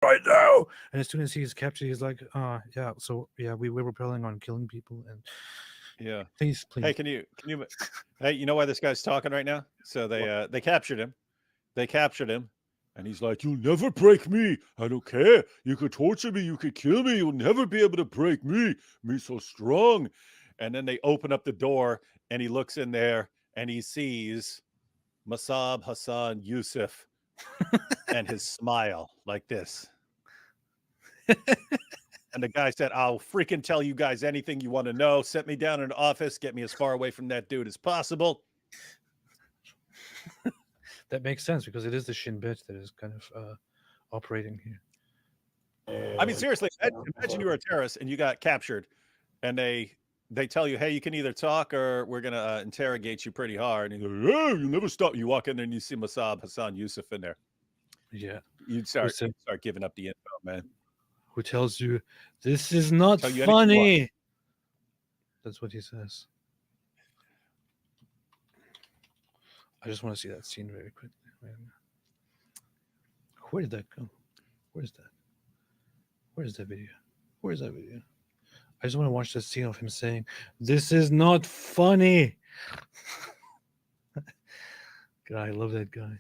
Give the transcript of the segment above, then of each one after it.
right now. And as soon as he's captured, he's like, yeah, so yeah, we were planning on killing people, and yeah, please. Hey, can you hey, you know why this guy's talking right now? So they captured him. They captured him. And he's like, you'll never break me. I don't care. You could torture me. You could kill me. You'll never be able to break me. Me so strong. And then they open up the door and he looks in there and he sees Masab Hassan Yusuf and his smile like this. And the guy said, I'll freaking tell you guys anything you want to know. Set me down in an office. Get me as far away from that dude as possible. That makes sense because it is the Shin Bet that is kind of operating here. I mean, seriously, imagine you were a terrorist and you got captured and they tell you, hey, you can either talk or we're going to interrogate you pretty hard. And you go, oh, you'll never stop. You walk in there and you see Masab Hassan Yusuf in there. Yeah. You'd start giving up the info, man. Who tells you, this is not funny. That's what he says. I just want to see that scene very quickly. Where did that go? Where's that? Where's that video? Where's that video? I just want to watch that scene of him saying, this is not funny. God, I love that guy.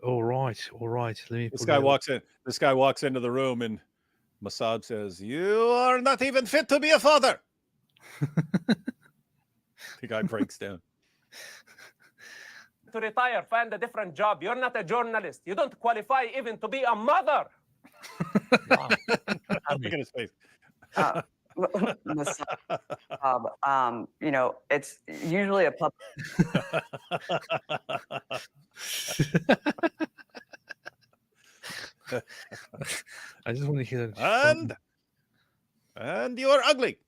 All right. Let me. This guy walks in. This guy walks into the room, and Masab says, "You are not even fit to be a father." The guy breaks down. To retire, find a different job. You're not a journalist. You don't qualify even to be a mother. Wow. Look at his face. You know, it's usually a public. I just want to hear that. And you are ugly.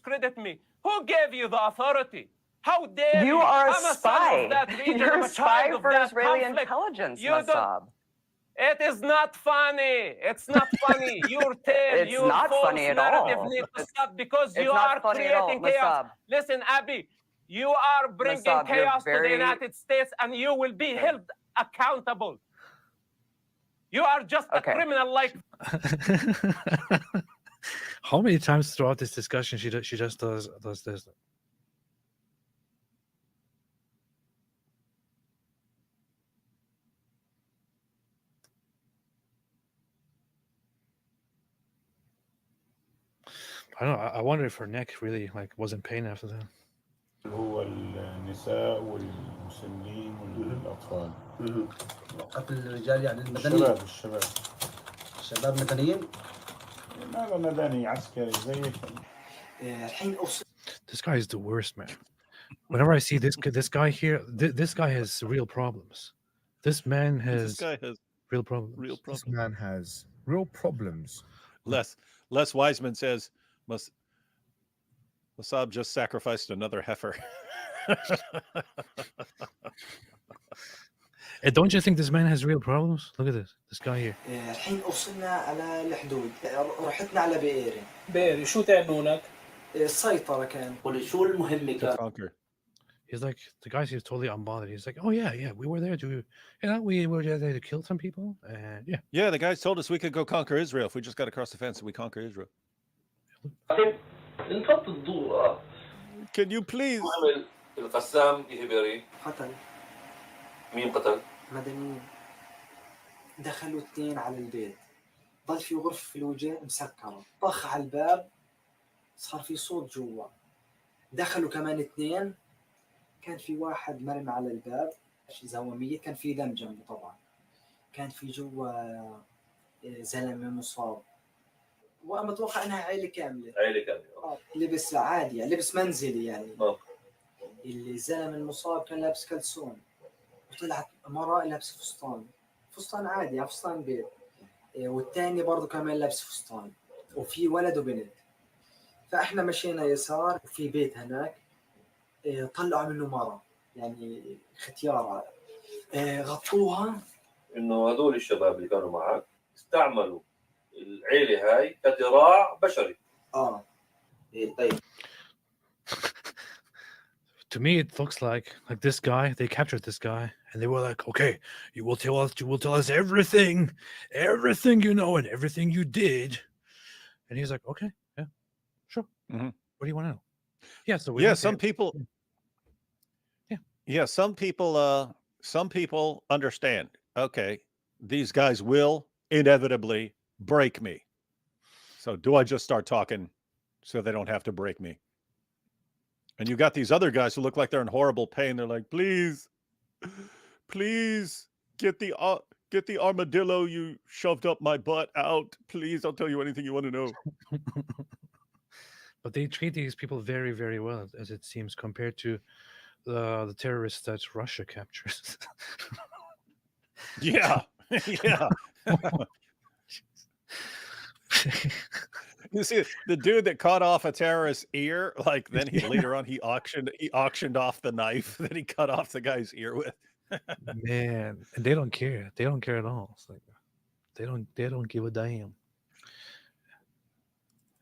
Credit me. Who gave you the authority? How dare you? You are a I'm spy. You're a spy for Israeli intelligence, Masab. It is not funny. It's not funny. Your tale, it's your not false funny at narrative all. needs to stop because it's you not are funny creating at all, chaos. Masab. Listen, Abby, you are bringing Masab, chaos to the United States and you will be held accountable. You are just a criminal like... How many times throughout this discussion she just does this? I don't know. I wonder if her neck really was in pain after that. هو النساء والمسنين والأطفال. قتل الرجال يعني المدنيين. الشباب مدنيين. ماذا مدني عسكري زي الحين This guy is the worst, man. Whenever I see this guy here, this guy has real problems. This man has. This guy has real problems. This man has real problems. Les Wiseman says, Masab just sacrificed another heifer. Don't you think this man has real problems? Look at this guy here. الحين وصلنا على الحدود رحتنا على بئيري. بئيري شو تعنونك؟ السيطرة كان. شو المهمة كان؟ He's like, the guy seems totally unbothered. He's like, oh yeah, we were there to, we were there to kill some people, and yeah. Yeah, the guys told us we could go conquer Israel if we just got across the fence and we conquer Israel. Can you please? القسام إهبري قتل. مين قتل؟ مدنيين. دخلوا 2 على البيت. ضل في غرفة في الوجه مسكرة. طخ على الباب. صار في صوت جوا. دخلوا كمان 2. كان في واحد مرمي على الباب زوامية كان في دم جنبه طبعا كان في جوا زلمة مصاب ومتوقع انها عائلة كاملة لبس عادي يعني لبس منزلي يعني اللي الزلمة المصاب كان لابس كلسون وطلعت مرأة لابس فستان عادي يعني فستان بيت والتاني برضو كمان لابس فستان وفي ولد وبنت فاحنا مشينا يسار وفي بيت هناك طلعوا منه مرة يعني ختيارة غطوها إنه هذول الشباب اللي كانوا معك استعملوا العيلة هاي كذراع بشري. طيب to me it looks like this guy, they captured this guy and they were like, okay, you will tell us everything you know and everything you did. And he's like, okay, yeah, sure. Mhm. What do you want to know? Yeah, so we Yeah, went some there. people. Yeah. Yeah, some people understand. Okay, these guys will inevitably break me. So do I just start talking so they don't have to break me? And you got these other guys who look like they're in horrible pain. They're like, please, please get the armadillo you shoved up my butt out. Please, I'll tell you anything you want to know. But they treat these people very, very well, as it seems, compared to the terrorists that Russia captures. Yeah, yeah. You see, the dude that cut off a terrorist's ear, like then later on he auctioned off the knife that he cut off the guy's ear with. Man, and they don't care. They don't care at all. It's like they don't give a damn.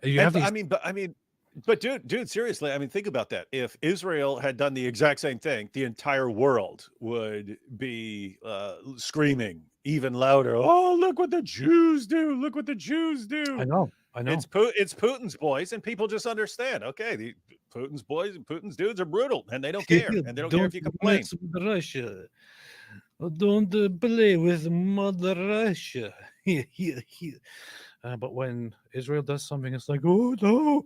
You have these. But dude, seriously, I mean, think about that. If Israel had done the exact same thing, the entire world would be screaming even louder. Oh, look what the Jews do! Look what the Jews do! I know. It's Putin's boys, and people just understand. Okay, the Putin's boys and Putin's dudes are brutal, and they don't care, and they don't care if you complain. Mess with Russia. Don't play with Mother Russia. But when Israel does something, it's like, oh no!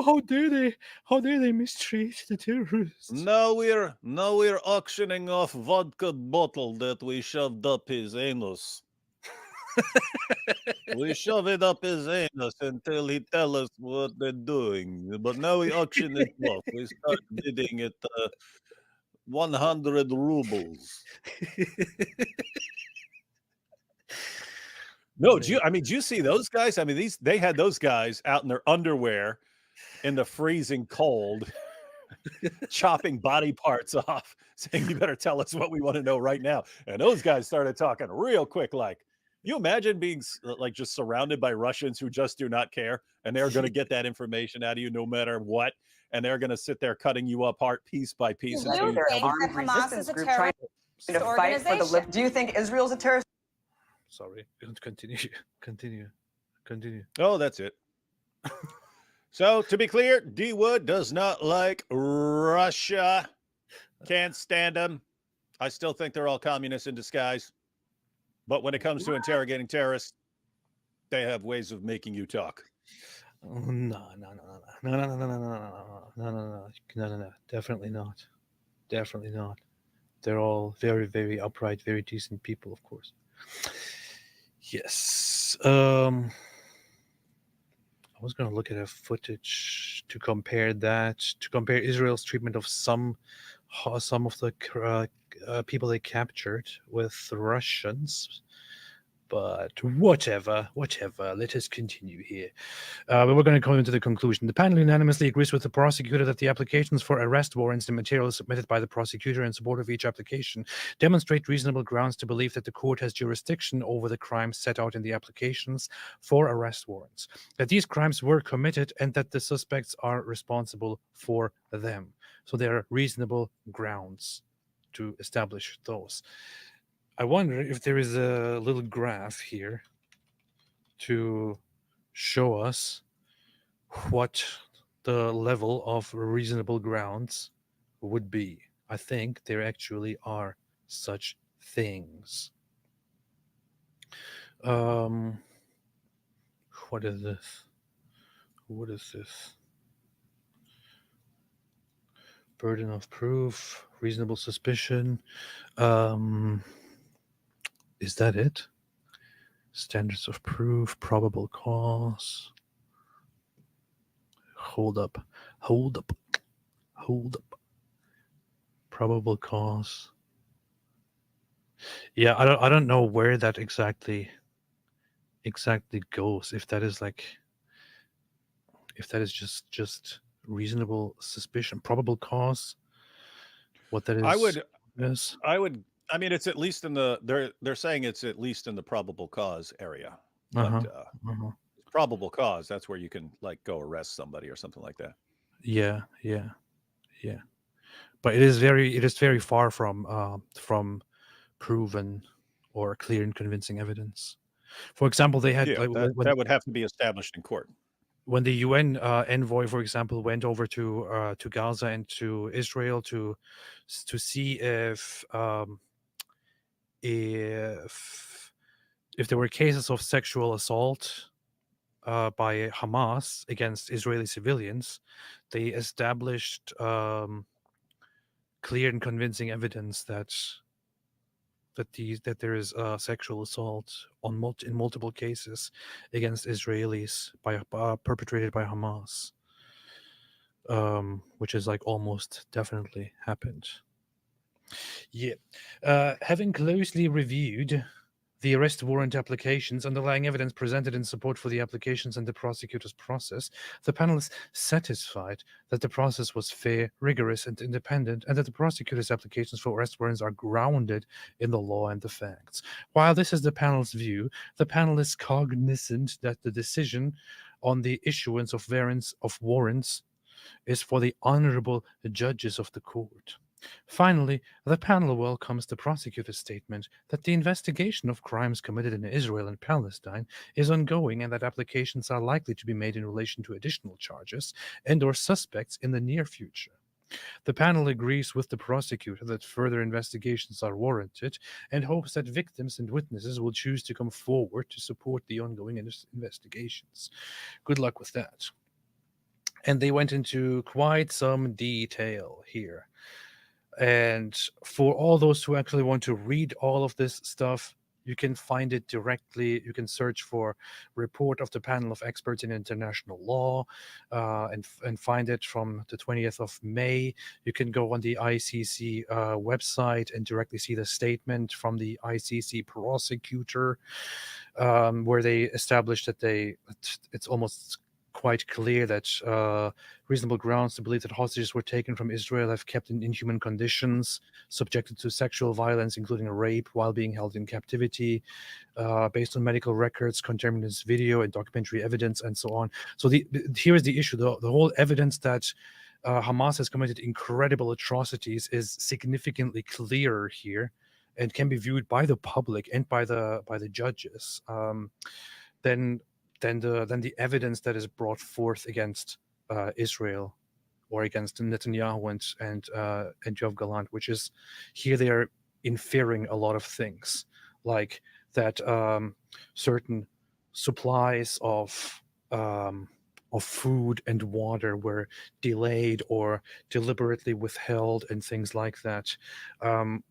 How dare they mistreat the terrorists? Now we're auctioning off vodka bottle that we shoved up his anus. We shove it up his anus until he tell us what they're doing. But now we auction it off. We start bidding at 100 rubles. No, do you see those guys? I mean, they had those guys out in their underwear in the freezing cold, chopping body parts off, saying, you better tell us what we want to know right now. And those guys started talking real quick. Like, you imagine being like just surrounded by Russians who just do not care, and they're going to get that information out of you no matter what, and they're going to sit there cutting you apart piece by piece. Do you think that Hamas is a terrorist organization? Do you think Israel's a terrorist? Sorry, continue. Oh, that's it. So, to be clear, D. Wood does not like Russia. Can't stand them. I still think they're all communists in disguise. But when it comes to interrogating terrorists, they have ways of making you talk. No. Definitely not. They're all very, very upright, very decent people, of course. Yes. I was going to look at a footage to compare Israel's treatment of some of the people they captured with Russians. But whatever. Let us continue here. But we're going to come into the conclusion. The panel unanimously agrees with the prosecutor that the applications for arrest warrants and materials submitted by the prosecutor in support of each application demonstrate reasonable grounds to believe that the court has jurisdiction over the crimes set out in the applications for arrest warrants, that these crimes were committed, and that the suspects are responsible for them. So there are reasonable grounds to establish those. I wonder if there is a little graph here to show us what the level of reasonable grounds would be. I think there actually are such things. What is this? Burden of proof, reasonable suspicion. Is that it? Standards of proof, probable cause. Hold up. Probable cause. Yeah, I don't know where that exactly goes. If that is just reasonable suspicion, probable cause. What that is? I mean, it's at least in the they're saying it's at least in the probable cause area. But probable cause, that's where you can like go arrest somebody or something like that. Yeah. Yeah, but it is very far from proven or clear and convincing evidence. For example, they had Yeah, that would have to be established in court. When the UN envoy, for example, went over to Gaza and to Israel to see if there were cases of sexual assault by Hamas against Israeli civilians, they established clear and convincing evidence that there is sexual assault in multiple cases against Israelis perpetrated by Hamas, which is like almost definitely happened. Yeah, having closely reviewed the arrest warrant applications, underlying evidence presented in support for the applications and the prosecutor's process, the panel is satisfied that the process was fair, rigorous, and independent, and that the prosecutor's applications for arrest warrants are grounded in the law and the facts. While this is the panel's view, the panel is cognizant that the decision on the issuance of warrants is for the honorable judges of the court. Finally, the panel welcomes the prosecutor's statement that the investigation of crimes committed in Israel and Palestine is ongoing and that applications are likely to be made in relation to additional charges and/or suspects in the near future. The panel agrees with the prosecutor that further investigations are warranted and hopes that victims and witnesses will choose to come forward to support the ongoing investigations. Good luck with that. And they went into quite some detail here. And for all those who actually want to read all of this stuff, you can find it directly. You can search for report of the panel of experts in international law and find it from the 20th of May. You can go on the ICC website and directly see the statement from the ICC prosecutor where they established that it's almost quite clear that reasonable grounds to believe that hostages were taken from Israel have kept in inhuman conditions, subjected to sexual violence, including rape, while being held in captivity, based on medical records, contemporaneous video and documentary evidence, and so on. So here is the issue: the whole evidence that Hamas has committed incredible atrocities is significantly clearer here, and can be viewed by the public and by the judges. Than the evidence that is brought forth against Israel or against Netanyahu and Yoav Gallant, which is here they are inferring a lot of things, like that certain supplies of food and water were delayed or deliberately withheld and things like that.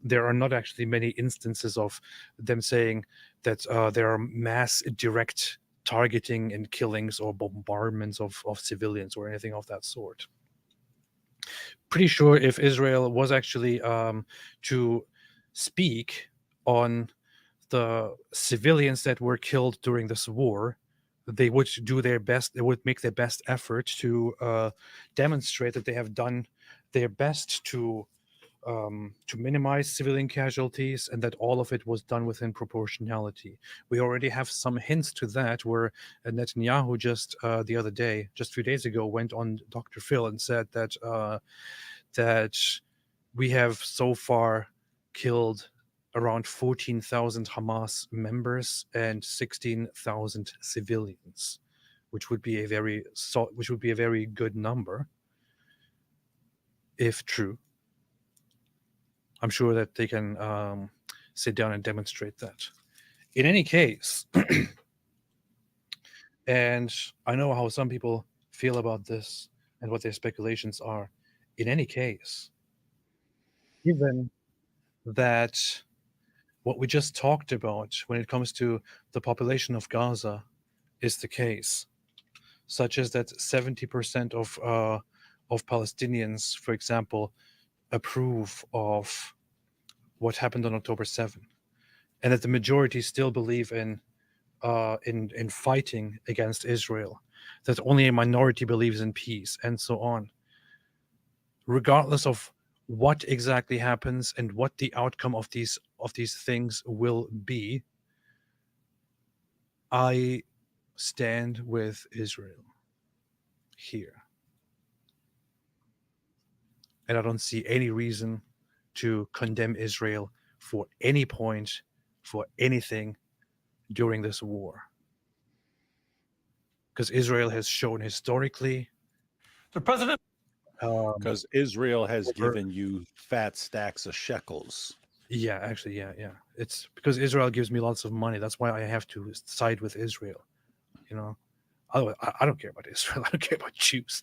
There are not actually many instances of them saying that there are mass direct targeting and killings or bombardments of civilians or anything of that sort. Pretty sure if Israel was actually to speak on the civilians that were killed during this war, they would do their best. They would make their best effort to demonstrate that they have done their best to minimize civilian casualties and that all of it was done within proportionality. We already have some hints to that, where Netanyahu just the other day, just a few days ago, went on Dr. Phil and said that that we have so far killed around 14,000 Hamas members and 16,000 civilians, which would be a very good number if true. I'm sure that they can sit down and demonstrate that. In any case, and I know how some people feel about this and what their speculations are. In any case, given that what we just talked about when it comes to the population of Gaza is the case, such as that 70% of Palestinians, for example, approve of what happened on October 7th, and that the majority still believe in fighting against Israel, that only a minority believes in peace, and so on. Regardless of what exactly happens and what the outcome of these things will be, I stand with Israel here. and I don't see any reason to condemn Israel for any point, for anything during this war. Because Israel has shown historically. The president. Because Israel has given you fat stacks of shekels. Yeah, actually, yeah. It's because Israel gives me lots of money. That's why I have to side with Israel. You know, I don't care about Israel. I don't care about Jews.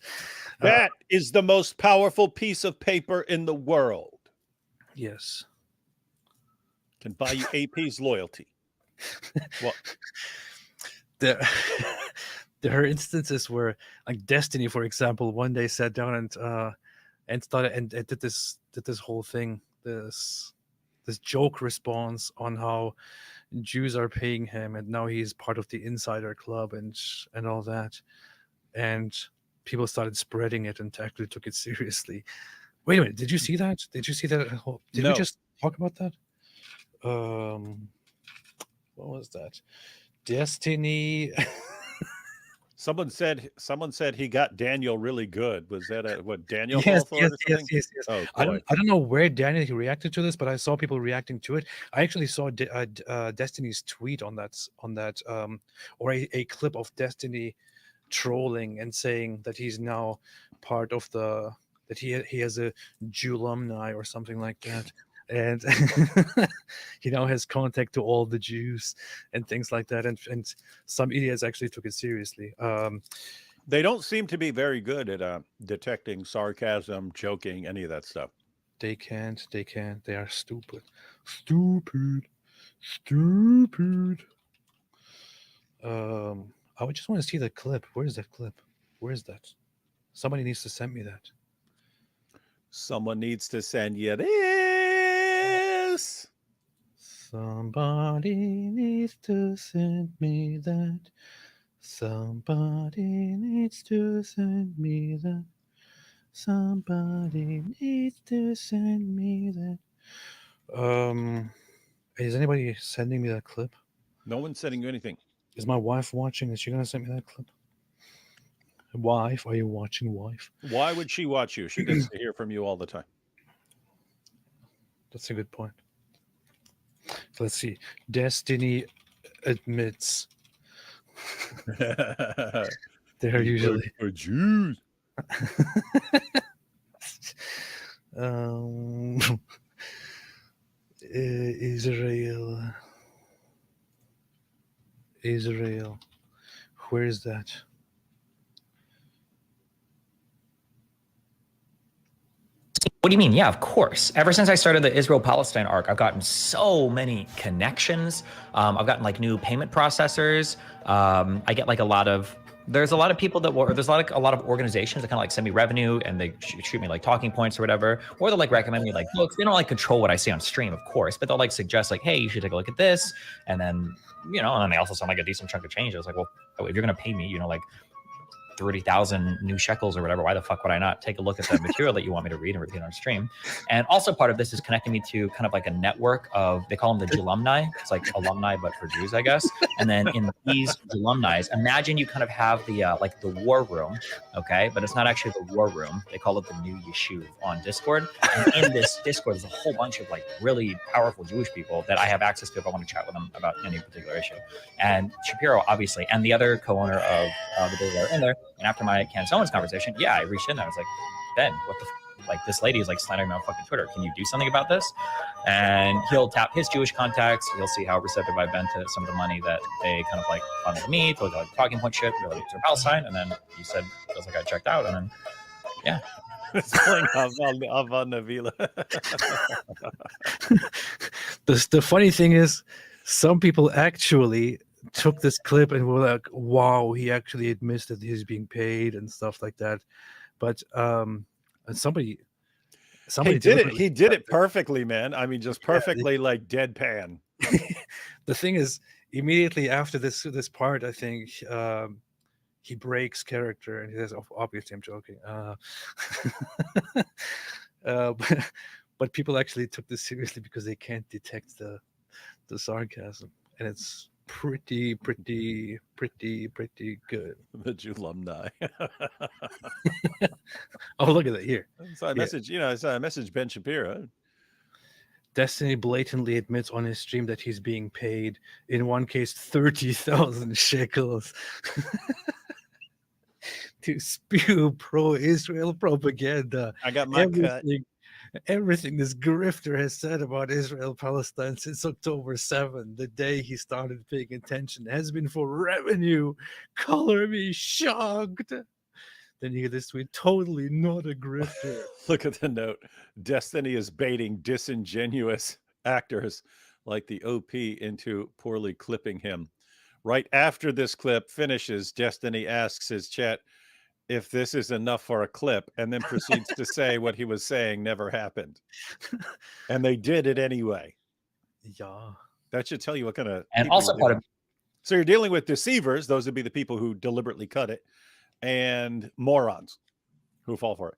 That is the most powerful piece of paper in the world. Yes. Can buy you AP's loyalty. What? There are instances where, like Destiny, for example, one day sat down and started and did this whole thing, this joke response on how Jews are paying him, and now he's part of the insider club and all that, and people started spreading it and actually took it seriously. Wait a minute, did you see that? Did No. we just talk about that? What was that? Destiny. Someone said he got Daniel really good. Was that what Daniel Yes. or something? Yes. Oh, I don't know where Daniel reacted to this, but I saw people reacting to it. I actually saw Destiny's tweet on that or a clip of Destiny trolling and saying that he's now part of that he has a Jew alumni or something like that. And he now has contact to all the Jews and things like that. And some idiots actually took it seriously. They don't seem to be very good at detecting sarcasm, joking, any of that stuff. They can't. They are stupid. I would just want to see the clip. Where is that clip? Where is that? Somebody needs to send me that. Someone needs to send you this. Somebody needs to send me that. Somebody needs to send me that. Somebody needs to send me that. Is anybody sending me that clip? No one's sending you anything. Is my wife watching? Is she gonna send me that clip? Wife, are you watching, wife? Why would she watch you? She gets to hear from you all the time. That's a good point. So let's see. Destiny admits they're usually for Jews. Israel. Where is that? What do you mean? Yeah, of course. Ever since I started the Israel-Palestine arc, I've gotten so many connections. I've gotten like new payment processors. I get like there's a lot of people there's a lot of organizations that kind of like send me revenue and they treat me like talking points or whatever, or they'll like recommend me like books. They don't like control what I see on stream, of course, but they'll like suggest like, hey, you should take a look at this. And then, and they also sound like a decent chunk of change. I was like, well, if you're going to pay me, like 30,000 new shekels or whatever, why the fuck would I not take a look at the material that you want me to read and repeat on stream? And also part of this is connecting me to kind of like a network of, they call them the alumni. It's like alumni, but for Jews, I guess. And then in these alumni, imagine you kind of have the like the war room, okay? But it's not actually the war room. They call it the new yeshuv on Discord. And in this Discord, there's a whole bunch of like really powerful Jewish people that I have access to if I want to chat with them about any particular issue. And Shapiro, obviously, and the other co-owner of the Daily are in there. And after my Candace Owens conversation, I reached in there. I was like, Ben, what the like this lady is like slandering me on fucking Twitter. Can you do something about this? And he'll tap his Jewish contacts. He'll see how receptive I've been to some of the money that they kind of like funneled me to like talking point shit related to Palestine. And then he said, feels like I checked out. And then, yeah. It's playing Ava Navila. The funny thing is, some people actually took this clip and were like, wow, he actually admits that he's being paid and stuff like that. But and somebody did it. He did it perfectly, man. I mean, just perfectly, like deadpan. The thing is, immediately after this part, I think he breaks character and he says, obviously I'm joking. But people actually took this seriously because they can't detect the sarcasm, and it's pretty good. The Jew alumni. Oh, look at that here. So I message, I saw a message Ben Shapiro. Destiny blatantly admits on his stream that he's being paid, in one case, 30,000 shekels to spew pro-Israel propaganda. I got my cut. Everything this grifter has said about Israel-Palestine since October 7, the day he started paying attention, has been for revenue. Color me shocked. Then you get this tweet, totally not a grifter. Look at the note. Destiny is baiting disingenuous actors like the OP into poorly clipping him. Right after this clip finishes, Destiny asks his chat if this is enough for a clip, and then proceeds to say what he was saying never happened. And they did it anyway. Yeah. That should tell you what kind of... And also part of... So you're dealing with deceivers. Those would be the people who deliberately cut it. And morons who fall for it.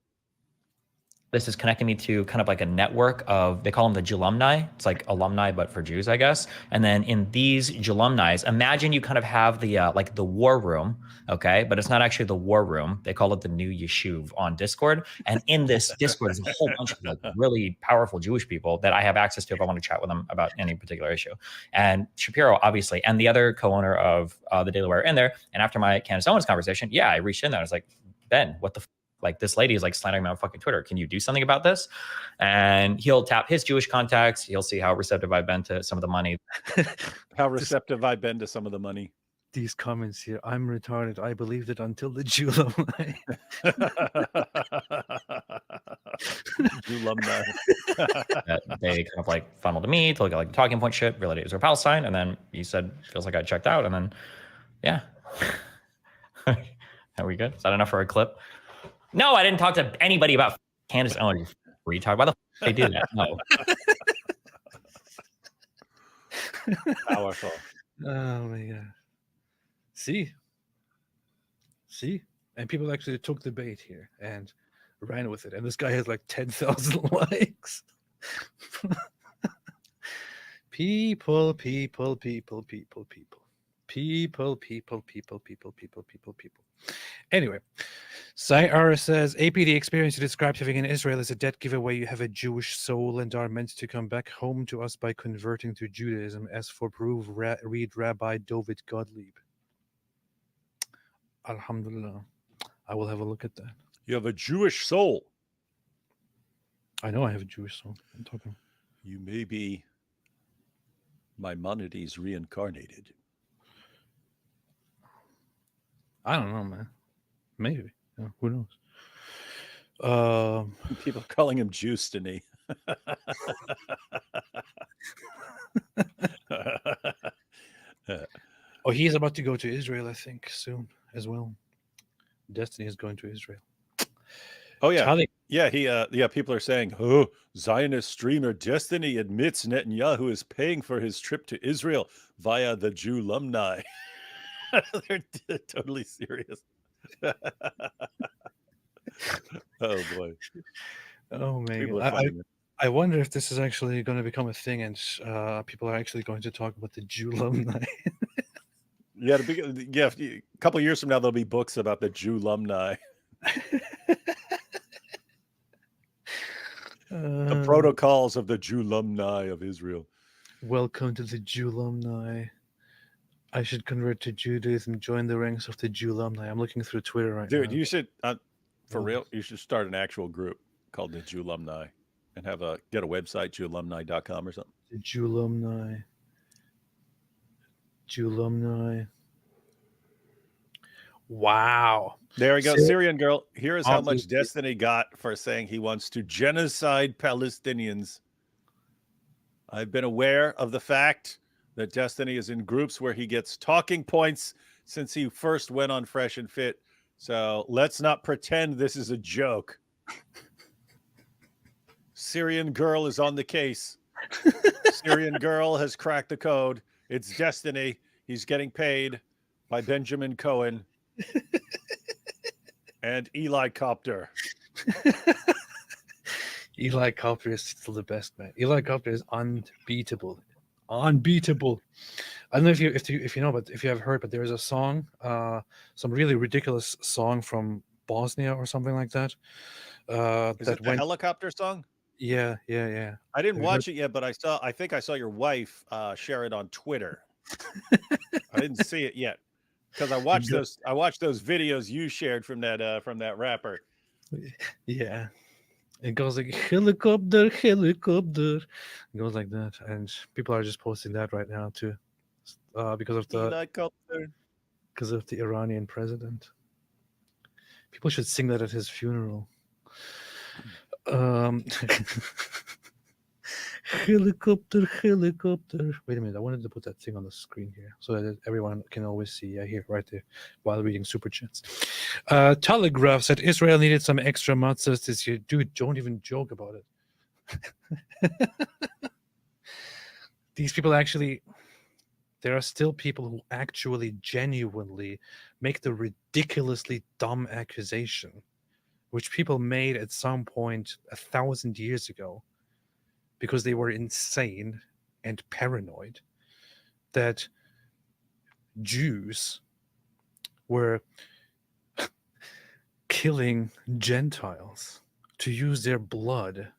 This is connecting me to kind of like a network of, they call them the Julumni. It's like alumni, but for Jews, I guess. And then in these Julumnis, imagine you kind of have the like the war room, okay? But it's not actually the war room. They call it the new Yeshuv on Discord. And in this Discord, there's a whole bunch of like really powerful Jewish people that I have access to if I want to chat with them about any particular issue. And Shapiro, obviously, and the other co-owner of the Daily Wire in there. And after my Candace Owens conversation, yeah, I reached in there. I was like, Ben, what the like this lady is like slandering me on fucking Twitter. Can you do something about this? And he'll tap his Jewish contacts. He'll see how receptive I've been to some of the money. How receptive I've been to some of the money. These comments here, I'm retarded. I believed it until the Jew alumni. Jew alumni. They kind of like funneled to me to look at like the talking point shit related to Israel Palestine. And then he said, feels like I checked out. And then, yeah. Are we good? Is that enough for a clip? No, I didn't talk to anybody about Candace Owens. Retard. Why the fuck they do that? No. Powerful. Oh my god. See? And people actually took the bait here and ran with it. And this guy has like 10,000 likes. People. Anyway, Sayara says, AP, the experience you described having in Israel is a dead giveaway. You have a Jewish soul and are meant to come back home to us by converting to Judaism. As for proof, read Rabbi David Gottlieb. Alhamdulillah. I will have a look at that. You have a Jewish soul. I know I have a Jewish soul. I'm talking. You may be Maimonides reincarnated. I don't know, man. Maybe. Yeah, who knows? People are calling him Justiny. Oh, he's about to go to Israel, I think, soon as well. Destiny is going to Israel. Oh, yeah. Yeah, people are saying, oh, Zionist streamer Destiny admits Netanyahu is paying for his trip to Israel via the Jew alumni. They're totally serious. Oh boy. Oh man. I wonder if this is actually going to become a thing and people are actually going to talk about the Jew alumni. Yeah, a couple of years from now there'll be books about the Jew alumni. The protocols of the Jew alumni of Israel. Welcome to the Jew alumni. I should convert to Judaism, join the ranks of the Jew alumni. I'm looking through Twitter right now. Dude, you should, for real, you should start an actual group called the Jew alumni and get a website, jewalumni.com or something. The Jew alumni. Jew alumni. Wow. There we go. Syrian girl. Here is how much Destiny got for saying he wants to genocide Palestinians. I've been aware of the fact that Destiny is in groups where he gets talking points since he first went on Fresh and Fit. So let's not pretend this is a joke. Syrian girl is on the case. Syrian girl has cracked the code. It's Destiny. He's getting paid by Benjamin Cohen and Eli Copter. Eli Copter is still the best, man. Eli Copter is unbeatable. Unbeatable. I don't know if you know, but if you have heard, but there is a song, some really ridiculous song from Bosnia or something like that. Is That it the went, helicopter song? yeah. I didn't Have you heard? watch it yet, but I think I saw your wife share it on Twitter. I didn't see it yet because I watched those videos you shared from that rapper. Yeah, it goes like helicopter, helicopter. It goes like that, and people are just posting that right now too, because of Helicopter. the Iranian president. People should sing that at his funeral. Helicopter, helicopter. Wait a minute, I wanted to put that thing on the screen here so that everyone can always see. Yeah, here, right there, while reading super chats. Telegraph said Israel needed some extra matzahs this year. Dude, don't even joke about it. These people actually, there are still people who actually genuinely make the ridiculously dumb accusation, which people made at some point 1,000 years ago, because they were insane and paranoid, that Jews were killing Gentiles to use their blood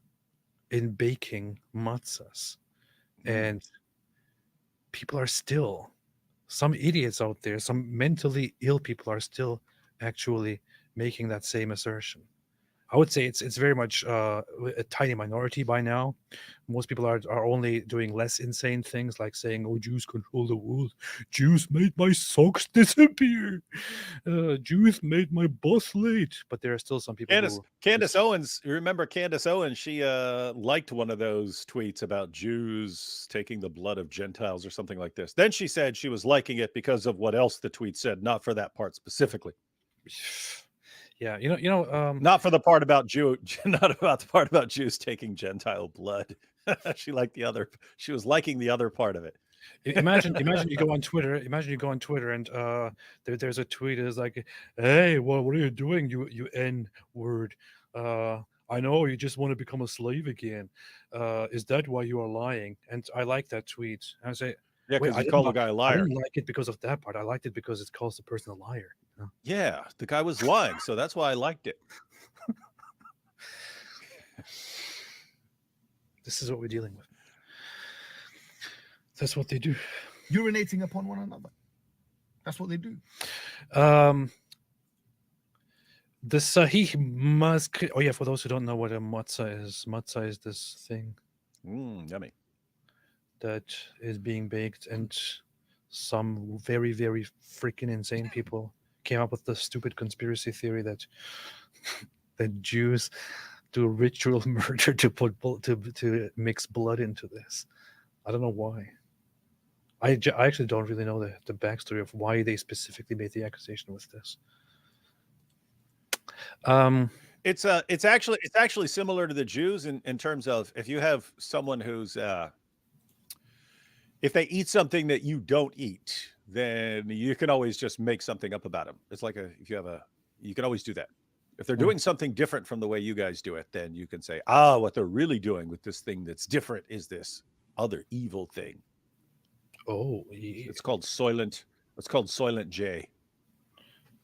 in baking matzahs. And people are still, some idiots out there, some mentally ill people are still actually making that same assertion. I would say it's very much a tiny minority by now. Most people are only doing less insane things, like saying, "Oh, Jews control the world. Jews made my socks disappear. Jews made my bus late." But there are still some people. Candace Owens, you remember Candace Owens? She liked one of those tweets about Jews taking the blood of Gentiles or something like this. Then she said she was liking it because of what else the tweet said, not for that part specifically. Yeah, not for the part about not about the part about Jews taking Gentile blood. She liked the other. She was liking the other part of it. Imagine you go on Twitter. Imagine you go on Twitter and there's a tweet is like, "Hey, what are you doing? You N word. I know you just want to become a slave again. Is that why you are lying?" And I like that tweet. And I say, yeah, because you call the guy a liar. I didn't like it because of that part. I liked it because it calls the person a liar. Yeah, the guy was lying, so that's why I liked it. This is what we're dealing with. That's what they do. Urinating upon one another. That's what they do. The Sahih Mask. Oh yeah, for those who don't know what a matzah is this thing. Yummy. That is being baked, and some very, very freaking insane people came up with the stupid conspiracy theory that that Jews do ritual murder to mix blood into this. I don't know why. I actually don't really know the backstory of why they specifically made the accusation with this. It's actually similar to the Jews in terms of if you have someone who's if they eat something that you don't eat, then you can always just make something up about them. It's like you can always do that. If they're doing something different from the way you guys do it, then you can say, what they're really doing with this thing that's different is this other evil thing. Oh, yeah. It's called Soylent. It's called Soylent J.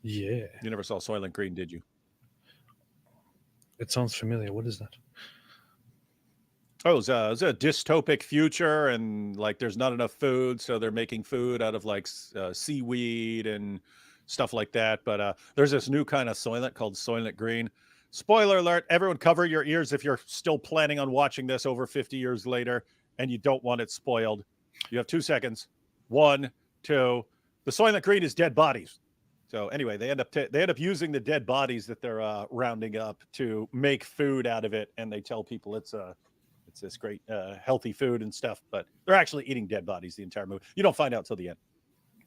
Yeah. You never saw Soylent Green, did you? It sounds familiar. What is that? Oh, it was a dystopic future, and like there's not enough food, so they're making food out of like seaweed and stuff like that. But there's this new kind of Soylent called Soylent Green. Spoiler alert, everyone cover your ears if you're still planning on watching this over 50 years later and you don't want it spoiled. You have 2 seconds. 1, 2. The Soylent Green is dead bodies. So anyway, they end up using the dead bodies that they're rounding up to make food out of it, and they tell people it's this great healthy food and stuff, but they're actually eating dead bodies the entire movie. You don't find out till the end.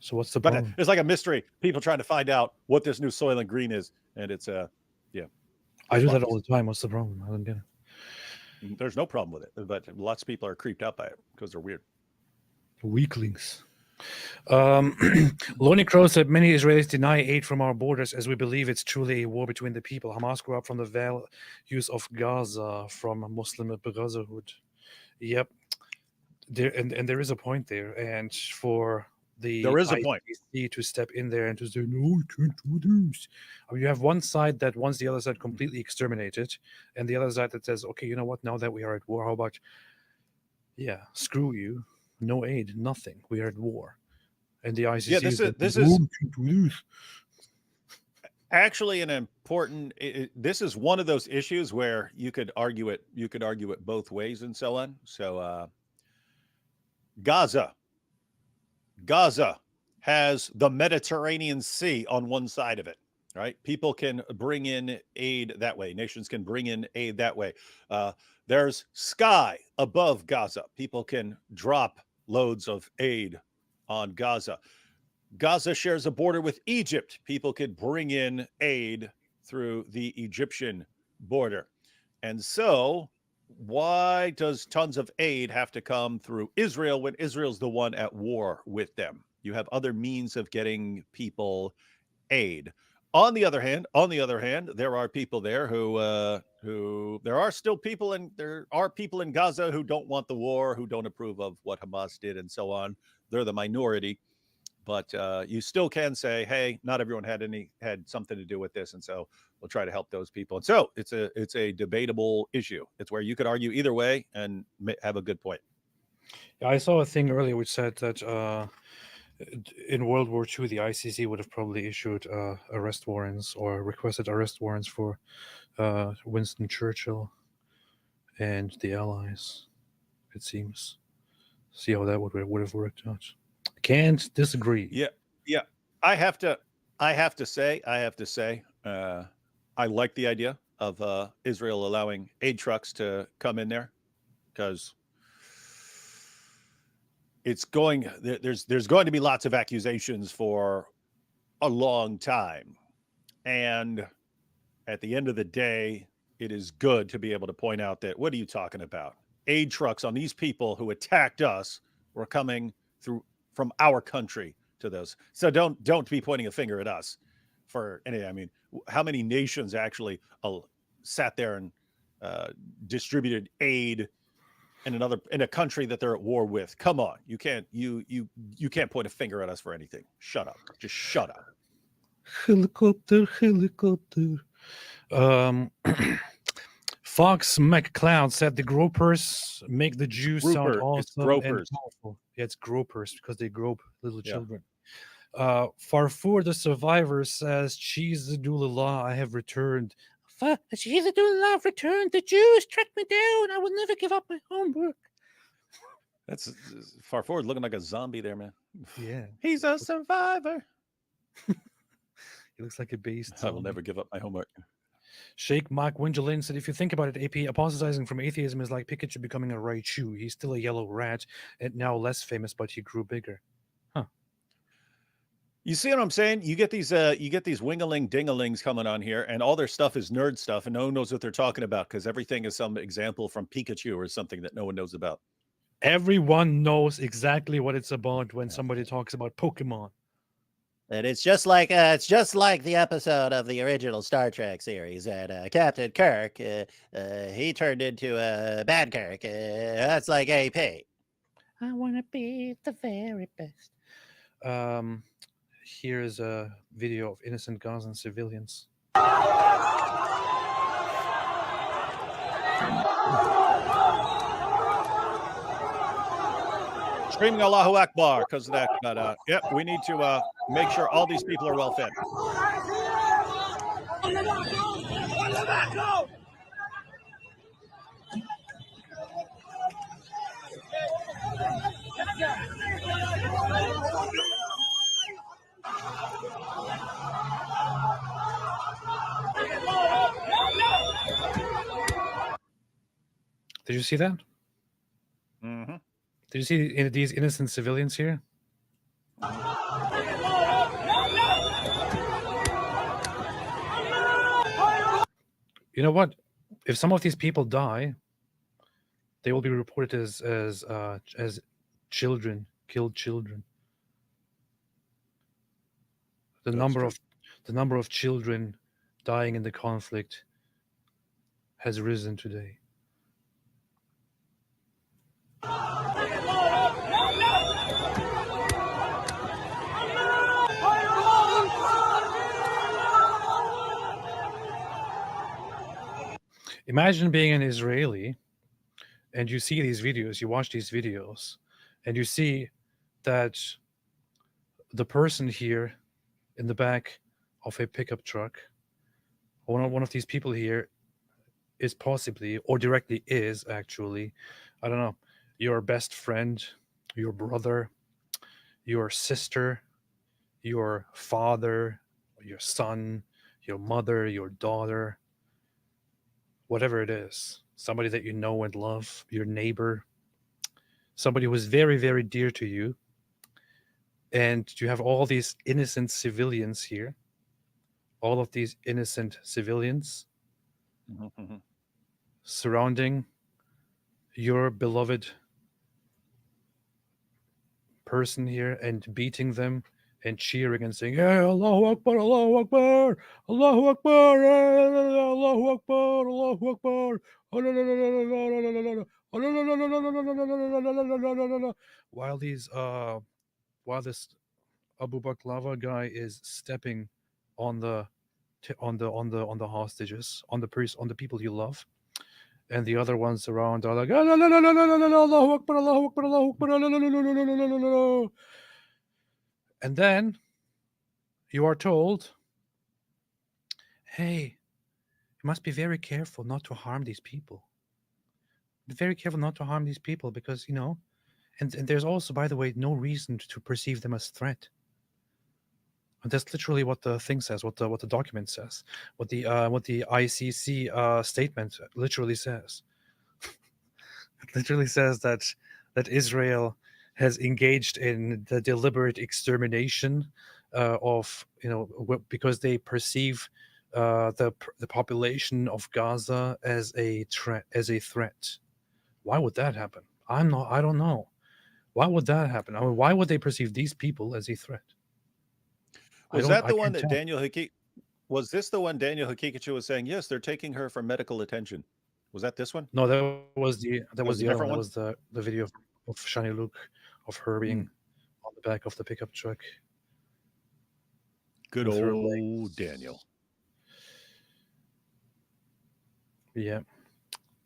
So what's the problem? It's like a mystery. People trying to find out what this new Soylent Green is, and it's yeah. I do that all the time. What's the problem? I don't get it. There's no problem with it, but lots of people are creeped out by it because they're weird. Weaklings. Lonnie Crow said many Israelis deny aid from our borders as we believe it's truly a war between the people. Hamas grew up from the values of Gaza, from Muslim Brotherhood. Yep. there is a point there, and for the There is a point. ICC to step in there and to say, no, you can't do this. I mean, you have one side that wants the other side completely exterminated, and the other side that says, okay, you know what, now that we are at war, how about, screw you, no aid, nothing, we are at war. And the ICC this is actually an important, this is one of those issues where you could argue it both ways and so on. So Gaza has the Mediterranean Sea on one side of it, right? People can bring in aid that way. Nations can bring in aid that way. There's sky above Gaza. People can drop loads of aid on Gaza. Gaza shares a border with Egypt. People could bring in aid through the Egyptian border. And so why does tons of aid have to come through Israel when Israel's the one at war with them? You have other means of getting people aid. On the other hand, there are people there who there are people in Gaza who don't want the war, who don't approve of what Hamas did and so on. They're the minority. But you still can say, hey, not everyone had something to do with this, and so we'll try to help those people. And so it's a debatable issue. It's where you could argue either way and have a good point. Yeah, I saw a thing earlier which said that in World War II, the ICC would have probably issued arrest warrants or requested arrest warrants for Winston Churchill and the Allies, it seems. See how that would have worked out. Can't disagree. Yeah. I have to say, I like the idea of Israel allowing aid trucks to come in there, because there's going to be lots of accusations for a long time, and at the end of the day, it is good to be able to point out that, what are you talking about? Aid trucks on these people who attacked us were coming through from our country to those. So don't be pointing a finger at us for any. I mean, how many nations actually sat there and distributed aid in a country that they're at war with? Come on, you can't point a finger at us for anything. Shut up. Just shut up. Helicopter. Fox McCloud said the gropers make the Jews sound awesome and powerful. Yeah, it's gropers because they grope little children. Farfour the Survivor says, Cheese Dulillah, I have returned. Cheese Dulillah, I've returned. The Jews tracked me down. I will never give up my homework. That's Farfour looking like a zombie there, man. Yeah. He's a survivor. He looks like a beast. I will never give up my homework. Sheikh Mark Wingelin said, if you think about it, AP, apostatizing from atheism is like Pikachu becoming a Raichu. He's still a yellow rat and now less famous, but he grew bigger. Huh. You see what I'm saying? You get these wingaling dingalings coming on here, and all their stuff is nerd stuff, and no one knows what they're talking about because everything is some example from Pikachu or something that no one knows about. Everyone knows exactly what it's about when somebody talks about Pokemon. And it's just like the episode of the original Star Trek series that Captain Kirk he turned into a bad Kirk. That's like AP. I want to be the very best. Here's a video of innocent Gazan civilians. Screaming Allahu Akbar because of that. But yep, we need to make sure all these people are well fed. Did you see that? Mm-hmm. Did you see these innocent civilians here? You know what? If some of these people die, they will be reported as children, killed children. The number of children dying in the conflict has risen today. Imagine being an Israeli and you see these videos, you watch these videos, and you see that the person here in the back of a pickup truck, one of these people here, is possibly or directly is actually, I don't know, your best friend, your brother, your sister, your father, your son, your mother, your daughter, whatever it is, somebody that you know and love, your neighbor, somebody who is very, very dear to you. And you have all these innocent civilians here, all of these innocent civilians surrounding your beloved person here and beating them and cheering and saying, "Hey, Allahu Akbar, Allahu Akbar, Allahu Akbar, Allahu Akbar, Allahu Akbar." While this Abu Baklava guy is stepping on the hostages, on the people you love, and the other ones around are like, Allahu Akbar, Allahu Akbar, Allahu Akbar. And then you are told, hey, you must be very careful not to harm these people. Be very careful not to harm these people because, and there's also, by the way, no reason to perceive them as threat. And that's literally what the thing says, what the document says, what the ICC statement literally says. It literally says that Israel has engaged in the deliberate extermination of, because they perceive the population of Gaza as a threat. Why would that happen? I don't know. Why would that happen? I mean, why would they perceive these people as a threat? Was that the one that was this the one Daniel Haqiqatjou was saying, yes, they're taking her for medical attention? Was that this one? No, that was the other one. That was the video of Shani Luke, of her being on the back of the pickup truck. Good old Daniel. Yeah,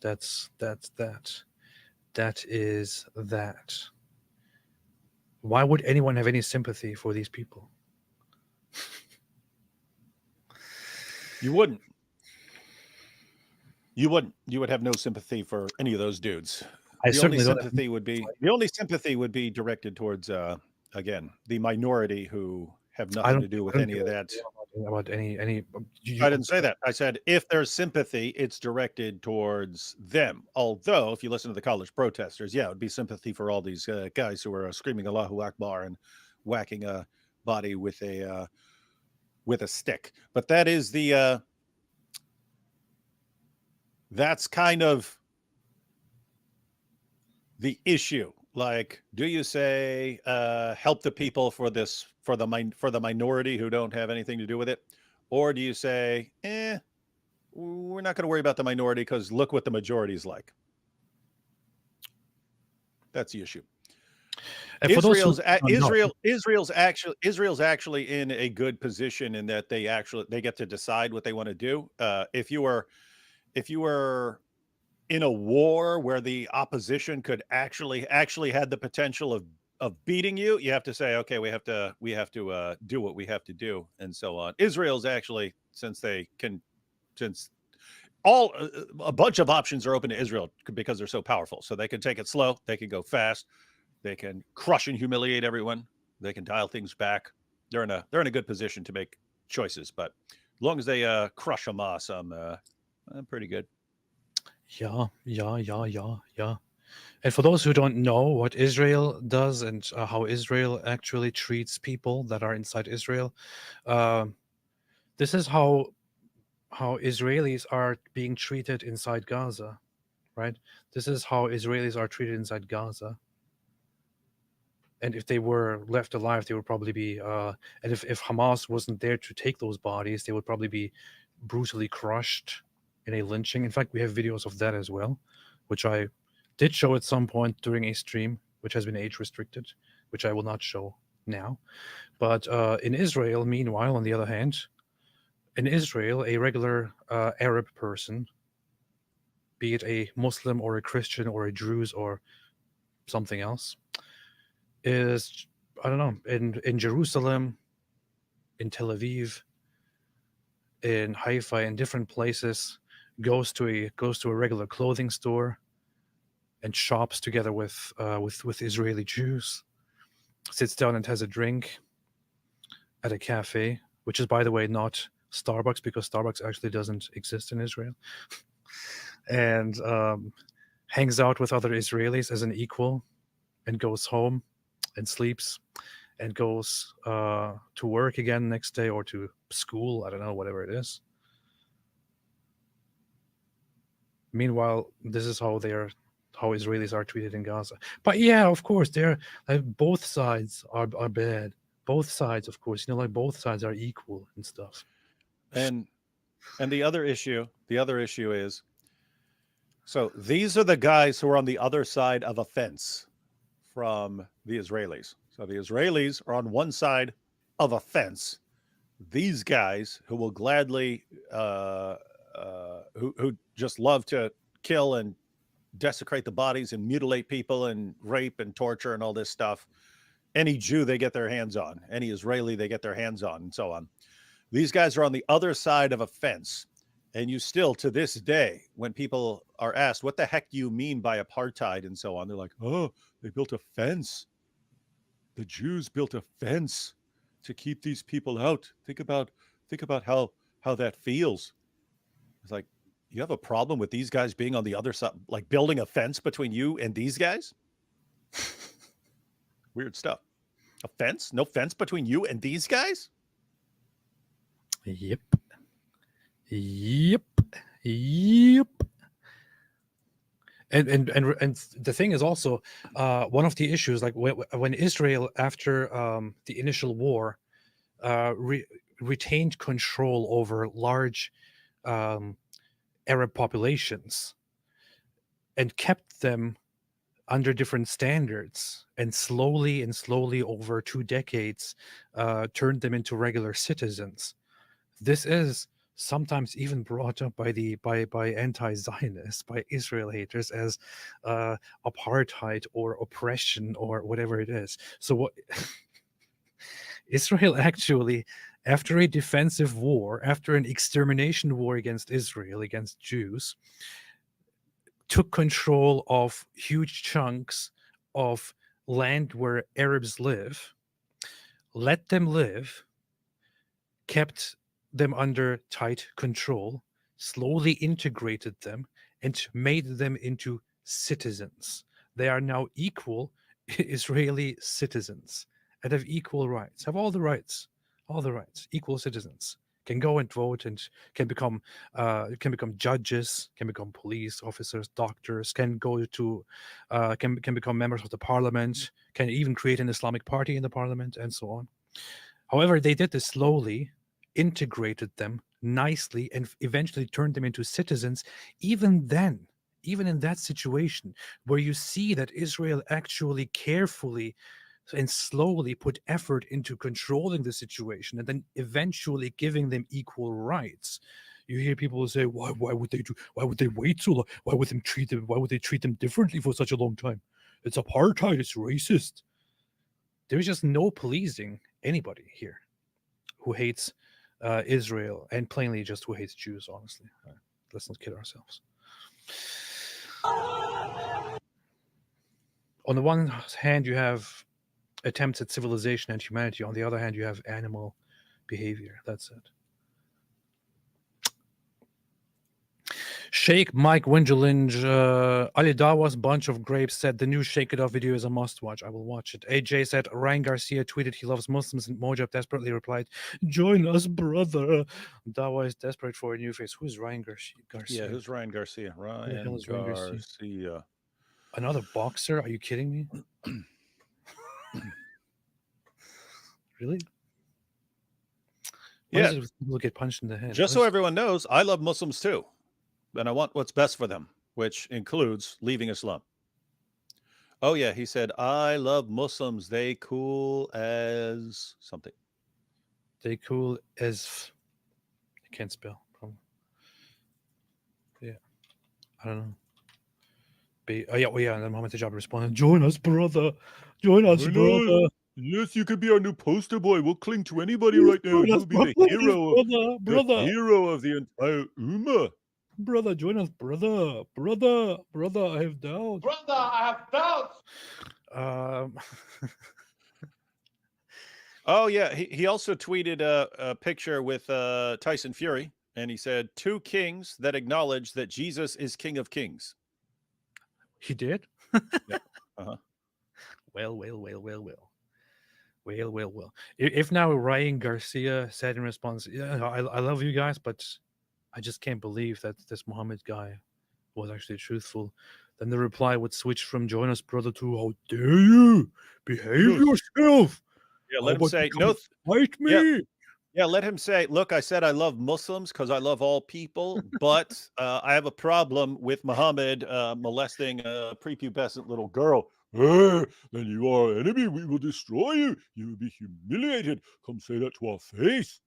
that's that. That is that. Why would anyone have any sympathy for these people? You wouldn't. You wouldn't. You would have no sympathy for any of those dudes. The only sympathy would be directed towards again, the minority who have nothing to do with any of that. About any I didn't say that. I said if there's sympathy, it's directed towards them. Although, if you listen to the college protesters, yeah, it would be sympathy for all these guys who are screaming Allahu Akbar and whacking a body with a stick. But that is that's kind of the issue. Like, do you say help the people for the minority who don't have anything to do with it, or do you say, we're not going to worry about the minority because look what the majority is like? That's the issue. Israel's actually in a good position in that they get to decide what they want to do. If you were in a war where the opposition could actually had the potential of beating you, you have to say, okay, we have to do what we have to do, and so on. Israel's actually, since a bunch of options are open to Israel because they're so powerful, so they can take it slow, they can go fast, they can crush and humiliate everyone, they can dial things back. They're in a good position to make choices, but as long as they crush Hamas, I'm pretty good. Yeah. And for those who don't know what Israel does and how Israel actually treats people that are inside Israel, this is how Israelis are being treated inside Gaza, right? This is how Israelis are treated inside Gaza. And if they were left alive, they would probably be, and if Hamas wasn't there to take those bodies, they would probably be brutally crushed in a lynching. In fact, we have videos of that as well, which I did show at some point during a stream, which has been age restricted, which I will not show now. But in Israel, meanwhile, on the other hand, in Israel, a regular Arab person be it a Muslim or a Christian or a Druze or something else, is, I don't know, in Jerusalem, in Tel Aviv, in Haifa, in different places, goes to a regular clothing store and shops together with Israeli Jews, sits down and has a drink at a cafe, which is, by the way, not Starbucks, because Starbucks actually doesn't exist in Israel, and hangs out with other Israelis as an equal, and goes home and sleeps and goes to work again next day, or to school, I don't know, whatever it is. Meanwhile, this is how Israelis are treated in Gaza. But yeah, of course, they're both sides are bad. Both sides, of course, both sides are equal and stuff. And the other issue is, so these are the guys who are on the other side of a fence from the Israelis. So the Israelis are on one side of a fence. These guys who will gladly, who just love to kill and desecrate the bodies and mutilate people and rape and torture and all this stuff. Any Jew they get their hands on, any Israeli they get their hands on, and so on. These guys are on the other side of a fence. And you still, to this day, when people are asked, what the heck do you mean by apartheid and so on? They're like, oh, they built a fence. The Jews built a fence to keep these people out. Think about how that feels. It's like, you have a problem with these guys being on the other side, like building a fence between you and these guys? Weird stuff. A fence? No fence between you and these guys? Yep. And the thing is also, one of the issues, like when Israel, after the initial war, retained control over large Arab populations and kept them under different standards, and slowly over 2 decades turned them into regular citizens. This is sometimes even brought up by anti-Zionists, by Israel haters, as apartheid or oppression or whatever it is. So what Israel actually, after a defensive war, after an extermination war against Israel, against Jews, took control of huge chunks of land where Arabs live, let them live, kept them under tight control, slowly integrated them, and made them into citizens. They are now equal Israeli citizens and have equal rights, have all the rights, equal citizens. Can go and vote and can become judges, can become police officers, doctors, can go to can become members of the parliament, can even create an Islamic party in the parliament, and so on. However, they did this slowly, integrated them nicely, and eventually turned them into citizens. Even then, even in that situation where you see that Israel actually carefully and slowly put effort into controlling the situation and then eventually giving them equal rights, you hear people say, why would they wait so long? Why would they treat them differently for such a long time? It's apartheid, it's racist. There's just no pleasing anybody here who hates Israel, and plainly just who hates Jews, honestly. Let's not kid ourselves. On the one hand, you have attempts at civilization and humanity. On the other hand, you have animal behavior. That's it. Sheikh Mike Wingelinge, Ali Dawa's Bunch of Grapes said the new Shake It Off video is a must-watch. I will watch it. AJ said Ryan Garcia tweeted he loves Muslims, and Mojab desperately replied, join us, brother. Dawa is desperate for a new face. Who's Ryan Garcia? Yeah, who's Ryan Garcia? Ryan Garcia. Another boxer? Are you kidding me? Really? Yeah. People get punched in the head. Just so everyone knows, I love Muslims too. And I want what's best for them, which includes leaving Islam. Oh, yeah. He said, I love Muslims. They cool as something. They cool as... I can't spell. Yeah. I don't know. And then Muhammad Hijab responded, "Join us, brother. Join us, brother. Yes, you could be our new poster boy. We'll cling to anybody right now. Join us, You'll be the brother, hero, brother. the hero of the entire ummah. Brother, join us, brother. Brother, I have doubts. Brother, I have doubts. Oh yeah, he also tweeted a picture with Tyson Fury, and he said 2 kings that acknowledge that Jesus is King of Kings. He did? Yeah. Uh-huh. Well. If now Ryan Garcia said in response, "Yeah, I love you guys, but I just can't believe that this Muhammad guy was actually truthful," then the reply would switch from "Join us, brother" to "How dare you behave yourself? Yeah, How let him about say you come no. fight me." Yeah, let him say, "Look, I said I love Muslims because I love all people, but I have a problem with Muhammad molesting a prepubescent little girl. Then you are our enemy. We will destroy you. You will be humiliated. Come say that to our face.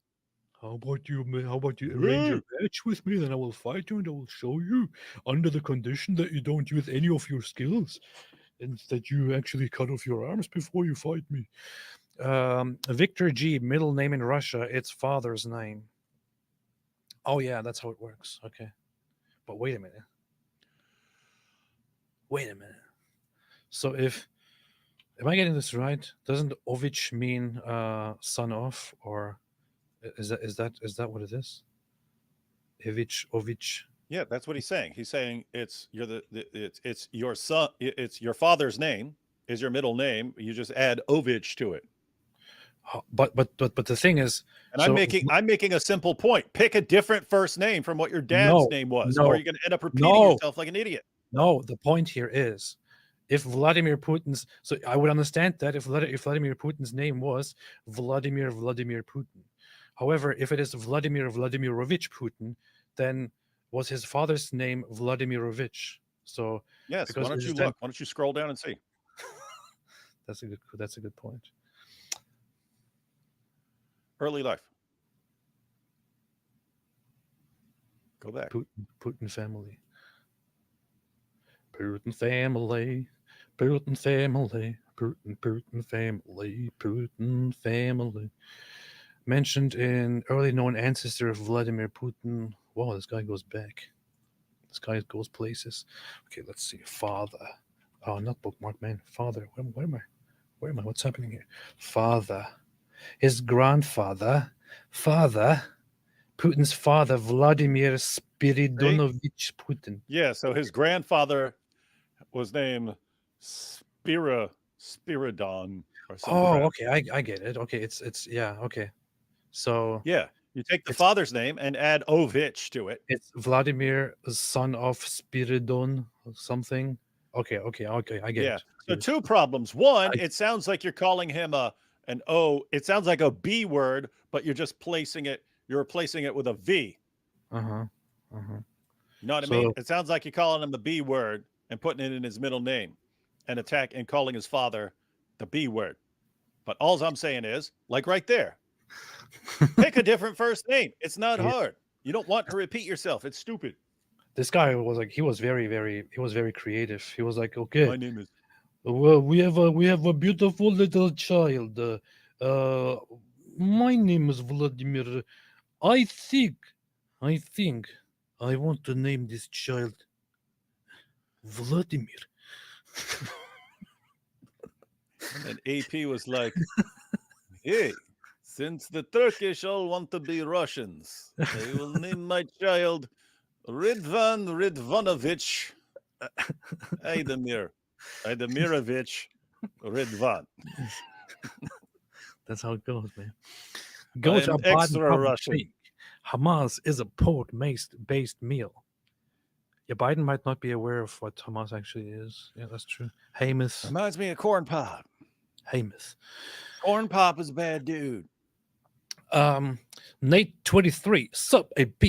How about you arrange a match with me? Then I will fight you and I will show you, under the condition that you don't use any of your skills and that you actually cut off your arms before you fight me." Victor G, middle name in Russia, it's father's name. Oh yeah, that's how it works. Okay. But wait a minute. So am I getting this right? Doesn't Ovich mean son of, or is that what it is? Ovich. Yeah, that's what he's saying. He's saying it's your son. It's your father's name is your middle name. You just add Ovich to it. But the thing is, and I'm making a simple point. Pick a different first name from what your dad's name was, or you're going to end up repeating yourself like an idiot. No, the point here is, if Vladimir Putin's, so I would understand that if Vladimir Putin's name was Vladimir Putin. However, if it is Vladimir Vladimirovich Putin, then was his father's name Vladimirovich? So yes, why don't you look? Why don't you scroll down and see? That's a good point. Early life. Go back. Putin family. Putin family. Putin family. Putin family. Putin family. Mentioned in early known ancestor of Vladimir Putin. Wow, this guy goes back. This guy goes places. Okay, let's see. Father. Oh, not bookmark, man. Father. Where am I? What's happening here? Father. His grandfather. Putin's father, Vladimir Spiridonovich Putin. Yeah, so his grandfather was named Spiridon or something. Oh, okay, I get it. Okay, it's yeah, okay. So yeah, you take the father's name and add Ovich to it. It's Vladimir, son of Spiridon or something. Okay, I get it. So 2 problems. One, it sounds like you're calling him an O. It sounds like a B word, but you're just you're replacing it with a V. You know what I mean? It sounds like you're calling him the B word and putting it in his middle name and calling his father the B word. But all I'm saying is, like right there, pick a different first name. It's not hard. You don't want to repeat yourself. It's stupid. This guy was like, he was very creative. He was like, okay, my name is. Well, we have a beautiful little child. My name is Vladimir. I think I want to name this child Vladimir. And AP was like, hey, since the Turkish all want to be Russians, I will name my child Ridvan Ridvanovich Aidemirovich Ridvan. That's how it goes, man. Go to extra Russian. Hamas is a pork-based meal. Yeah, Biden might not be aware of what Hamas actually is. Yeah, that's true. Hamas. Reminds me of Corn Pop. Hamas. Corn Pop is a bad dude. Nate23, sup AP.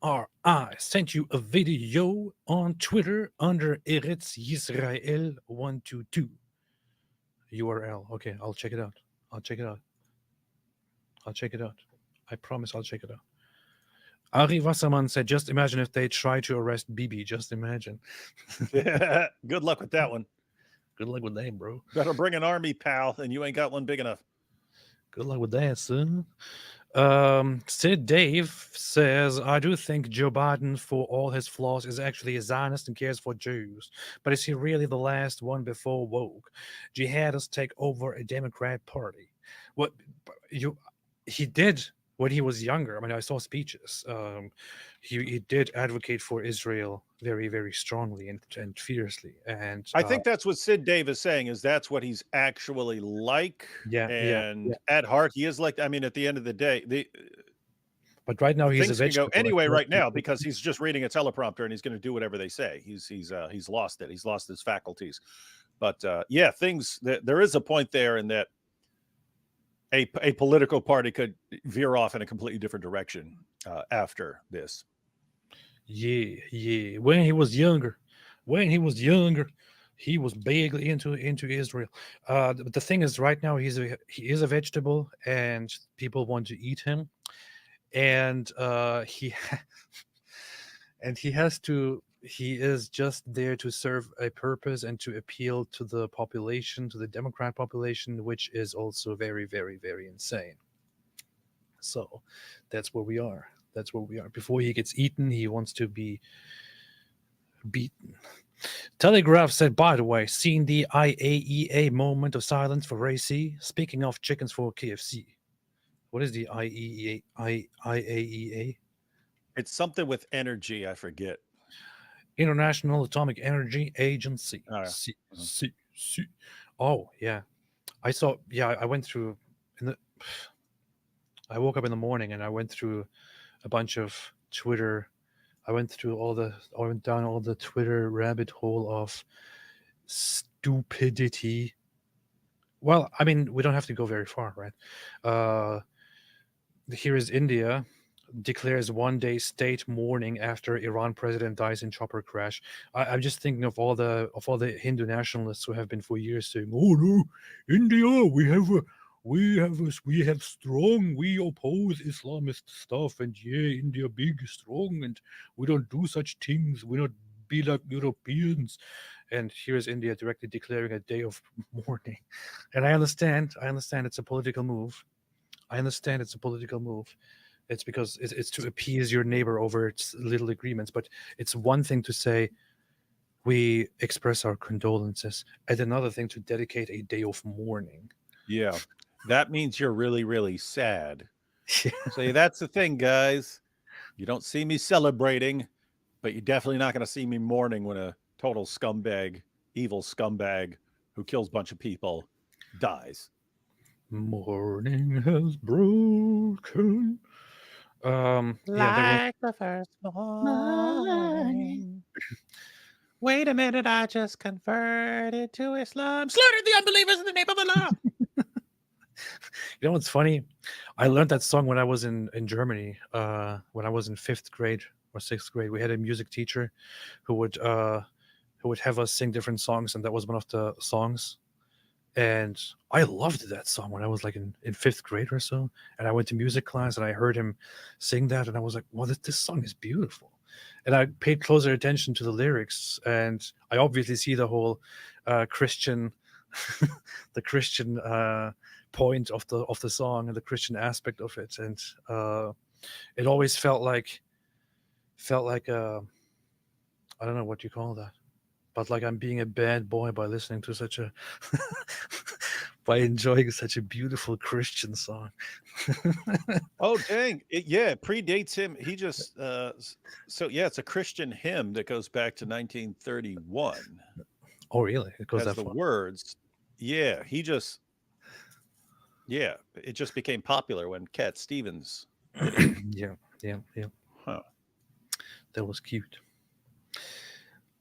I sent you a video on Twitter under Eretz Yisrael 122 URL. Okay, I'll check it out. I promise I'll check it out. Ari Wasserman said, just imagine if they try to arrest Bibi. Just imagine. Good luck with that one. Good luck with that, bro. Better bring an army, pal, and you ain't got one big enough. Good luck with that, son. Sid Dave says, I do think Joe Biden, for all his flaws, is actually a Zionist and cares for Jews. But is he really the last one before woke? Jihadists take over a Democrat party. What he did when he was younger. I mean, I saw speeches. He did advocate for Israel very, very strongly and fiercely. And I think that's what Sid Dave is saying, is that's what he's actually like. And at heart, he is like, I mean, at the end of the day, but right now he's things can go anyway right now because he's just reading a teleprompter and he's going to do whatever they say. He's lost it. He's lost his faculties. But yeah, there is a point there in that a political party could veer off in a completely different direction after this. Yeah. When he was younger, he was big into Israel. But the thing is, right now he is a vegetable, and people want to eat him, and he is just there to serve a purpose and to appeal to the population, to the Democrat population, which is also very, very, very insane. So that's where we are. Before he gets eaten, he wants to be beaten. Telegraph said, by the way, seen the IAEA moment of silence for Ray C? Speaking of chickens for KFC. What is the IAEA? It's something with energy. I forget. International Atomic Energy Agency. Oh, yeah. Oh, yeah. I saw, I went through, I woke up in the morning and I went through a bunch of Twitter. I went down all the Twitter rabbit hole of stupidity. Well, I mean, we don't have to go very far, right? Here is India declares one-day state mourning after Iran president dies in chopper crash. I'm just thinking of all the Hindu nationalists who have been for years saying, "Oh no, India, we oppose Islamist stuff, and yeah, India big, strong, and we don't do such things. We not be like Europeans." And here's India directly declaring a day of mourning. And I understand it's a political move. It's because it's to appease your neighbor over its little agreements. But it's one thing to say we express our condolences, and another thing to dedicate a day of mourning. Yeah, that means you're really, really sad. So that's the thing, guys. You don't see me celebrating, but you're definitely not going to see me mourning when a total scumbag, evil scumbag who kills a bunch of people dies. Morning has broken. Like the first morning. Wait a minute, I just converted to Islam. Slaughtered the unbelievers in the name of Allah. You know what's funny? I learned that song when I was in Germany. When I was in 5th grade or 6th grade, we had a music teacher who would have us sing different songs, and that was one of the songs. And I loved that song when I was like in 5th grade or so. And I went to music class and I heard him sing that, and I was like, well, this song is beautiful. And I paid closer attention to the lyrics, and I obviously see the whole Christian, the Christian point of the song and the Christian aspect of it. And it always felt like I don't know what you call that, but like I'm being a bad boy by listening to such a by enjoying such a beautiful Christian song. Oh, dang. It predates him. He just, it's a Christian hymn that goes back to 1931. Oh, really? It goes that the far. Words. Yeah, it just became popular when Cat Stevens did it. Yeah. Huh. That was cute.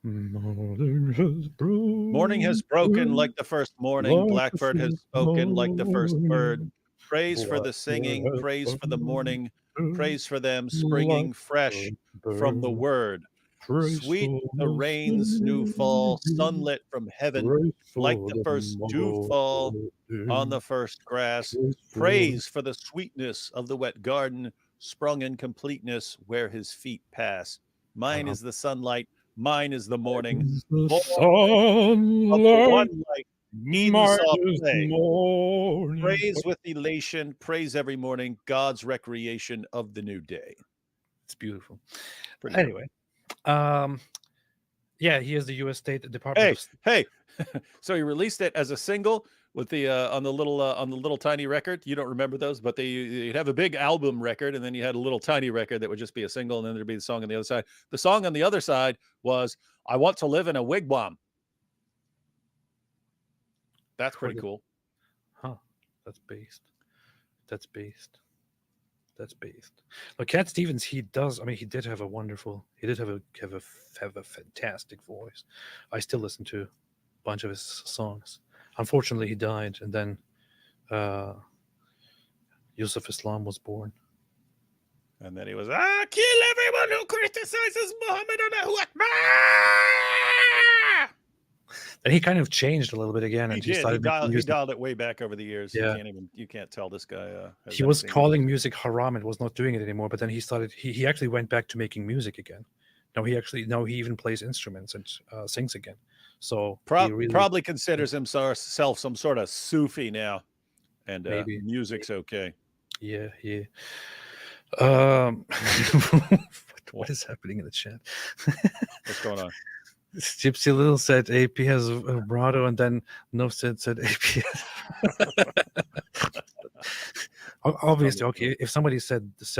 Morning has broken like the first morning. Blackbird has spoken like the first bird. Praise for the singing, praise for the morning, praise for them springing fresh from the word. Sweet the rain's new fall, sunlit from heaven, like the first dew fall on the first grass. Praise for the sweetness of the wet garden, sprung in completeness where his feet pass. Mine is the sunlight, mine is the morning. The Of the one light, Eden's soft Martyrs play. morning. Praise with elation, praise every morning, God's recreation of the new day. It's beautiful. Pretty Anyway, yeah, he is the U.S. State Department. Hey, so he released it as a single with the on the little tiny record. You don't remember those, but you'd have a big album record, and then you had a little tiny record that would just be a single, and then there'd be the song on the other side. The song on the other side was "I Want to Live in a Wigwam." That's pretty cool. Huh? That's based. That's based. That's based. But Cat Stevens, he does. I mean, he did have a wonderful. He did have a fantastic voice. I still listen to a bunch of his songs. Unfortunately, he died, and then Yusuf Islam was born. And then he was, kill everyone who criticizes Muhammad Allahu Akbar. And he kind of changed a little bit again. He And did. started He dialed it way back over the years. Yeah. You can't tell this guy. He was calling music haram and was not doing it anymore. But then he started. He actually went back to making music again. Now he even plays instruments and sings again. So he probably considers himself some sort of Sufi now, and maybe music's okay. Yeah. What is happening in the chat? What's going on? Gypsy Little said AP has a vibrato, and then No said AP. Obviously, okay. If somebody said this,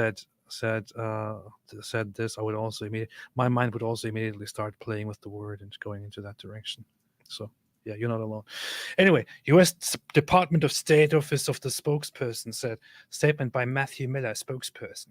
I would also my mind would also immediately start playing with the word and going into that direction. So yeah, you're not alone. Anyway, U.S. Department of State Office of the Spokesperson said, statement by Matthew Miller, spokesperson.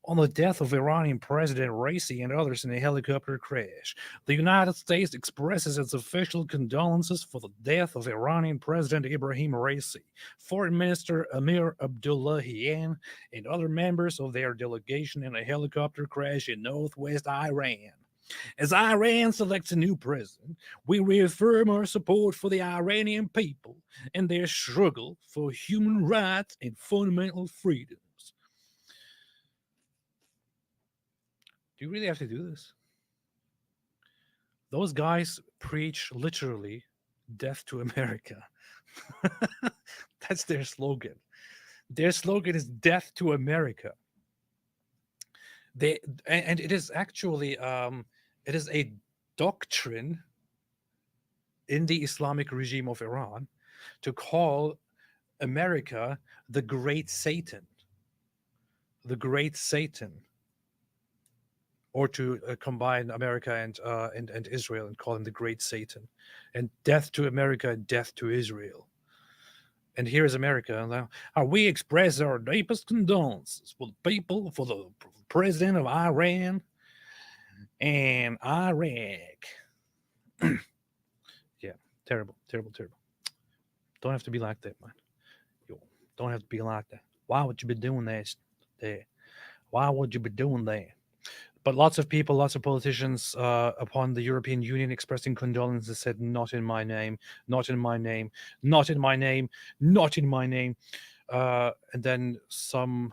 On the death of Iranian President Raisi and others in a helicopter crash, the United States expresses its official condolences for the death of Iranian President Ibrahim Raisi, Foreign Minister Amir Abdullahian, and other members of their delegation in a helicopter crash in northwest Iran. As Iran selects a new president, we reaffirm our support for the Iranian people and their struggle for human rights and fundamental freedoms. Do you really have to do this? Those guys preach literally death to America. That's their slogan. Their slogan is death to America. And it is actually it is a doctrine in the Islamic regime of Iran to call America the Great Satan. The Great Satan. Or to combine America and Israel and call him the Great Satan, and death to America and death to Israel. And here is America. Now, we express our deepest condolences for the people, for the president of Iran and Iraq. Yeah, terrible. Don't have to be like that, man. Don't have to be like that. Why would you be doing that? Why would you be doing that? But lots of people, lots of politicians upon the European Union expressing condolences said, not in my name, not in my name, not in my name, not in my name. And then some,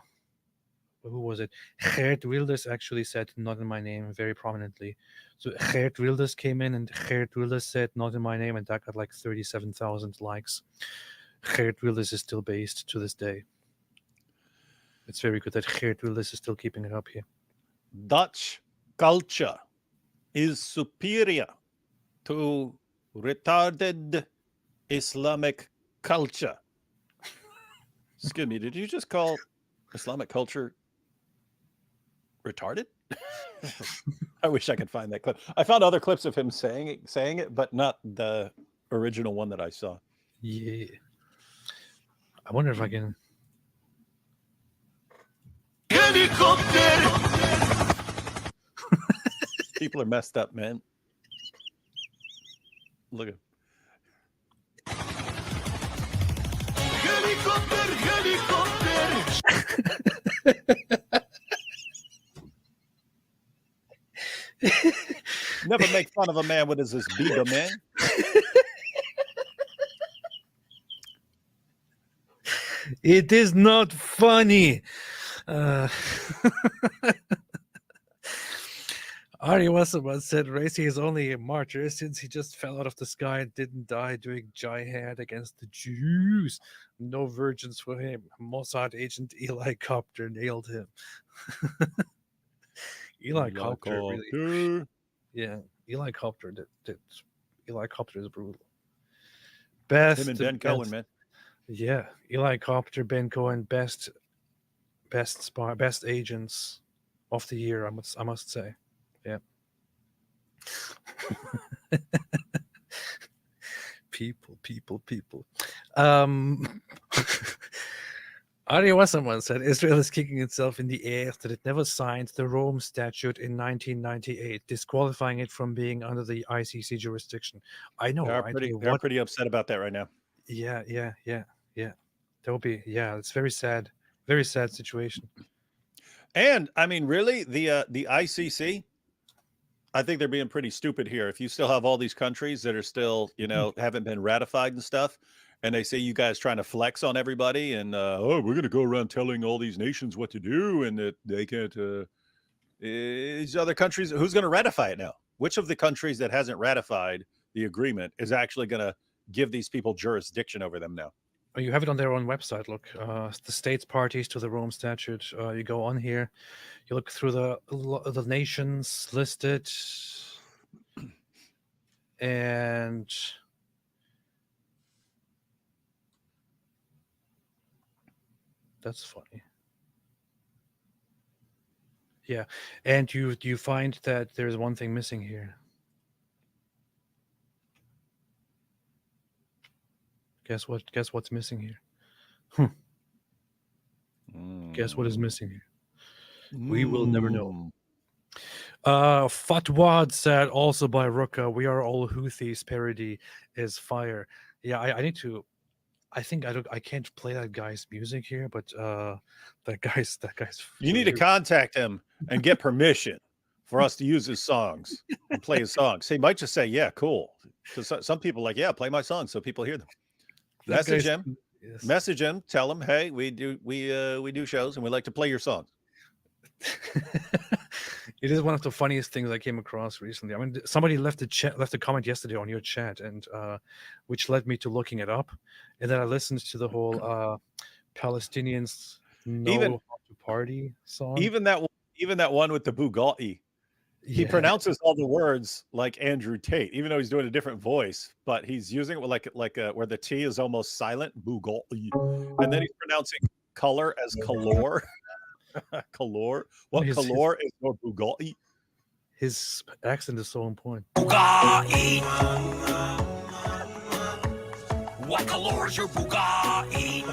who was it? Geert Wilders actually said, not in my name, very prominently. So Geert Wilders came in and Geert Wilders said, not in my name, and that got like 37,000 likes. Geert Wilders is still based to this day. It's very good that Geert Wilders is still keeping it up here. Dutch culture is superior to retarded Islamic culture. Excuse me, did you just call Islamic culture retarded? I wish I could find that clip. I found other clips of him saying it, but not the original one that I saw. Yeah. I wonder if I can... Helicopter! People are messed up, man. Look at helicopter. Never make fun of a man with his bigger man. It is not funny. Uh, Ari Wasserman said Racy is only a martyr since he just fell out of the sky and didn't die doing jihad against the Jews. No virgins for him. Mossad agent Eli Copter nailed him. Eli Copter really. Yeah, Eli Copter did. Eli Copter is brutal. Best Him and Ben Cohen, man. Yeah, Eli Copter, Ben Cohen, best agents of the year. I must say. Yeah. people. Ari Wasserman said Israel is kicking itself in the ass that it never signed the Rome Statute in 1998, disqualifying it from being under the ICC jurisdiction. I know, They're right? They're pretty upset about that right now. Yeah. There'll be, it's very sad situation. And I mean, really, the ICC, I think they're being pretty stupid here. If you still have all these countries that are still, haven't been ratified and stuff, and they say you guys trying to flex on everybody, and we're going to go around telling all these nations what to do, and that they can't. These other countries, who's going to ratify it now? Which of the countries that hasn't ratified the agreement is actually going to give these people jurisdiction over them now? You have it on their own website. Look, the states parties to the Rome Statute. You go on here, you look through the nations listed, and that's funny. Yeah, and you find that there's one thing missing here. Guess what? Guess what's missing here? Guess what is missing here? We will never know. Fatwad said, also by Ruka, "We Are All Houthis" parody is fire. Yeah, I need to. I think I can't play that guy's music here, but that guy's. You need to contact him and get permission for us to use his songs and play his songs. He might just say, "Yeah, cool." Because some people are like, "Yeah, play my songs," so people hear them. Message him. Yes. Message him. Tell him, "Hey, we do shows and we like to play your songs." It is one of the funniest things I came across recently. I mean, somebody left a comment yesterday on your chat, and which led me to looking it up, and then I listened to the whole Palestinians know how to party song. Even that one with the Bugatti. He pronounces all the words like Andrew Tate, even though he's doing a different voice, but he's using it with like where the T is almost silent, Bugatti, and then he's pronouncing color as color. Color. What color is your Bugatti? His accent is so on point. Bugatti. What color is your Bugatti?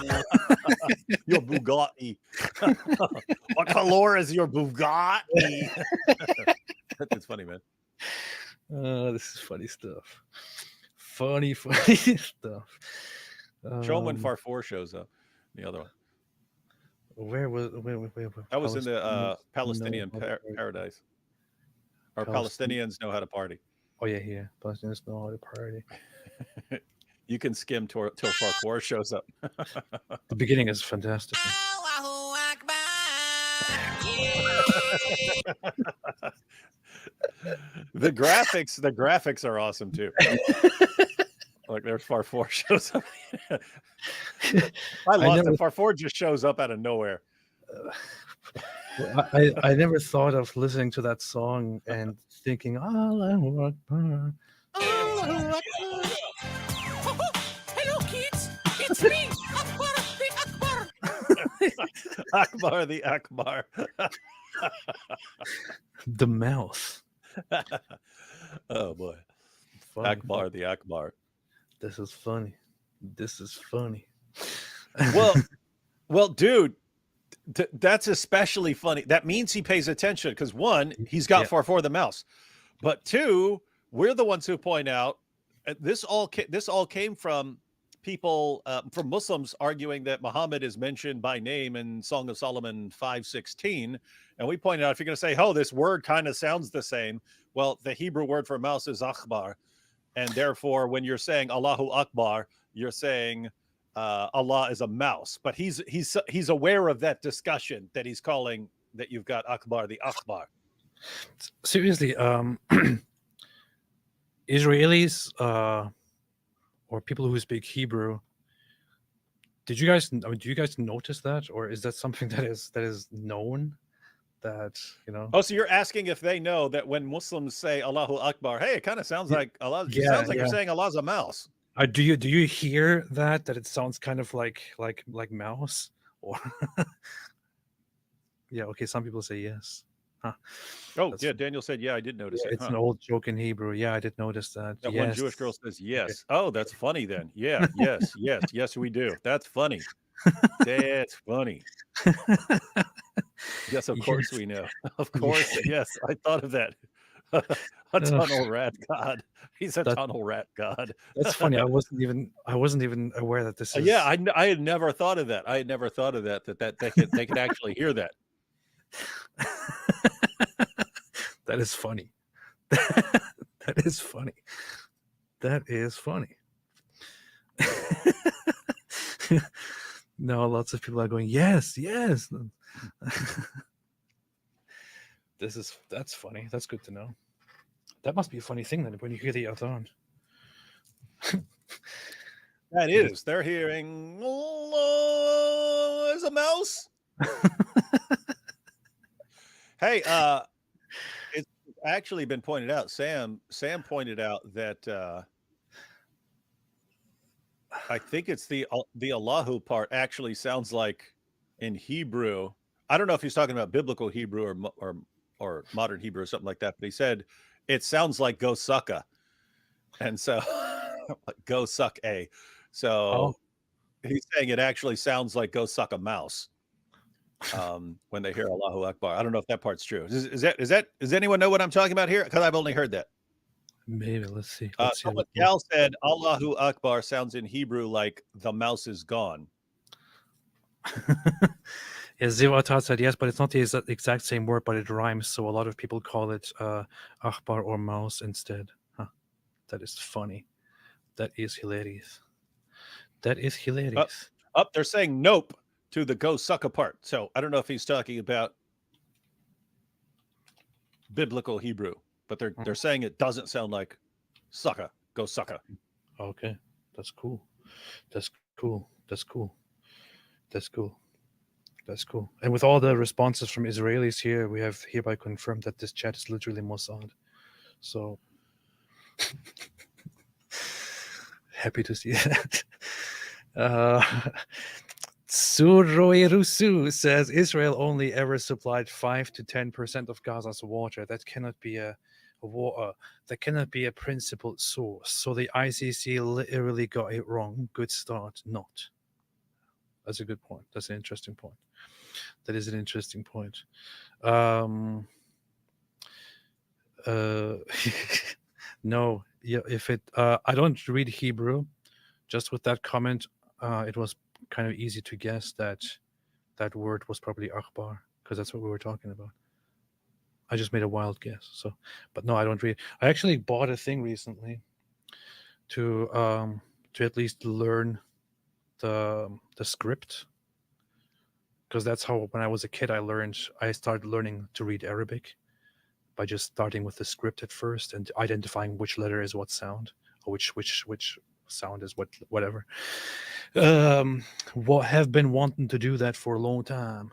Your Bugatti. What color is your Bugatti? That's funny, man. This is funny stuff. Funny stuff. Show him when Farfour shows up. The other one. Where that was in the Palestinian paradise. Or Palestinians know how to party. Oh yeah, here. Palestinians know how to party. You can skim till Farfour shows up. The beginning is fantastic. The graphics are awesome too. Like there's Farfour shows up. I lost it. Farfour just shows up out of nowhere. I never thought of listening to that song and thinking, Allahu Akbar. Hello, kids. It's me, Akbar the Akbar. Akbar the Akbar. The mouth. Oh boy. Funny. Akbar the Akbar. This is funny. Well, dude, that's especially funny. That means he pays attention because one, he's got Farfour the mouse, but two, we're the ones who point out this all came from people from Muslims arguing that Muhammad is mentioned by name in Song of Solomon 5:16, and we pointed out if you're going to say, "Oh, this word kind of sounds the same," well, the Hebrew word for mouse is Akbar. And therefore, when you're saying Allahu Akbar, you're saying Allah is a mouse, but he's aware of that discussion that he's calling that you've got Akbar the Akbar. Seriously, Israelis or people who speak Hebrew, do you guys notice that, or is that something that is known? That, you know. Oh, so you're asking if they know that when Muslims say Allahu Akbar, hey, it kind of sounds like Allah. It sounds like you're saying Allah's a mouse. Do you hear that it sounds kind of like mouse, or yeah? Okay, some people say yes. Huh. Oh, yeah. Daniel said, yeah, I did notice it. It's an old joke in Hebrew. Yeah, I did notice that. That yes. one Jewish girl says yes. Okay. Oh, that's funny then. Yeah, yes, we do. That's funny. That's funny. Yes, of course we know. Of course, yes. I thought of that. A tunnel rat god. He's a tunnel rat god. That's funny. I wasn't even aware that this is. Yeah, I had never thought of that. I had never thought of that they could actually hear that. That is funny. That is funny. That is funny. No, lots of people are going, yes. That's funny. That's good to know. That must be a funny thing then when you hear the Adhan. That is. They're hearing there's a mouse. Hey, it's actually been pointed out. Sam pointed out that I think it's the Allahu part actually sounds like in Hebrew. I don't know if he's talking about biblical Hebrew or modern Hebrew or something like that, but he said it sounds like go sucka. And so go suck a. So he's saying it actually sounds like go suck a mouse. When they hear Allahu Akbar. I don't know if that part's true. Does anyone know what I'm talking about here? Because I've only heard that. Maybe. Let's see. Gal said Allahu Akbar sounds in Hebrew like the mouse is gone. Yeah, Zero Atar said yes, but it's not the exact same word, but it rhymes, so a lot of people call it Akbar or mouse instead. Huh. That is funny. That is hilarious. That is hilarious. They're saying nope to the go sucka part. So I don't know if he's talking about biblical Hebrew, but they're saying it doesn't sound like sucka, go sucka. Okay, that's cool. That's cool. That's cool. That's cool. That's cool. And with all the responses from Israelis here, we have hereby confirmed that this chat is literally Mossad. So happy to see that. Suroirusu says Israel only ever supplied 5 to 10% of Gaza's water. That cannot be a principled source. So the ICC literally got it wrong. Good start. Not. That's a good point. That's an interesting point. That is an interesting point. No, yeah. If it, I don't read Hebrew. Just with that comment, it was kind of easy to guess that that word was probably Akbar, because that's what we were talking about. I just made a wild guess. So, but no, I don't read. I actually bought a thing recently to at least learn the script, because that's how when I was a kid I started learning to read Arabic by just starting with the script at first and identifying which letter is what sound, or which sound is whatever. What have been wanting to do that for a long time.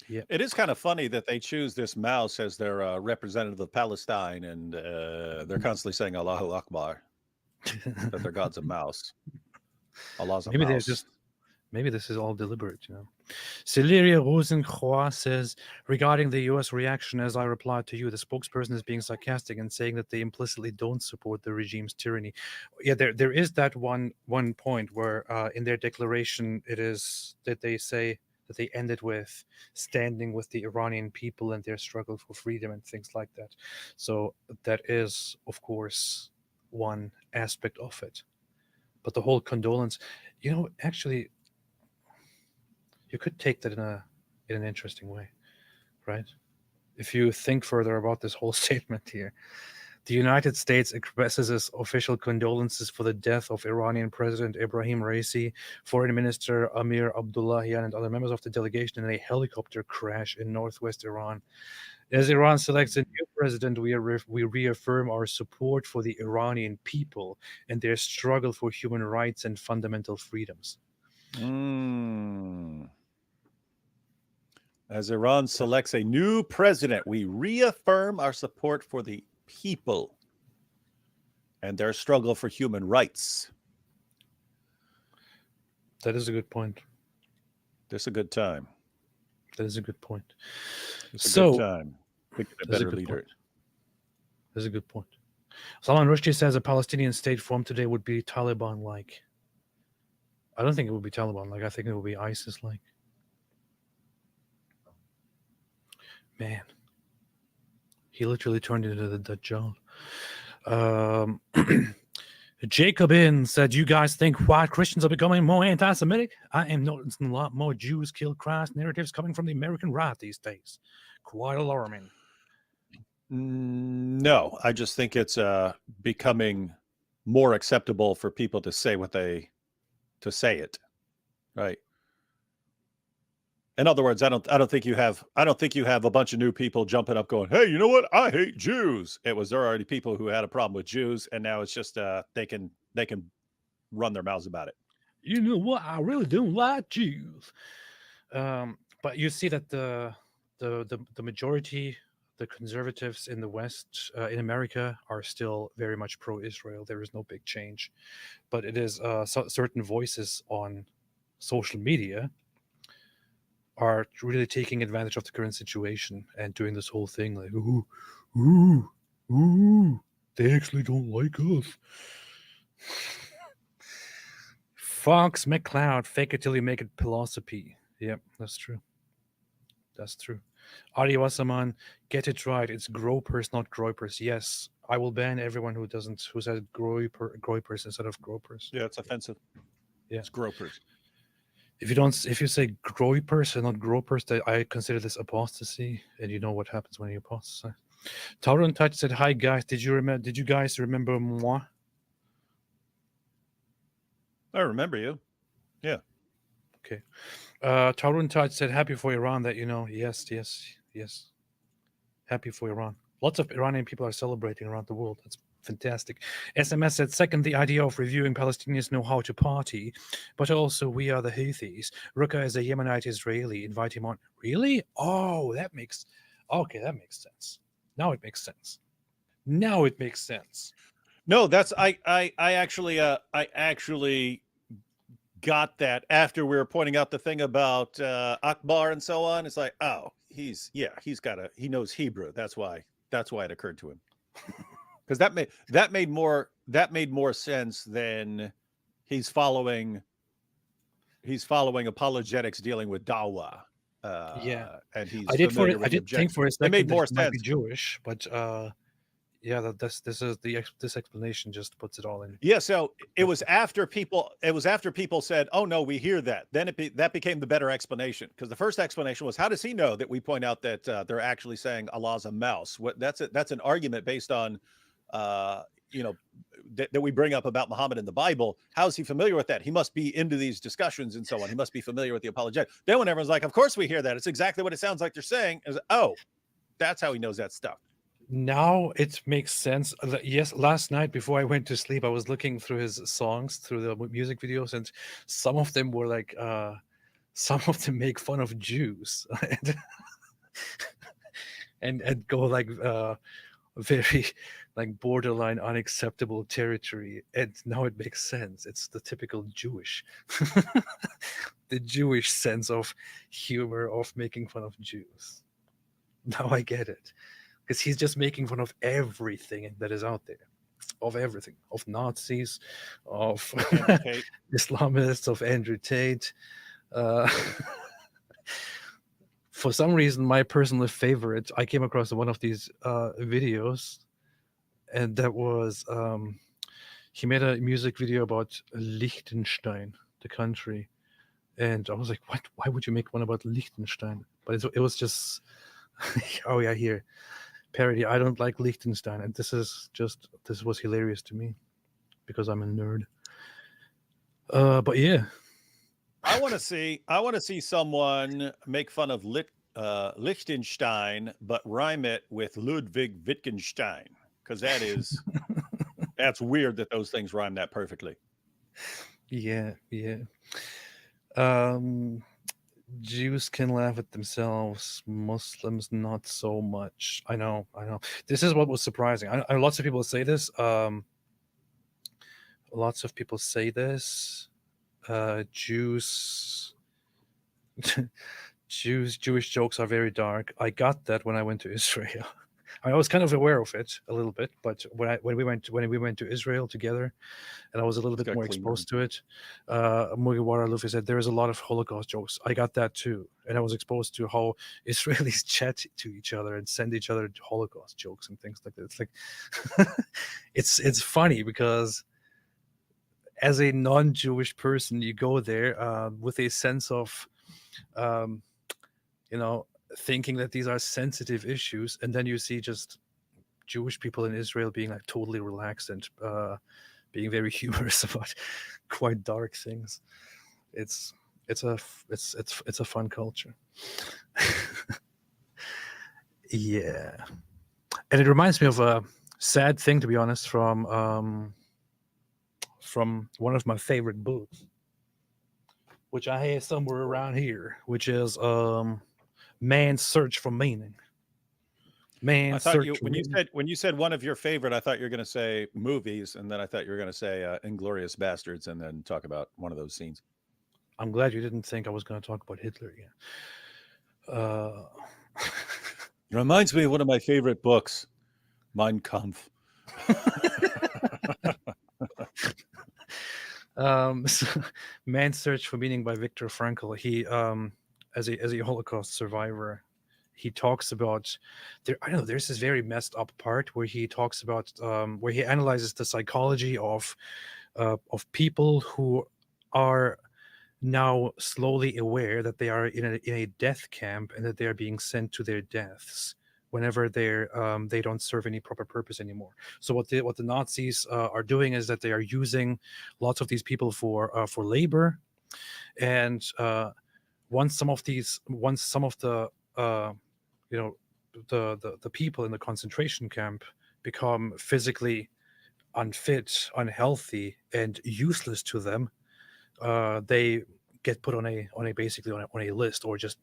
Yeah, it is kind of funny that they choose this mouse as their representative of Palestine, and they're constantly saying Allahu Akbar, that their God's a mouse. Allah's a mouse. Maybe this is all deliberate, you know. Celeria Rosencroix says, regarding the U.S. reaction, as I replied to you, the spokesperson is being sarcastic and saying that they implicitly don't support the regime's tyranny. Yeah, there is that one point where in their declaration it is that they say that they ended with standing with the Iranian people and their struggle for freedom and things like that. So that is, of course, one aspect of it. But the whole condolence, you know, actually, you could take that in an interesting way, right? If you think further about this whole statement here, The United States expresses its official condolences for the death of Iranian President Ibrahim Raisi, Foreign Minister Amir Abdullahian, and other members of the delegation in a helicopter crash in northwest Iran. As Iran selects a new president, we reaffirm our support for the Iranian people and their struggle for human rights and fundamental freedoms. As Iran selects a new president, we reaffirm our support for the people and their struggle for human rights. That is a good point. This is a good time. That is a good point. It's a good time. Picking a better good leader. Point. That's a good point. Salman Rushdie says a Palestinian state formed today would be Taliban-like. I don't think it would be Taliban-like. I think it would be ISIS-like. Man. He literally turned into the Dajjal. Jacobin said, you guys think white Christians are becoming more anti-Semitic? I am noticing a lot more Jews kill Christ narratives coming from the American right these days. Quite alarming. No, I just think it's becoming more acceptable for people to say it, right? In other words, I don't think you have a bunch of new people jumping up going, hey, you know what? I hate Jews. There are already people who had a problem with Jews, and now it's just they can run their mouths about it. You know what? I really don't like Jews. But you see that the majority, the conservatives in the West, in America, are still very much pro-Israel. There is no big change, but it is certain voices on social media are really taking advantage of the current situation and doing this whole thing like, they actually don't like us. Fox McCloud, fake it till you make it philosophy. Yep, that's true. That's true. Adi Wasaman, get it right. It's gropers, not groypers. Yes, I will ban everyone who says groypers instead of gropers. Yeah, it's offensive. Yeah, it's gropers. If you say groypers and not gropers, I consider this apostasy, and you know what happens when you apostatize. Tauron Touch said, "Hi guys, did you guys remember moi?" I remember you. Yeah. Okay. Tauron Touch said, "Happy for Iran that you know." Yes. Happy for Iran. Lots of Iranian people are celebrating around the world. That's fantastic. SMS said, second, the idea of reviewing Palestinians know how to party, but also we are the Houthis. Ruka is a Yemenite Israeli. Invite him on. Really? Oh, that makes sense. Now it makes sense. No, that's I actually got that after we were pointing out the thing about Akbar and so on. It's like, oh, he knows Hebrew. That's why it occurred to him. Because that made more sense than he's following apologetics dealing with dawah. And he's I did think for a second it made more sense. Might be Jewish, but this explanation just puts it all in. Yeah, so it was after people said, "Oh no, we hear that." Then that became the better explanation, because the first explanation was, "How does he know that we point out that they're actually saying Allah's a mouse?" That's an argument based on that we bring up about Muhammad in the Bible. How is he familiar with that? He must be into these discussions and so on. He must be familiar with the apologetic. Then when everyone's like, "Of course we hear that. It's exactly what it sounds like they're saying," is, oh, that's how he knows that stuff. Now it makes sense. Yes, last night before I went to sleep, I was looking through his songs, through the music videos, and some of them were like, some of them make fun of Jews and go like very like borderline unacceptable territory. And now it makes sense. It's the typical Jewish, the Jewish sense of humor of making fun of Jews. Now I get it. Because he's just making fun of everything that is out there, of everything, of Nazis, of Islamists, of Andrew Tate. For some reason, my personal favorite, I came across one of these videos, and that was he made a music video about Liechtenstein, the country, and I was like, what? Why would you make one about Liechtenstein? But it was just, oh yeah, here. parody. I don't like Liechtenstein, and this was hilarious to me because I'm a nerd. But yeah, I want to see someone make fun of Liechtenstein, but rhyme it with Ludwig Wittgenstein, because that's weird that those things rhyme that perfectly. yeah. Jews can laugh at themselves. Muslims not so much. I know. This is what was surprising. I lots of people say this. Jewish jokes are very dark. I got that when I went to Israel. I was kind of aware of it a little bit, but when we went to Israel together, and I was a little bit more exposed to it, Mugiwara Luffy said there is a lot of Holocaust jokes. I got that too, and I was exposed to how Israelis chat to each other and send each other Holocaust jokes and things like that. It's like it's funny because as a non-Jewish person, you go there with a sense of thinking that these are sensitive issues, and then you see just Jewish people in Israel being like totally relaxed and being very humorous about quite dark things. It's a fun culture. Yeah, and it reminds me of a sad thing, to be honest, from one of my favorite books, which I have somewhere around here, which is Man's Search for Meaning. When you said one of your favorite, I thought you were going to say movies, and then I thought you were going to say Inglourious Bastards, and then talk about one of those scenes. I'm glad you didn't think I was going to talk about Hitler again. It reminds me of one of my favorite books, Mein Kampf. Man's Search for Meaning by Viktor Frankl. He, as a Holocaust survivor, he talks about there's this very messed up part where he talks about where he analyzes the psychology of people who are now slowly aware that they are in a death camp and that they are being sent to their deaths whenever they don't serve any proper purpose anymore. So what the Nazis are doing is that they are using lots of these people for labor, and once some of the the people in the concentration camp become physically unfit, unhealthy, and useless to them, they get put on a list, or just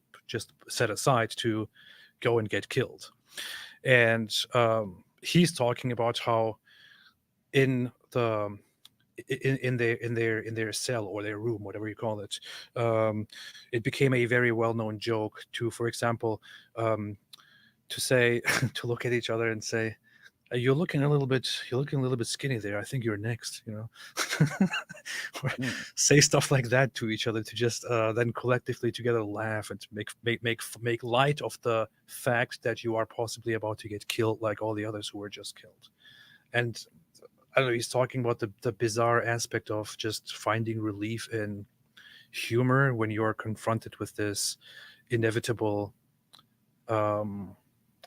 set aside to go and get killed. And he's talking about how in their cell or their room, whatever you call it, it became a very well-known joke to, for example, to say to look at each other and say, you're looking a little bit skinny there. I think you're next, or say stuff like that to each other to just then collectively together laugh and make light of the fact that you are possibly about to get killed like all the others who were just killed. And I don't know, he's talking about the bizarre aspect of just finding relief in humor when you're confronted with this inevitable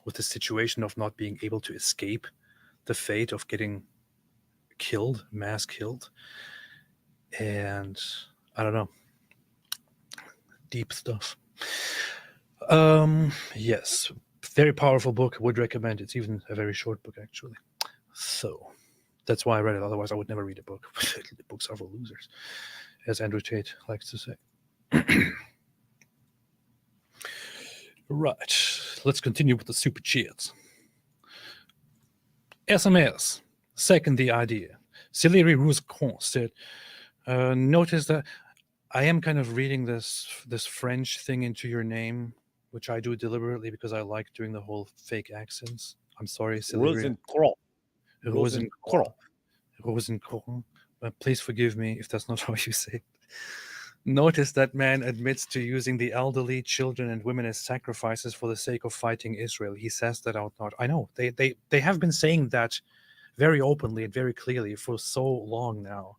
with the situation of not being able to escape the fate of getting killed, mass killed. And I don't know, deep stuff. Yes, very powerful book. Would recommend. It's even a very short book, actually. So that's why I read it. Otherwise, I would never read a book. Books are for losers, as Andrew Tate likes to say. Right. Let's continue with the super chats. SMS. Second the idea. Celery Rouscon said, notice that I am kind of reading this French thing into your name, which I do deliberately because I like doing the whole fake accents. I'm sorry, Celery. Rosenkrog. Please forgive me if that's not how you say it. Notice that man admits to using the elderly, children, and women as sacrifices for the sake of fighting Israel. He says that out loud. I know. They have been saying that very openly and very clearly for so long now.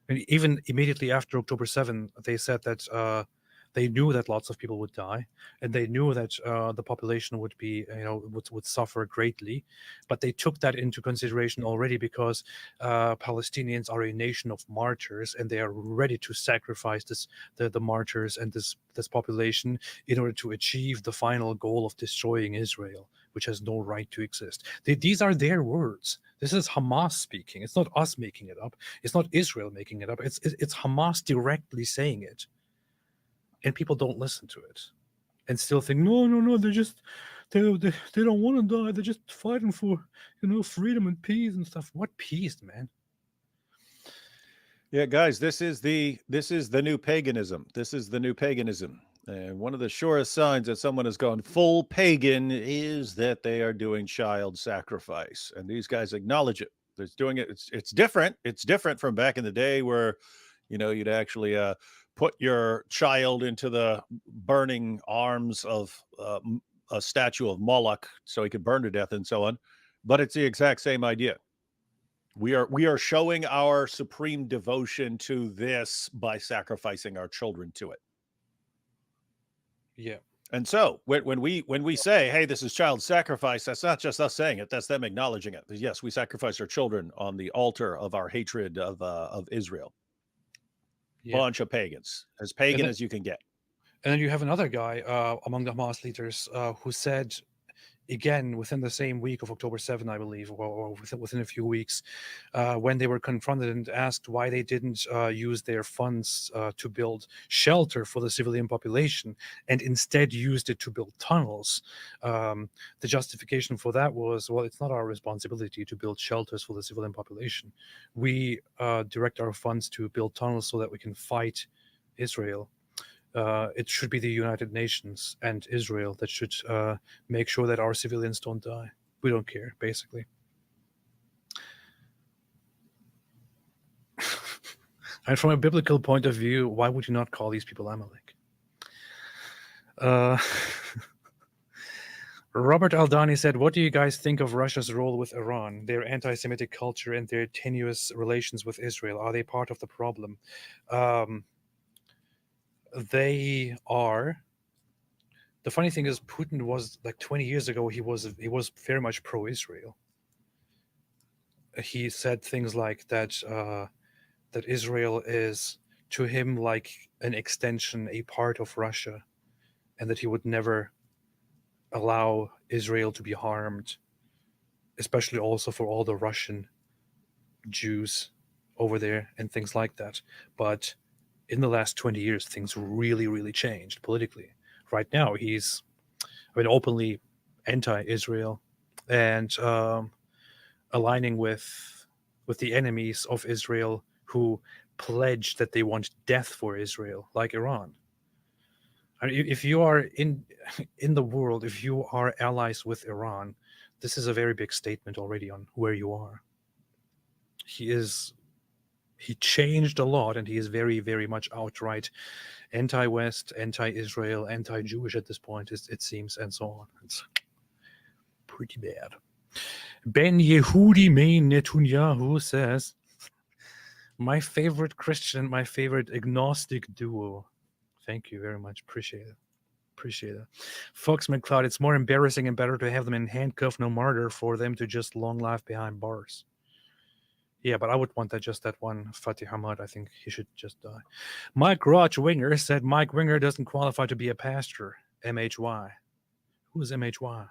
And even immediately after October 7, they said that They knew that lots of people would die, and they knew that the population would be, would suffer greatly. But they took that into consideration already, because Palestinians are a nation of martyrs, and they are ready to sacrifice the martyrs and this population in order to achieve the final goal of destroying Israel, which has no right to exist. These are their words. This is Hamas speaking. It's not us making it up. It's not Israel making it up. It's Hamas directly saying it. And people don't listen to it and still think, no, they don't want to die. They're just fighting for, freedom and peace and stuff. What peace, man? Yeah, guys, this is the new paganism. This is the new paganism. And one of the surest signs that someone has gone full pagan is that they are doing child sacrifice. And these guys acknowledge it. They're doing it. It's different. It's different from back in the day where, you'd actually put your child into the burning arms of a statue of Moloch so he could burn to death and so on. But it's the exact same idea. We are showing our supreme devotion to this by sacrificing our children to it. Yeah. And so when we say, hey, this is child sacrifice, that's not just us saying it, that's them acknowledging it. Yes, we sacrifice our children on the altar of our hatred of Israel. Yeah. Bunch of pagans, as pagan as you can get. And then you have another guy among the Hamas leaders who said, again, within the same week of October 7, I believe, or within a few weeks, when they were confronted and asked why they didn't use their funds to build shelter for the civilian population and instead used it to build tunnels. The justification for that was, well, it's not our responsibility to build shelters for the civilian population. We direct our funds to build tunnels so that we can fight Israel. It should be the United Nations and Israel that should make sure that our civilians don't die. We don't care, basically. And from a biblical point of view, why would you not call these people Amalek? Robert Aldani said, what do you guys think of Russia's role with Iran, their anti-Semitic culture and their tenuous relations with Israel? Are they part of the problem? They are. The funny thing is, Putin was, like 20 years ago, he was very much pro-Israel. He said things like that that Israel is to him like an extension, a part of Russia, and that he would never allow Israel to be harmed, especially also for all the Russian Jews over there and things like that. But in the last 20 years, things really, really changed politically. Right now, he's, openly anti-Israel and aligning with the enemies of Israel who pledged that they want death for Israel, like Iran. I mean, if you are in the world, if you are allies with Iran, this is a very big statement already on where you are. He changed a lot, and he is very, very much outright anti-West, anti-Israel, anti-Jewish at this point, it seems, and so on. It's pretty bad. Ben Yehudi Main Netanyahu says, my favorite Christian, my favorite agnostic duo. Thank you very much. Appreciate it. Fox McCloud, it's more embarrassing and better to have them in handcuff, no martyr, for them to just long life behind bars. Yeah, but I would want just that one Fatih Hamad. I think he should just die. Mike Roch Winger said Mike Winger doesn't qualify to be a pastor. MHY. Who is MHY?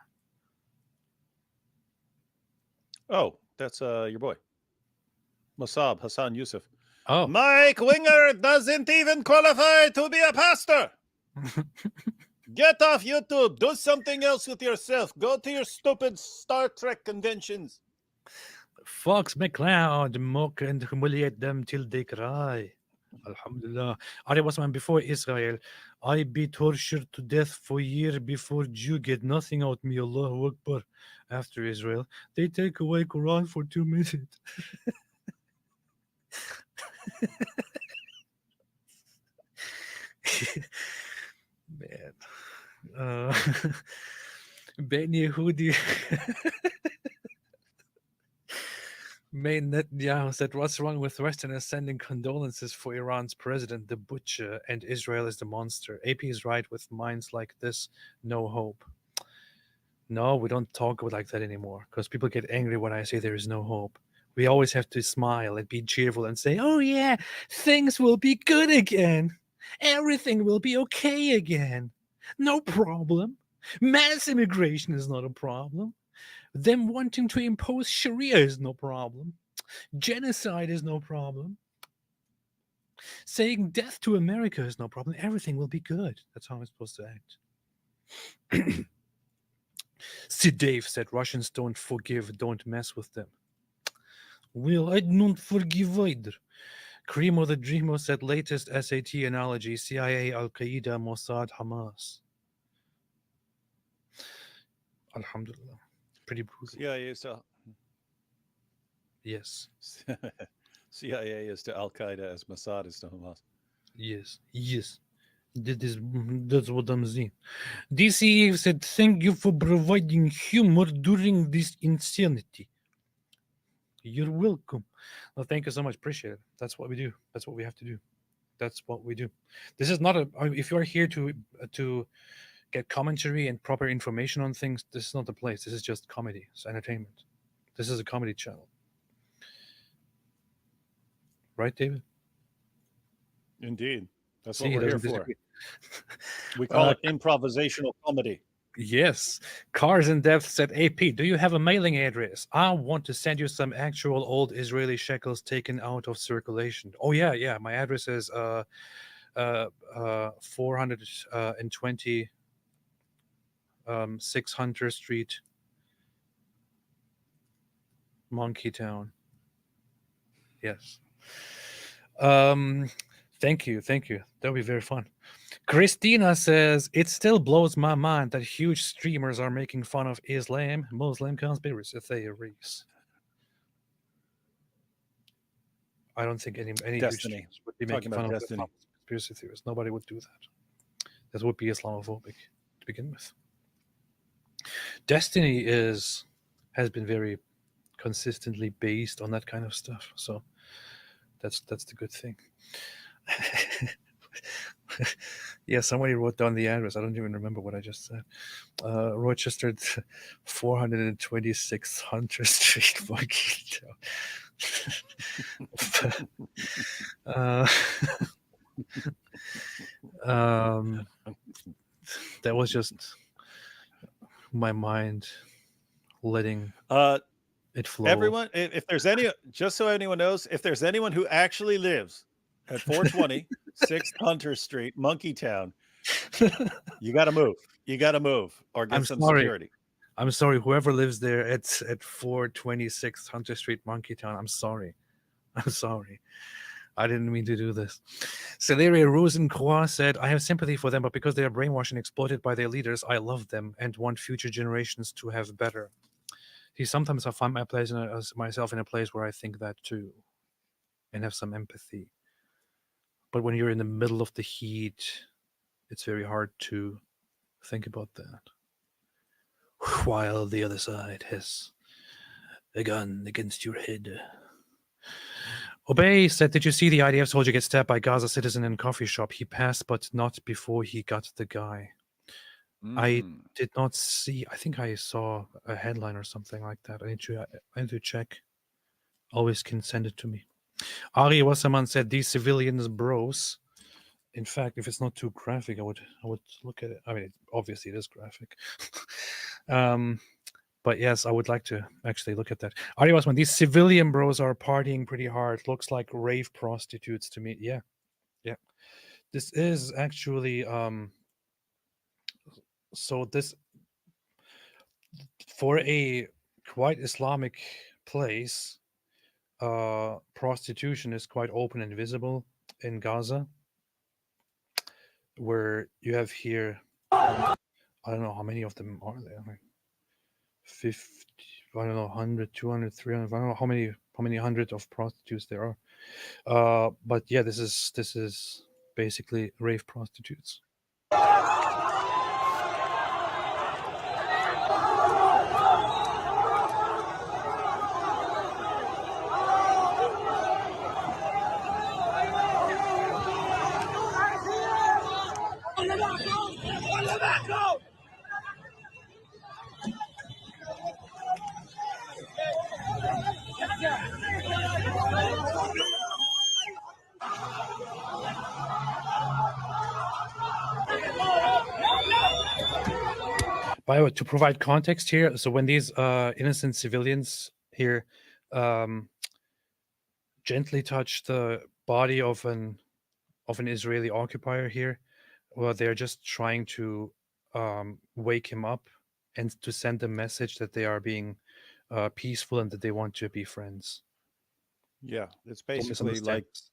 Oh, that's your boy. Masab Hassan Yusuf. Oh. Mike Winger doesn't even qualify to be a pastor. Get off YouTube. Do something else with yourself. Go to your stupid Star Trek conventions. Fox McCloud, mock and humiliate them till they cry. Alhamdulillah. Ari Wasman, before Israel, I be tortured to death for years before Jew get nothing out me. Allahu Akbar. After Israel, they take away Quran for 2 minutes. Man. Ben Yehudi. Main Netanyahu said, "What's wrong with Westerners sending condolences for Iran's president, the butcher, and Israel is the monster? AP is right. With minds like this, no hope." No, we don't talk like that anymore because people get angry when I say there is no hope. We always have to smile and be cheerful and say, "Oh yeah, things will be good again. Everything will be okay again. No problem. Mass immigration is not a problem. Them wanting to impose Sharia is no problem. Genocide is no problem. Saying death to America is no problem. Everything will be good." That's how I'm supposed to act. See, Dave said, "Russians don't forgive, don't mess with them." Well, I don't forgive either. Cremo the Dreamer said, "Latest SAT analogy, CIA, Al-Qaeda, Mossad, Hamas." Alhamdulillah. Pretty brutal. CIA is to Yes. CIA is to Al Qaeda as Mossad is to Hamas. Yes. That's what I'm saying. DCE said, "Thank you for providing humor during this insanity." You're welcome. Well, thank you so much. Appreciate it. That's what we do. That's what we have to do. That's what we do. This is not a. If you're here to get commentary and proper information on things, this is not the place. This is just comedy. It's entertainment. This is a comedy channel. Right, David? Indeed. That's See, what he we're here doesn't for. disagree. We call it improvisational comedy. Yes. Cars in Depth said, "AP, do you have a mailing address? I want to send you some actual old Israeli shekels taken out of circulation." Oh, yeah. My address is 420 6 Hunter Street, Monkey Town. Yes. Thank you. That'll be very fun. Christina says, "It still blows my mind that huge streamers are making fun of Islam, Muslim conspiracy theories." I don't think any huge Destiny. streamers would be Talking making fun about of Destiny. conspiracy theories. Nobody would do that. That would be Islamophobic to begin with. Destiny has been very consistently based on that kind of stuff. So that's the good thing. Yeah, somebody wrote down the address. I don't even remember what I just said. Rochester, 426 Hunter Street, Monkey Town. That was just my mind letting it flow. Everyone, if there's any, just so anyone knows, if there's anyone who actually lives at 420 6th Hunter Street, Monkey Town, you got to move. You got to move or get some security. I'm sorry, whoever lives there at 426 Hunter Street, Monkey Town. I'm sorry. I didn't mean to do this. Celeria Rosencroix said, "I have sympathy for them, but because they are brainwashed and exploited by their leaders, I love them and want future generations to have better." See, sometimes I find myself in a place where I think that too and have some empathy. But when you're in the middle of the heat, it's very hard to think about that. While the other side has a gun against your head. Obey said, "Did you see the IDF soldier get stabbed by Gaza citizen in coffee shop? He passed, but not before he got the guy." I did not see. I think I saw a headline or something like that. I need to check. Always can send it to me. Ari Wasserman said, "These civilians bros." In fact, if it's not too graphic, I would look at it. I mean, obviously it is graphic. But yes, I would like to actually look at that. Ari Wasserman, "These civilian bros are partying pretty hard. Looks like rave prostitutes to me." Yeah. This is actually so this, for a quite Islamic place, prostitution is quite open and visible in Gaza, where you have here, I don't know how many of them are there, like 50, I don't know, 100, 200, 300, I don't know how many hundred of prostitutes there are. But yeah, this is basically rave prostitutes. By the way, to provide context here, so when these innocent civilians here gently touch the body of an Israeli occupier here, well, they're just trying to wake him up and to send a message that they are being peaceful and that they want to be friends. Yeah, it's Don't basically misunderstand like us.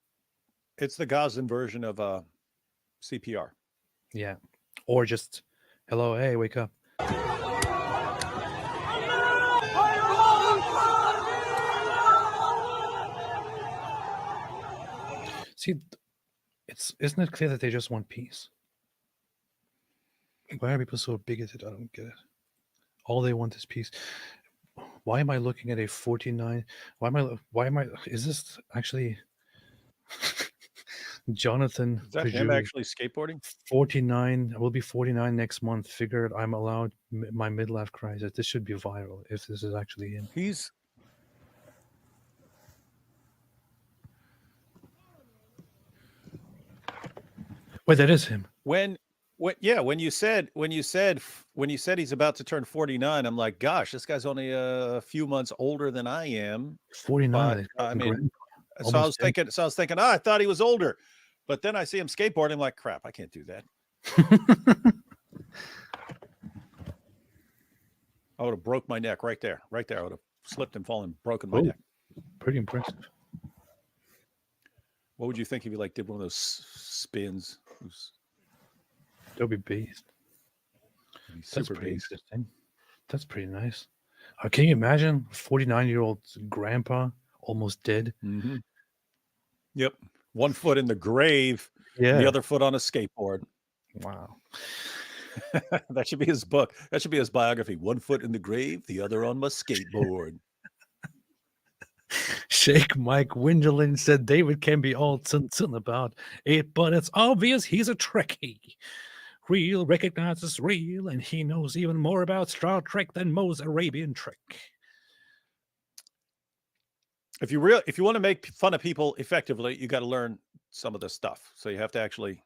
it's the Gazan version of CPR. Yeah, or just hello, hey, wake up. See, isn't it clear that they just want peace? Why are people so bigoted? I don't get it. All they want is peace. Why am I looking at a 49? Why am I? Is this actually Jonathan? Is that him Pajou, actually skateboarding? 49. I will be 49 next month. Figured I'm allowed my midlife crisis. This should be viral if this is actually him. He's Wait, that is him. when you said he's about to turn 49, I'm like, gosh, this guy's only a few months older than I am. 49. But I mean, so I was almost dead. thinking, I thought he was older, but then I see him skateboarding. I'm like, crap, I can't do that. I would have broke my neck right there. I would have slipped and fallen, broken my neck. Pretty impressive. What would you think if you like did one of those spins? That'll be beast. That's Super pretty beast. interesting. That's pretty nice. Can you imagine 49-year-old grandpa almost dead? Mm-hmm. Yep. One foot in the grave, Yeah. the other foot on a skateboard. Wow. That should be his book. That should be his biography. One foot in the grave, the other on my skateboard. Shake Mike Winderlin said David can be all tsun about it, but it's obvious he's a Trekkie. Real recognizes real, and he knows even more about Star Trek than most Arabian Trek. If you want to make fun of people effectively, you got to learn some of this stuff. So you have to actually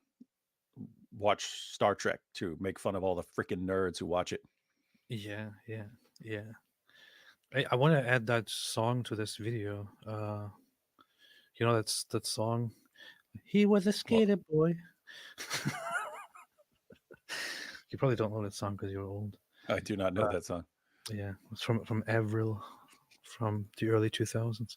watch Star Trek to make fun of all the freaking nerds who watch it. Yeah. I want to add that song to this video. You know that song. He was a skater boy. You probably don't know that song because you're old. I do not know that song. Yeah, it's from Avril, from the early 2000s.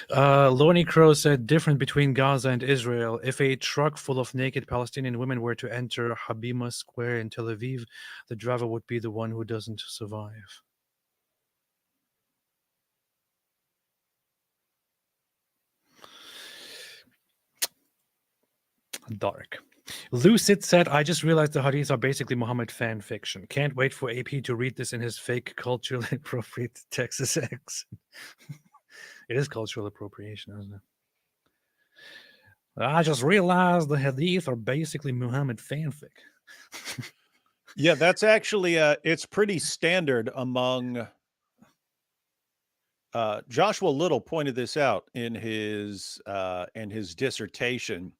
Lonnie Crow said, different between Gaza and Israel. If a truck full of naked Palestinian women were to enter Habima Square in Tel Aviv, the driver would be the one who doesn't survive. Dark. Lucid said, I just realized the hadiths are basically Muhammad fan fiction. Can't wait for AP to read this in his fake culturally appropriate Texas accent. It is cultural appropriation, isn't it? I just realized the hadith are basically Muhammad fanfic. Yeah, that's actually it's pretty standard among Joshua Little pointed this out in his dissertation.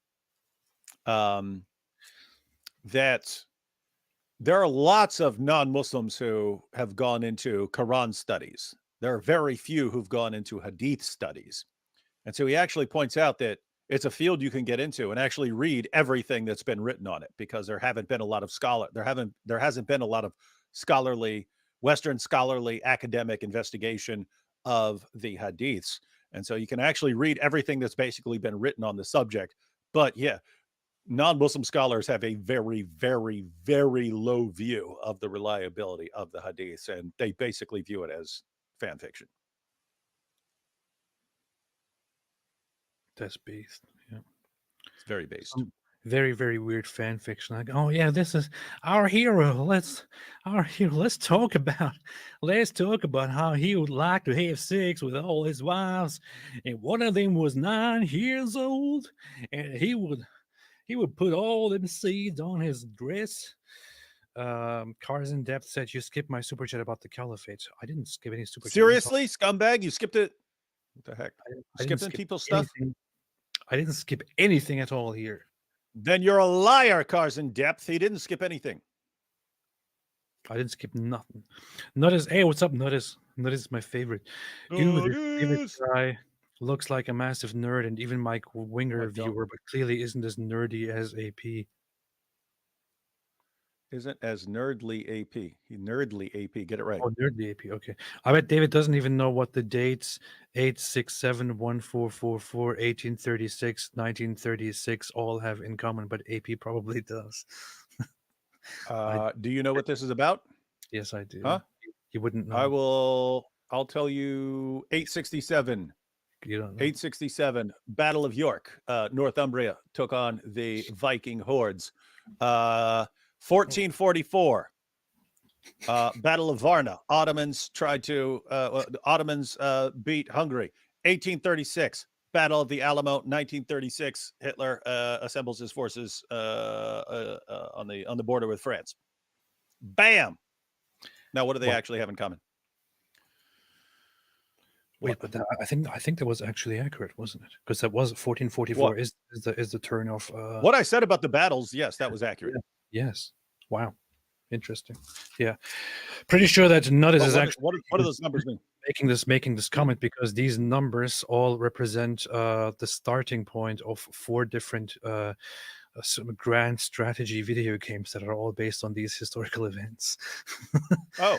That there are lots of non-Muslims who have gone into Quran studies. There are very few who've gone into Hadith studies. And so he actually points out that it's a field you can get into and actually read everything that's been written on it, because there hasn't been a lot of Western scholarly academic investigation of the Hadiths. And so you can actually read everything that's basically been written on the subject. But yeah, non-Muslim scholars have a very, very, very low view of the reliability of the Hadiths, and they basically view it as fan fiction. That's based. Yeah. It's very based. Very, very weird fan fiction. Like, oh yeah, this is our hero. Let's talk about how he would like to have sex with all his wives, and one of them was 9 years old, and he would put all them seeds on his dress. Cars in Depth said, you skipped my super chat about the caliphate. I didn't skip any super chat. Seriously, scumbag? You skipped it? What the heck? Skipping people's stuff? I didn't skip anything at all here. Then you're a liar, Cars in Depth. He didn't skip anything. I didn't skip nothing. Nutters, hey, what's up, Nutters? Nutters is my favorite. Ew, this David guy looks like a massive nerd, and even Mike Winger viewer, but clearly isn't as nerdy as AP. Isn't as nerdly AP. Nerdly AP. Get it right. Oh, nerdly AP. Okay. I bet David doesn't even know what the dates 8671444 1836 1936 all have in common, but AP probably does. Do you know what this is about? Yes, I do. Huh? You wouldn't know. I'll tell you 867. You don't know. 867, Battle of York. Northumbria took on the Viking hordes. 1444, Battle of Varna. Ottomans beat Hungary. 1836, Battle of the Alamo. 1936, Hitler assembles his forces on the border with France. Bam. Now, what do they actually have in common? Wait, but I think that was actually accurate, wasn't it? Because that was 1444 is the turn of what I said about the battles. Yes, that was accurate. Yeah. Yes. Wow. Interesting. Yeah. Pretty sure that Nutters is actually what do those numbers mean? Making this comment because these numbers all represent the starting point of 4 different grand strategy video games that are all based on these historical events. Oh,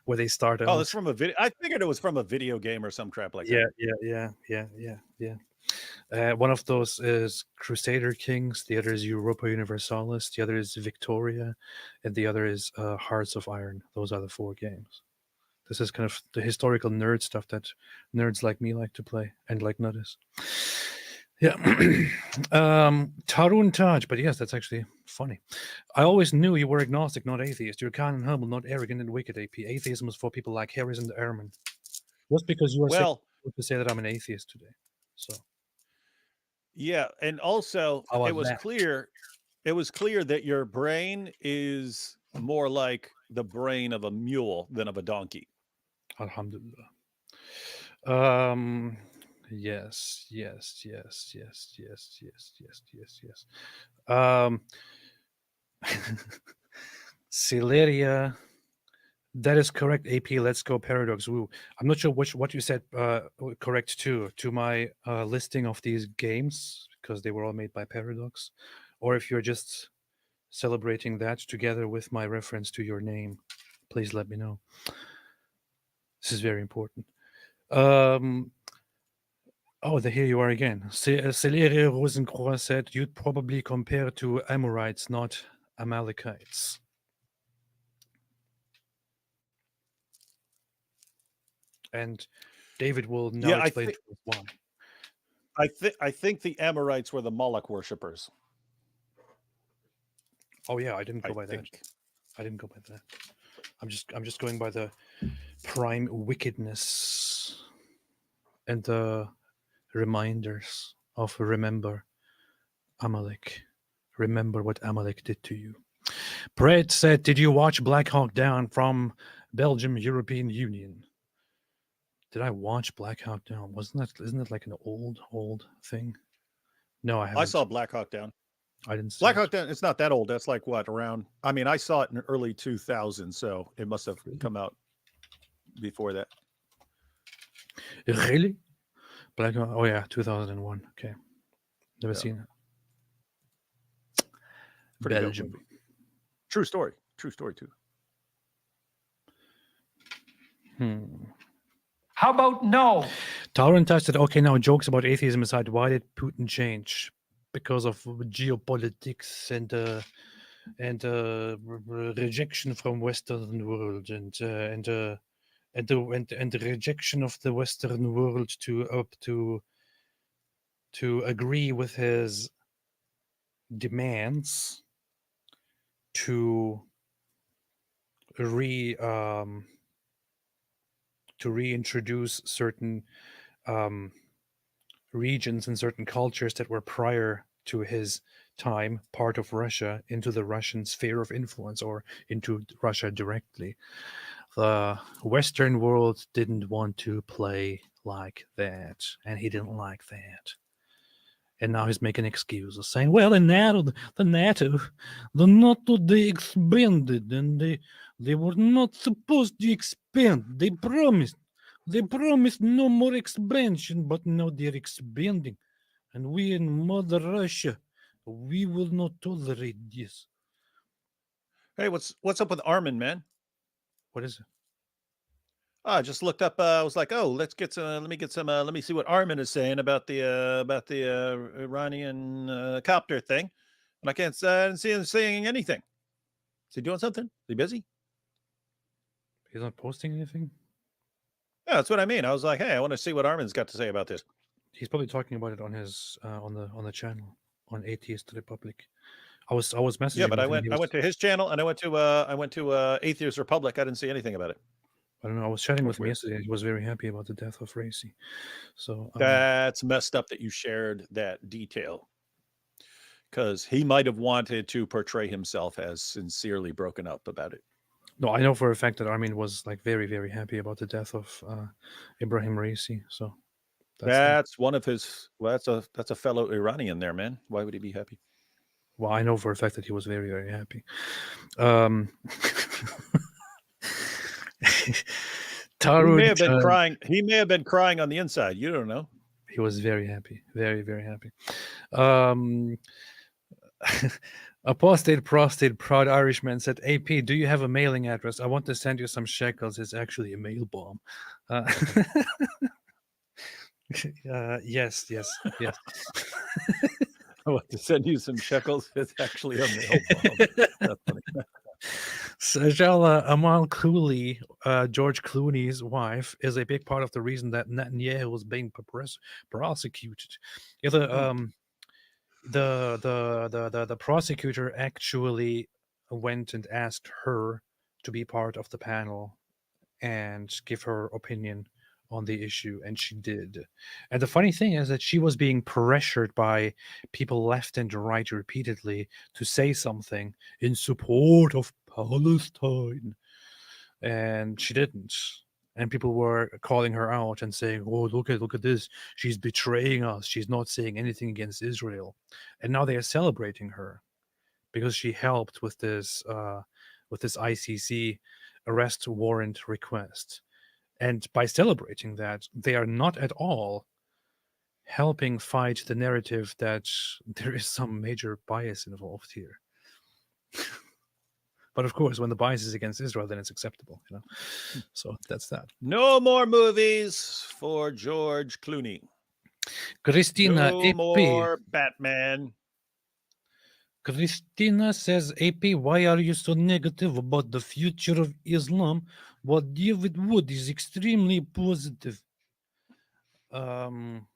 where they started. Oh, that's from a video. I figured it was from a video game or some crap like that. Yeah. One of those is Crusader Kings. The other is Europa Universalis. The other is Victoria, and the other is Hearts of Iron. Those are the 4 games. This is kind of the historical nerd stuff that nerds like me like to play, and like Nutters. Yeah. Tarun Taj, but yes, that's actually funny. I always knew you were agnostic, not atheist. You're kind and humble, not arrogant and wicked, AP. Atheism was for people like Harris and Ehrman. Just because you are to say that I'm an atheist today. So yeah, and also it was clear that your brain is more like the brain of a mule than of a donkey. Alhamdulillah. Yes. Celeria, that is correct. AP, let's go Paradox. Woo. I'm not sure what you said correct to my listing of these games because they were all made by Paradox, or if you're just celebrating that together with my reference to your name, please let me know. This is very important. Oh, here you are again. Celeria Rosencroix said you'd probably compare to Amorites, not Amalekites. And David will now explain to us why. I think the Amorites were the Moloch worshippers. Oh yeah, I didn't go by that. I didn't go by that. I'm just going by the prime wickedness and the reminders of remember Amalek. Remember what Amalek did to you. Brett said, did you watch Black Hawk Down from Belgium European Union? Did I watch Black Hawk Down? Isn't that like an old thing? No, I haven't. I saw Black Hawk Down. I didn't see Black Hawk Down. It's not that old. That's like what, around? I mean, I saw it in early 2000, so it must have come out before that. Really? Black Hawk? Oh yeah, 2001. Okay, never seen it. Pretty Belgium. dope movie. True story. True story too. How about no? Tauren said, okay, now jokes about atheism aside, why did Putin change? Because of geopolitics and rejection from Western world and the rejection of the Western world to agree with his demands to reintroduce certain regions and certain cultures that were prior to his time part of Russia into the Russian sphere of influence or into Russia directly. The Western world didn't want to play like that, and he didn't like that. And now he's making excuses, saying, "Well, the NATO, they expanded, and they were not supposed to expand. They promised no more expansion, but now they're expanding, and we in Mother Russia, we will not tolerate this." Hey, what's up with Armin, man? What is it? I just looked up. I was like, oh, let me see what Armin is saying about the Iranian copter thing, and I can't see him saying anything. Is he doing something? Is he busy? He's not posting anything. Yeah, that's what I mean. I was like, hey, I want to see what Armin's got to say about this. He's probably talking about it on his on the channel on Atheist Republic. I was messaging. Yeah, but I went to his channel and I went to Atheist Republic. I didn't see anything about it. I don't know. I was chatting with him yesterday. He was very happy about the death of Racy. So that's messed up that you shared that detail, because he might have wanted to portray himself as sincerely broken up about it. No, I know for a fact that Armin was like very, very happy about the death of Ibrahim Raisi. So that's one of his. Well, that's a fellow Iranian there, man. Why would he be happy? Well, I know for a fact that he was very, very happy. He may have been crying. He may have been crying on the inside. You don't know. He was very happy, very, very happy. Apostate, prostate, proud Irishman said, "AP, do you have a mailing address? I want to send you some shekels. It's actually a mail bomb." Yes. I want to send you some shekels. It's actually a mail bomb. That's funny. Sajala Amal Cooley, George Clooney's wife, is a big part of the reason that Netanyahu was being prosecuted. Yeah, the prosecutor actually went and asked her to be part of the panel and give her opinion on the issue, and she did. And the funny thing is that she was being pressured by people left and right repeatedly to say something in support of Palestine, and she didn't. And people were calling her out and saying, "Oh, look at this! She's betraying us. She's not saying anything against Israel." And now they are celebrating her because she helped with this ICC arrest warrant request. And by celebrating that, they are not at all helping fight the narrative that there is some major bias involved here. But of course, when the bias is against Israel, then it's acceptable, you know. So that's that. No more movies for George Clooney. Christina, no AP. more Batman. Christina says, "AP, why are you so negative about the future of Islam? What David Wood is extremely positive." Well,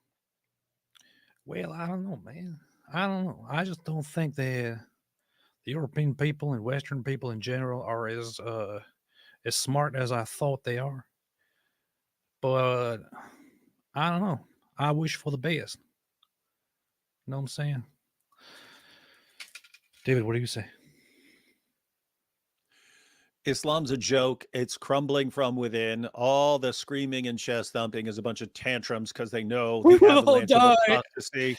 I don't know, man. I don't know. I just don't think the European people and Western people in general are as smart as I thought they are. But I don't know. I wish for the best. You know what I'm saying? David, what do you say? Islam's a joke. It's crumbling from within. All the screaming and chest thumping is a bunch of tantrums because they know the avalanche of apostasy.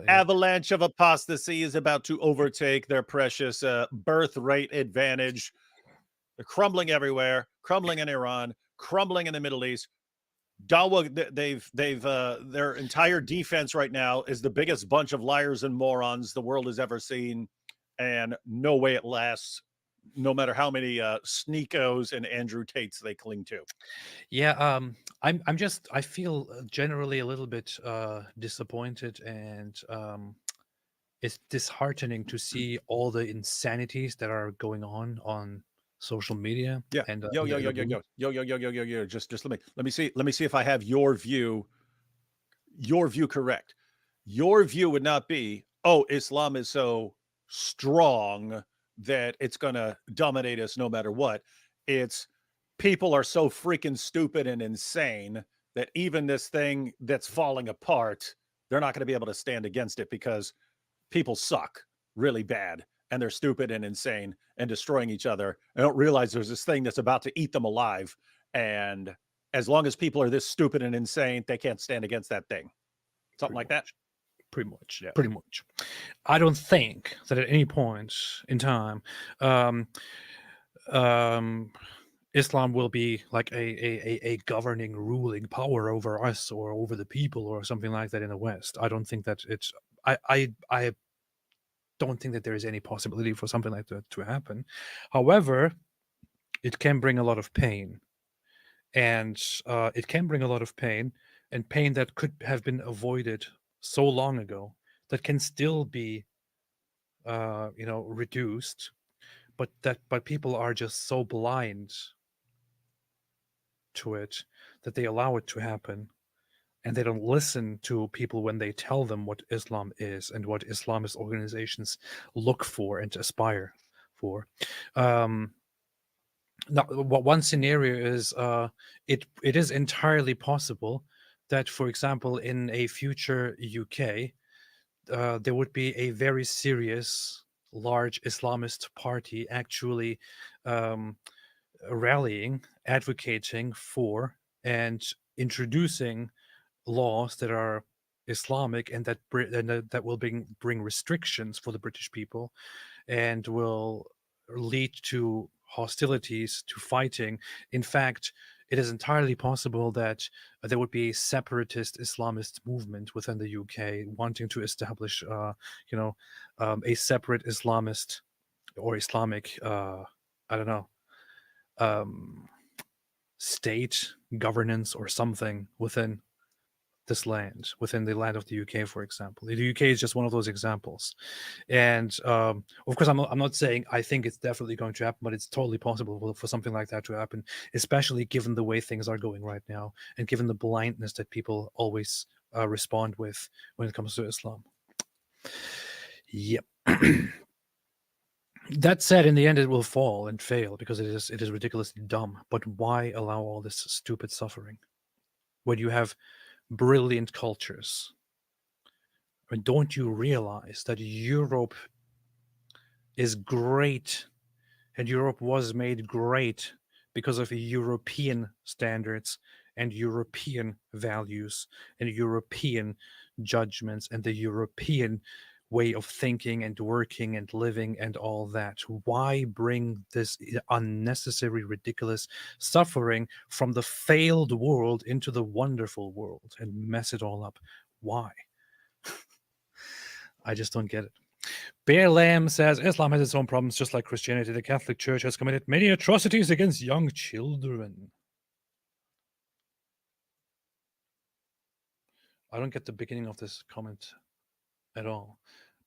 Avalanche of apostasy is about to overtake their precious birthright advantage. They're crumbling everywhere, crumbling in Iran, crumbling in the Middle East. Dawa, their entire defense right now is the biggest bunch of liars and morons the world has ever seen, and no way it lasts, no matter how many Sneekos and Andrew Tates they cling to. Yeah, I feel generally a little bit disappointed, and it's disheartening to see all the insanities that are going on social media. Yeah. And Yo. Just let me see if I have your view correct. Your view would not be, oh, Islam is so strong that it's going to dominate us no matter what. It's people are so freaking stupid and insane that even this thing that's falling apart, they're not going to be able to stand against it because people suck really bad and they're stupid and insane and destroying each other. I don't realize there's this thing that's about to eat them alive. And as long as people are this stupid and insane, they can't stand against that thing. Something like that. pretty much. Yeah. Pretty much. I don't think that at any point in time, Islam will be like a governing, ruling power over us or over the people or something like that in the West. I don't think that it's. I don't think that there is any possibility for something like that to happen. However, it can bring a lot of pain, and it can bring a lot of pain, and pain that could have been avoided so long ago that can still be, reduced, but people are just so blind to it that they allow it to happen, and they don't listen to people when they tell them what Islam is and what Islamist organizations look for and aspire for. Now, one scenario is it is entirely possible that, for example, in a future UK, there would be a very serious, large Islamist party actually rallying, advocating for, and introducing laws that are Islamic and that will bring restrictions for the British people and will lead to hostilities, to fighting. In fact, it is entirely possible that there would be a separatist Islamist movement within the UK wanting to establish, a separate Islamist or Islamic, state governance or something within this land, within the land of the UK, for example. The UK is just one of those examples. And of course, I'm not saying I think it's definitely going to happen, but it's totally possible for something like that to happen, especially given the way things are going right now and given the blindness that people always respond with when it comes to Islam. Yep. That said, in the end, it will fall and fail because it is ridiculously dumb. But why allow all this stupid suffering when you have brilliant cultures? I mean, don't you realize that Europe is great, and Europe was made great because of European standards and European values and European judgments and the European way of thinking and working and living and all that? Why bring this unnecessary, ridiculous suffering from the failed world into the wonderful world and mess it all up? Why? I just don't get it. Bear Lamb says Islam has its own problems, just like Christianity. The Catholic Church has committed many atrocities against young children. I don't get the beginning of this comment at all,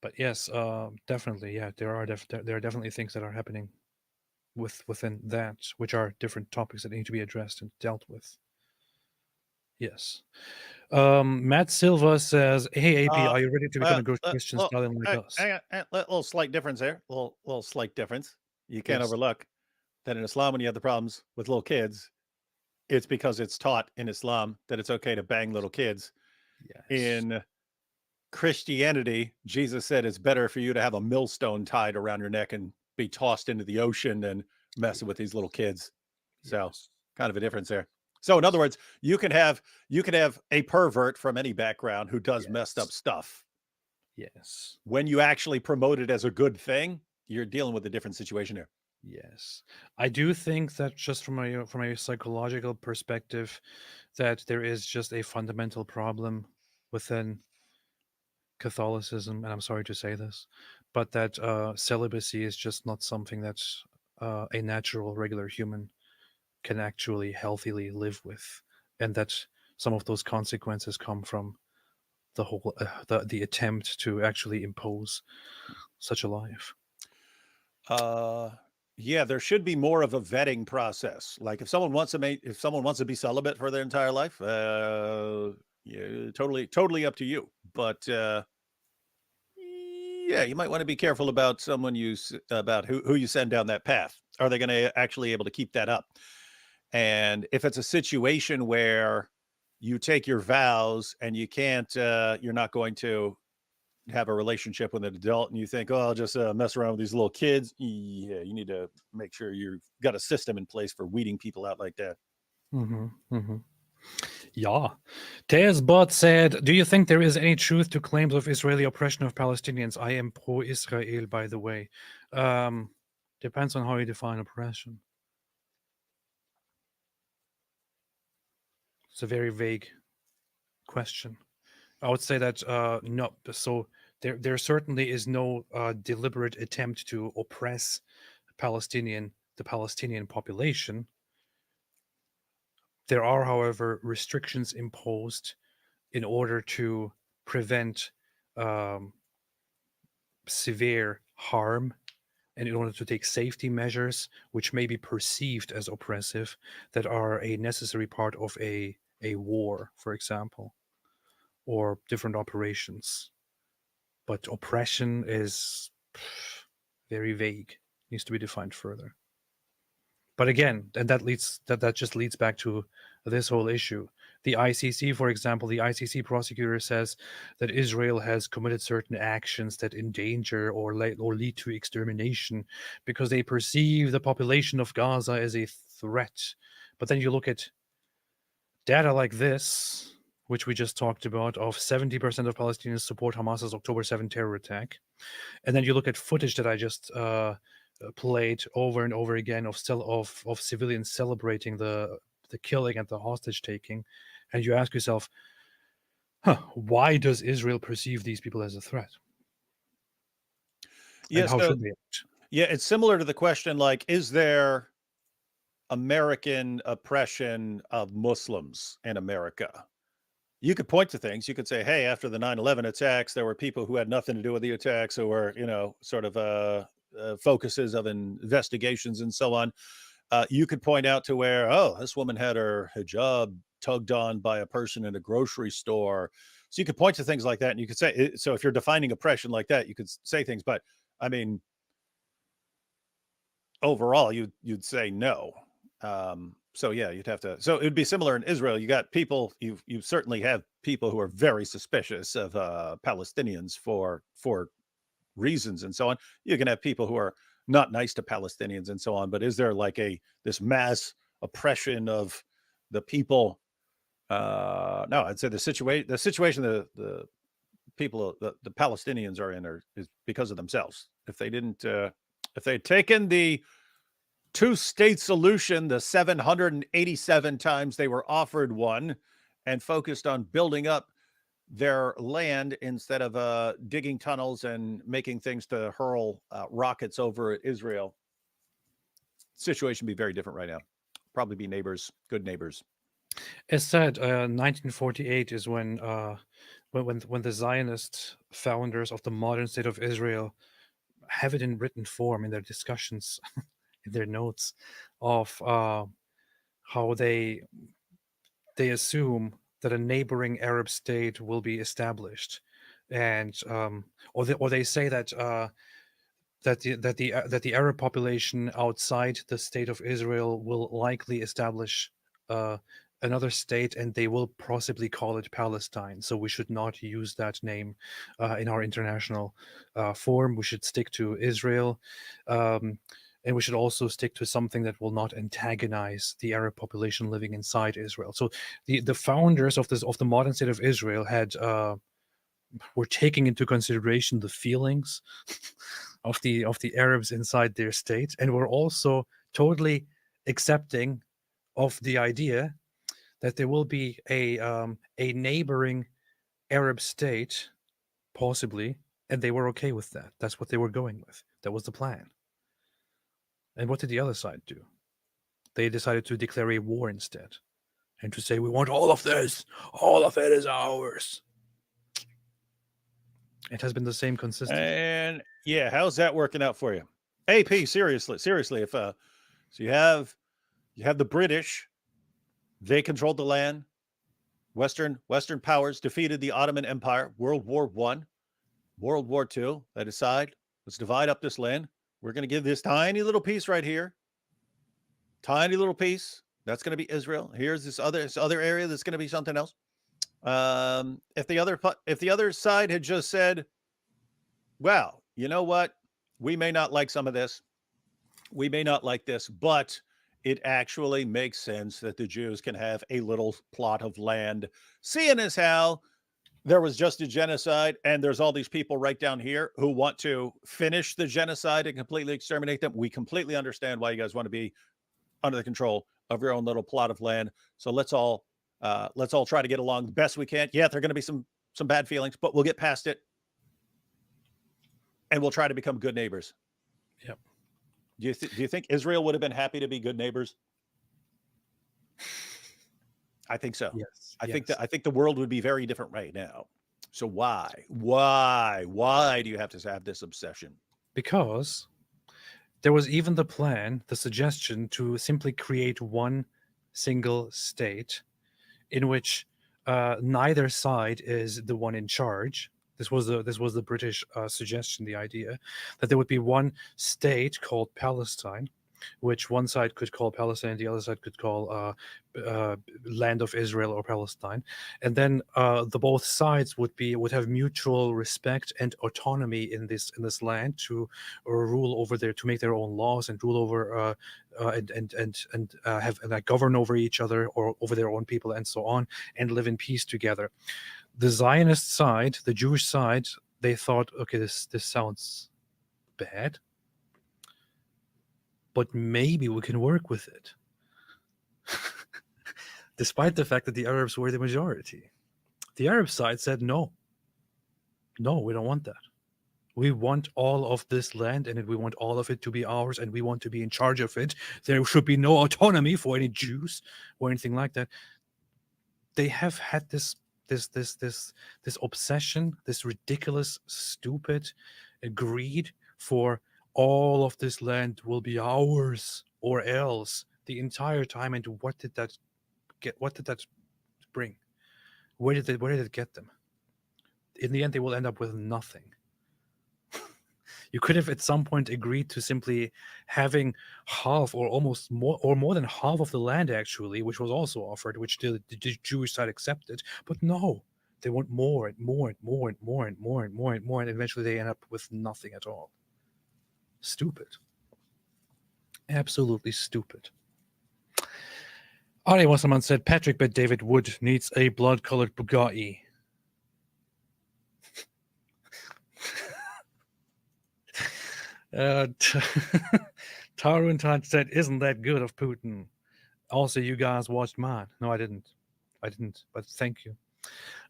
but yes, definitely, yeah, there are definitely things that are happening within that, which are different topics that need to be addressed and dealt with. Yes. Matt Silva says, "Hey AP, are you ready to become a good Christian Stalin like us?" Hang on, little slight difference there. Little slight difference. You can't overlook that in Islam, when you have the problems with little kids, it's because it's taught in Islam that it's okay to bang little kids. Yes. In Christianity, Jesus said it's better for you to have a millstone tied around your neck and be tossed into the ocean than messing with these little kids. So kind of a difference there. So in other words, you can have a pervert from any background who does messed up stuff. Yes. When you actually promote it as a good thing, you're dealing with a different situation here. Yes. I do think that just from a psychological perspective, that there is just a fundamental problem within Catholicism, and I'm sorry to say this, but that celibacy is just not something that a natural, regular human can actually healthily live with, and that some of those consequences come from the whole the attempt to actually impose such a life. Yeah, there should be more of a vetting process. Like if someone wants to be celibate for their entire life, yeah, totally up to you. But yeah, you might want to be careful about about who you send down that path. Are they going to actually able to keep that up? And if it's a situation where you take your vows and you can't, you're not going to have a relationship with an adult, and you think, oh, I'll just mess around with these little kids. Yeah, you need to make sure you've got a system in place for weeding people out like that. Mm-hmm, mm-hmm. Yeah. Teesbot said, do you think there is any truth to claims of Israeli oppression of Palestinians? I am pro-Israel, by the way. Depends on how you define oppression. It's a very vague question. I would say that no. So there certainly is no deliberate attempt to oppress the Palestinian population. There are, however, restrictions imposed in order to prevent severe harm and in order to take safety measures which may be perceived as oppressive that are a necessary part of a war, for example, or different operations. But oppression is very vague, needs to be defined further. But again, and that just leads back to this whole issue. The ICC, for example, the ICC prosecutor says that Israel has committed certain actions that endanger or lead to extermination because they perceive the population of Gaza as a threat. But then you look at data like this, which we just talked about, of 70% of Palestinians support Hamas's October 7 terror attack. And then you look at footage that I just played over and over again of civilians celebrating the killing and the hostage taking, and you ask yourself, why does Israel perceive these people as a threat? Yeah, and how should they act? Yeah, it's similar to the question, like, is there American oppression of Muslims in America? You could point to things. You could say, hey, after the 9/11 attacks, there were people who had nothing to do with the attacks, who were, sort of focuses of investigations and so on. You could point out to where, oh, this woman had her hijab tugged on by a person in a grocery store. So you could point to things like that, and you could say, so if you're defining oppression like that, you could say things. But I mean, overall, you'd say no. So yeah, you'd have to. So it would be similar in Israel. You got people. You certainly have people who are very suspicious of Palestinians for reasons and so on. You can have people who are not nice to Palestinians and so on. But is there like this mass oppression of the people? No, I'd say the situation the people the Palestinians are in is because of themselves. If they didn't, if they'd taken the two-state solution the 787 times they were offered one, and focused on building up their land instead of digging tunnels and making things to hurl rockets over at Israel, situation would be very different right now. Probably be neighbors, good neighbors. As said, 1948 is when the Zionist founders of the modern state of Israel have it in written form in their discussions, in their notes, of how they assume that a neighboring Arab state will be established, and or they say that the Arab population outside the state of Israel will likely establish another state, and they will possibly call it Palestine. So we should not use that name in our international forum. We should stick to Israel. And we should also stick to something that will not antagonize the Arab population living inside Israel. So the founders of the modern state of Israel were taking into consideration the feelings of the Arabs inside their state, and were also totally accepting of the idea that there will be a neighboring Arab state, possibly, and they were okay with that. That's what they were going with. That was the plan. And what did the other side do? They decided to declare a war instead, and to say, we want all of this. All of it is ours. It has been the same consistently. And yeah, how's that working out for you? AP, seriously, if so you have the British, they controlled the land. Western powers defeated the Ottoman Empire, World War I, World War II. They decide, let's divide up this land. We're going to give this tiny little piece right here. Tiny little piece. That's going to be Israel. Here's this other area that's going to be something else. If the other side had just said, well, you know what? We may not like some of this. We may not like this, but it actually makes sense that the Jews can have a little plot of land, seeing as how there was just a genocide and there's all these people right down here who want to finish the genocide and completely exterminate them. We completely understand why you guys want to be under the control of your own little plot of land. So let's all try to get along the best we can. Yeah, there are going to be some bad feelings, but we'll get past it. And we'll try to become good neighbors. Yep. Do you think Israel would have been happy to be good neighbors? I think so. Yes. I think the world would be very different right now. So why do you have to have this obsession? Because there was even the suggestion to simply create one single state in which neither side is the one in charge. This was the British suggestion, the idea that there would be one state called Palestine, which one side could call Palestine, the other side could call Land of Israel or Palestine, and then the both sides would have mutual respect and autonomy in this land to rule over to make their own laws and rule over and govern over each other or over their own people and so on, and live in peace together. The Zionist side, the Jewish side, they thought, okay, this sounds bad, but maybe we can work with it. Despite the fact that the Arabs were the majority. The Arab side said, no, we don't want that. We want all of this land and we want all of it to be ours and we want to be in charge of it. There should be no autonomy for any Jews or anything like that. They have had this obsession, this ridiculous, stupid greed for all of this land will be ours or else the entire time. And what did that bring? Where did it get them? In the end, they will end up with nothing. You could have at some point agreed to simply having half or almost more than half of the land, actually, which was also offered, which the Jewish side accepted. But no, they want more and more and more and more and more and more and more, and eventually they end up with nothing at all. Stupid. Absolutely stupid. Ari Wasserman said, Patrick Bet David Wood needs a blood-colored Bugatti. Tarun Taj said, isn't that good of Putin? Also, you guys watched mine. No, I didn't, but thank you.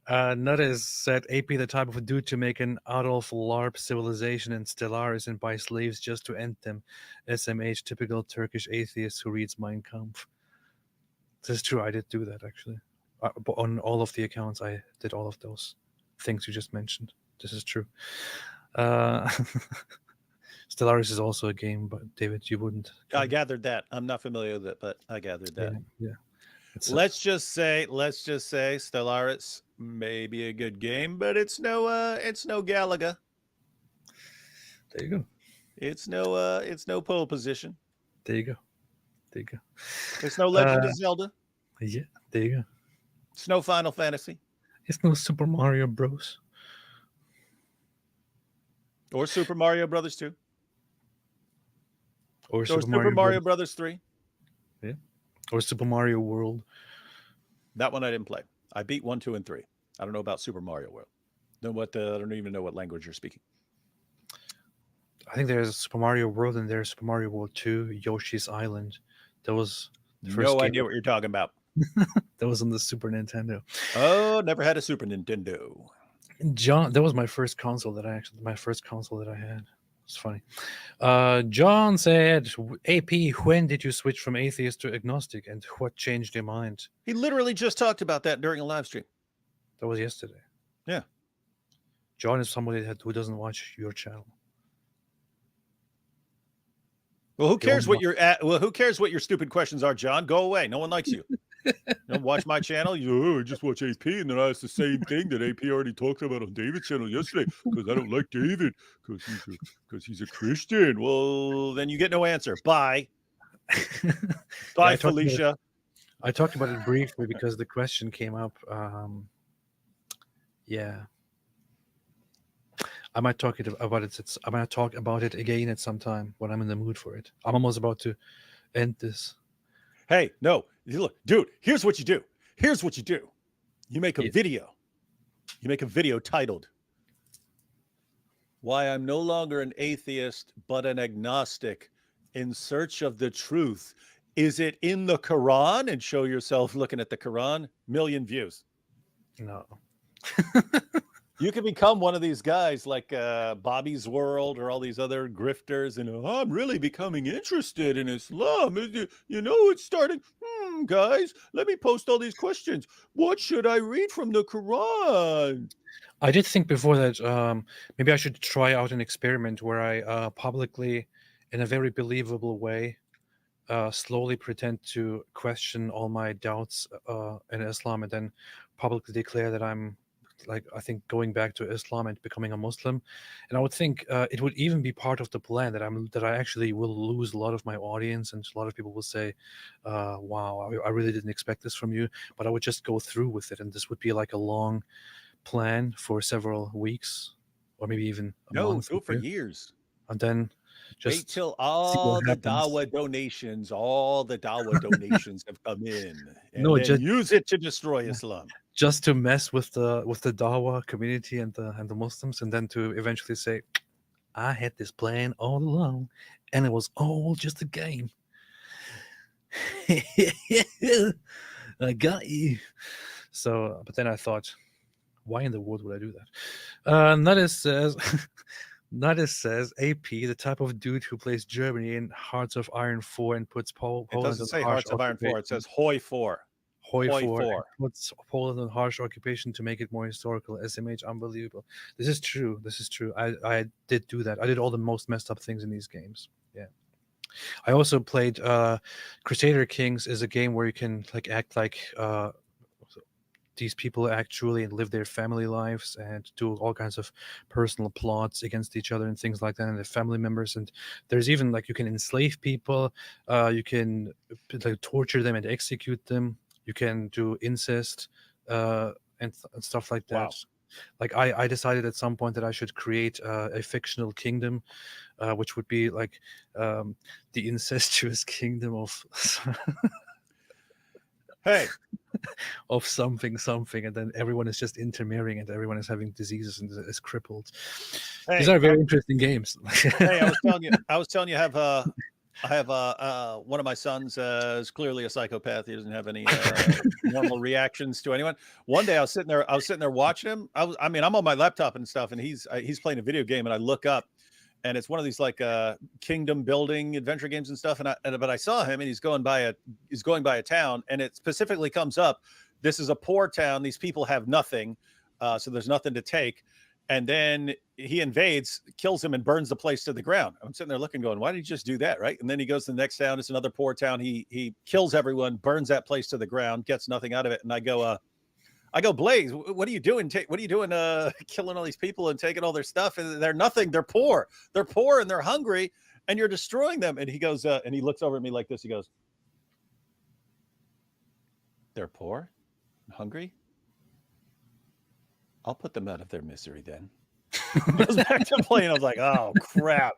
Nutters said, AP the type of a dude to make an Adolf LARP civilization in Stellaris and buy slaves just to end them. SMH, typical Turkish atheist who reads Mein Kampf. This is true, I did do that, actually. On all of the accounts, I did all of those things you just mentioned. This is true. Stellaris is also a game, but David, you wouldn't. I gathered that. I'm not familiar with it, but I gathered that. Yeah. Let's just say Stellaris may be a good game, but it's no Galaga. There you go. It's no pole position. There you go. It's no Legend of Zelda. Yeah, there you go. It's no Final Fantasy. It's no Super Mario Bros. Or Super Mario Brothers 2. Or Super Mario Brothers 3. Yeah. Or Super Mario World. That one I didn't play. I beat 1, 2, and 3. I don't know about Super Mario World. I don't even know what language you're speaking. I think there's Super Mario World and there's Super Mario World 2, Yoshi's Island. That was the first game. Idea what you're talking about. That was on the Super Nintendo. Oh, never had a Super Nintendo. John, that was my first console that I had. It's funny. John said, AP, when did you switch from atheist to agnostic and what changed your mind? He literally just talked about that during a live stream. That was yesterday. Yeah. John is somebody who doesn't watch your channel. Well, who cares what you're at? Well, who cares what your stupid questions are, John? Go away. No one likes you. Don't watch my channel. I just watch AP, and then I ask the same thing that AP already talked about on David's channel yesterday because I don't like David because he's a Christian. Well, then you get no answer. Bye. Bye, Felicia. I talked about it briefly because the question came up. Yeah. I might talk about it. I might talk about it again at some time when I'm in the mood for it. I'm almost about to end this Hey, no, look, dude, here's what you do. Here's what you do. You make a video. You make a video titled "Why I'm No Longer an Atheist, but an Agnostic in Search of the Truth. Is it in the Quran?" And show yourself looking at the Quran. 1 million views. No. You can become one of these guys like Bobby's World or all these other grifters, and I'm really becoming interested in Islam. You know, it's starting. Guys, let me post all these questions. What should I read from the Quran? I did think before that maybe I should try out an experiment where I publicly, in a very believable way, slowly pretend to question all my doubts in Islam, and then publicly declare that I'm, like, I think going back to Islam and becoming a Muslim. And I would think it would even be part of the plan that I actually will lose a lot of my audience, and a lot of people will say, wow, I really didn't expect this from you. But I would just go through with it, and this would be like a long plan for several weeks, or maybe even a month. No, for years. And then just wait till all the Dawa donations have come in, and then use it to destroy Islam. Just to mess with the Dawa community and the Muslims, and then to eventually say, I had this plan all along, and it was all just a game. I got you. So, but then I thought, why in the world would I do that? Nada says, AP, the type of dude who plays Germany in Hearts of Iron 4 and puts Poland. It doesn't say Hearts of Iron 4. It says Hoi 4. Hoi 4 puts Poland on harsh occupation to make it more historical. SMH, unbelievable. This is true. I did do that. I did all the most messed up things in these games. Yeah. I also played Crusader Kings is a game where you can act like these people actually and live their family lives and do all kinds of personal plots against each other and things like that, and their family members. And there's even you can enslave people, you can torture them and execute them. You can do incest and stuff like that. Wow. I decided at some point that I should create a fictional kingdom, which would be the incestuous kingdom of of something, and then everyone is just intermarrying, and everyone is having diseases and is crippled. These are very interesting games. Hey, I was telling you, I have one of my sons is clearly a psychopath. He doesn't have any normal reactions to anyone. One day I was sitting there watching him. I'm on my laptop and stuff, and he's playing a video game, and I look up, and it's one of these kingdom building adventure games and stuff. But I saw him, and he's going by a town, and it specifically comes up, this is a poor town. These people have nothing, so there's nothing to take. And then he invades, kills him, and burns the place to the ground. I'm sitting there looking, going, why did he just do that, right? And then he goes to the next town. It's another poor town. He kills everyone, burns that place to the ground, gets nothing out of it. And I go, Blaze, what are you doing? What are you doing killing all these people and taking all their stuff? And they're nothing. They're poor. They're poor and they're hungry, and you're destroying them. And he goes, and he looks over at me like this. He goes, they're poor and hungry? I'll put them out of their misery then. Goes back to playing. I was like, oh, crap.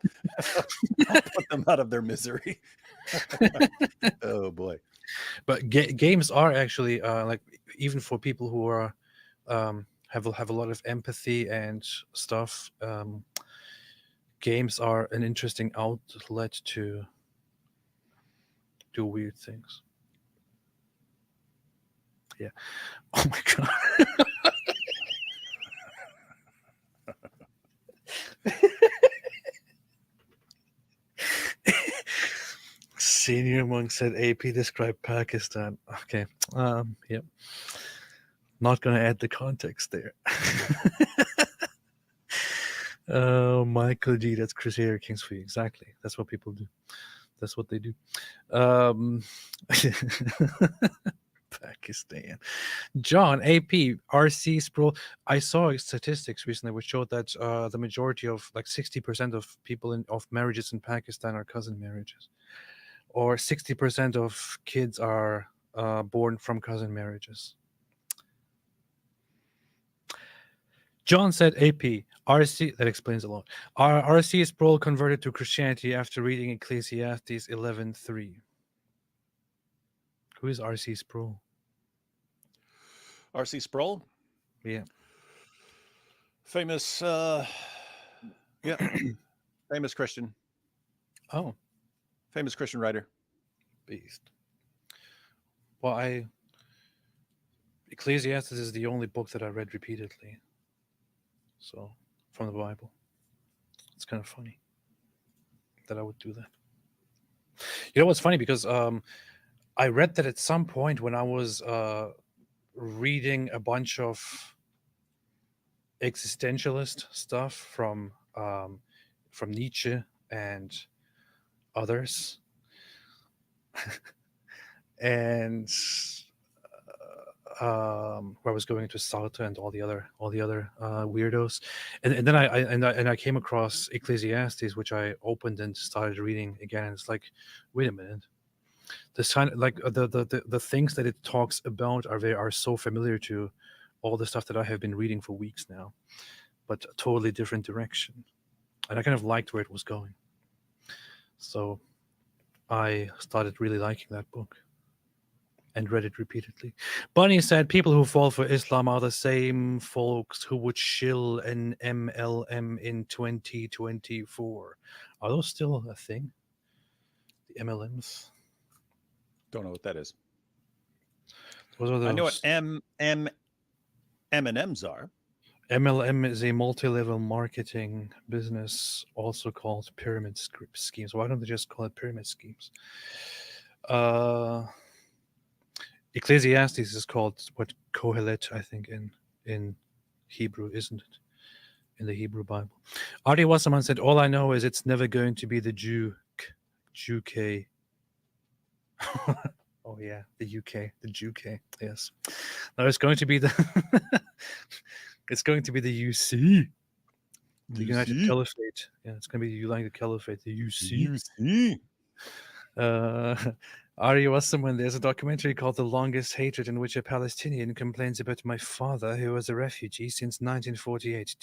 I'll put them out of their misery. Oh, boy. But games are actually even for people who are have a lot of empathy and stuff. Games are an interesting outlet to do weird things. Yeah. Oh my god. Senior Monk said AP described Pakistan. Okay. Yep. Not gonna add the context there. Oh, Michael G, that's Crusader Kings for you. Exactly. That's what people do. That's what they do. Pakistan. John, AP, RC Sprawl. I saw statistics recently which showed that the majority of 60% of people of marriages in Pakistan are cousin marriages, or 60% of kids are born from cousin marriages. John said AP, RC, that explains a lot. RC Sproul converted to Christianity after reading Ecclesiastes 11:3. Who is R.C. Sproul? R.C. Sproul? Yeah. Famous, famous Christian. Oh. Famous Christian writer. Beast. Well, Ecclesiastes is the only book that I read repeatedly. So, from the Bible. It's kind of funny that I would do that. You know what's funny? Because I read that at some point when I was reading a bunch of existentialist stuff from Nietzsche and others, and where I was going into Sartre and all the other weirdos, and then I came across Ecclesiastes, which I opened and started reading again, and it's like, wait a minute, this kind of like the things that it talks about are so familiar to all the stuff that I have been reading for weeks now, but a totally different direction, and I kind of liked where it was going, so I started really liking that book and read it repeatedly. Bunny said people who fall for Islam are the same folks who would shill an MLM in 2024. Are those still a thing? The MLMs? Don't know what that is. Those are those. I know what M&Ms are. MLM is a multi-level marketing business, also called pyramid schemes. Why don't they just call it pyramid schemes? Ecclesiastes is called what, Kohelet, I think, in Hebrew, isn't it? In the Hebrew Bible. Artie Wasserman said, all I know is it's never going to be the UK. Oh yeah, the UK, the UK. Yes. No, it's going to be the it's going to be the UC. The United Caliphate. Yeah, it's going to be the United Caliphate, the UC. Ari Wasserman, there's a documentary called The Longest Hatred, in which a Palestinian complains about my father, who was a refugee since 1948.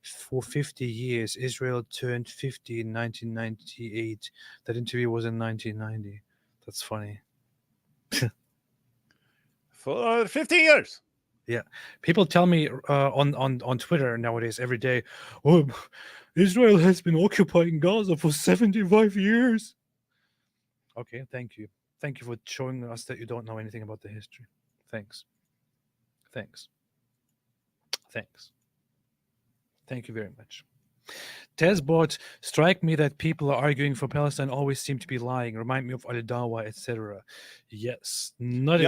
For 50 years. Israel turned 50 in 1998. That interview was in 1990. That's funny. For 50 years. Yeah. People tell me on Twitter nowadays every day, oh, Israel has been occupying Gaza for 75 years. Okay, thank you. Thank you for showing us that you don't know anything about the history. Thanks. Thanks. Thanks. Thank you very much. Tesbot, strike me that people arguing for Palestine always seem to be lying. Remind me of Al-Dawa, etc. Yes. Not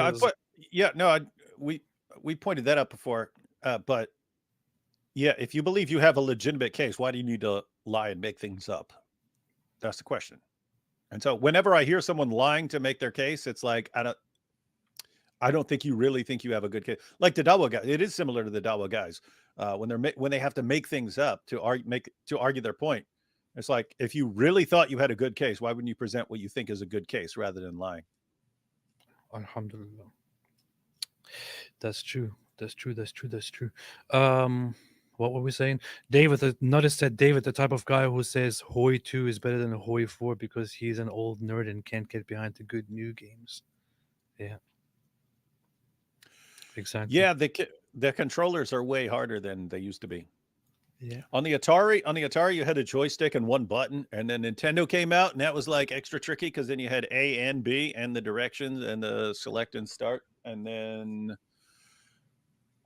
we pointed that out before. But yeah, if you believe you have a legitimate case, why do you need to lie and make things up? That's the question. And so whenever I hear someone lying to make their case, it's like, I don't think you really think you have a good case. Like the Dawa guys, it is similar to the Dawa guys. When they have to make things up to argue their point. It's like, if you really thought you had a good case, why wouldn't you present what you think is a good case rather than lying? Alhamdulillah. That's true. That's true. What were we saying? David, notice that David, the type of guy who says Hoi 2 is better than Hoi 4 because he's an old nerd and can't get behind the good new games. Yeah. Exactly. Yeah, the controllers are way harder than they used to be. Yeah. On the Atari, you had a joystick and one button, and then Nintendo came out, and that was like extra tricky because then you had A and B and the directions and the select and start, and then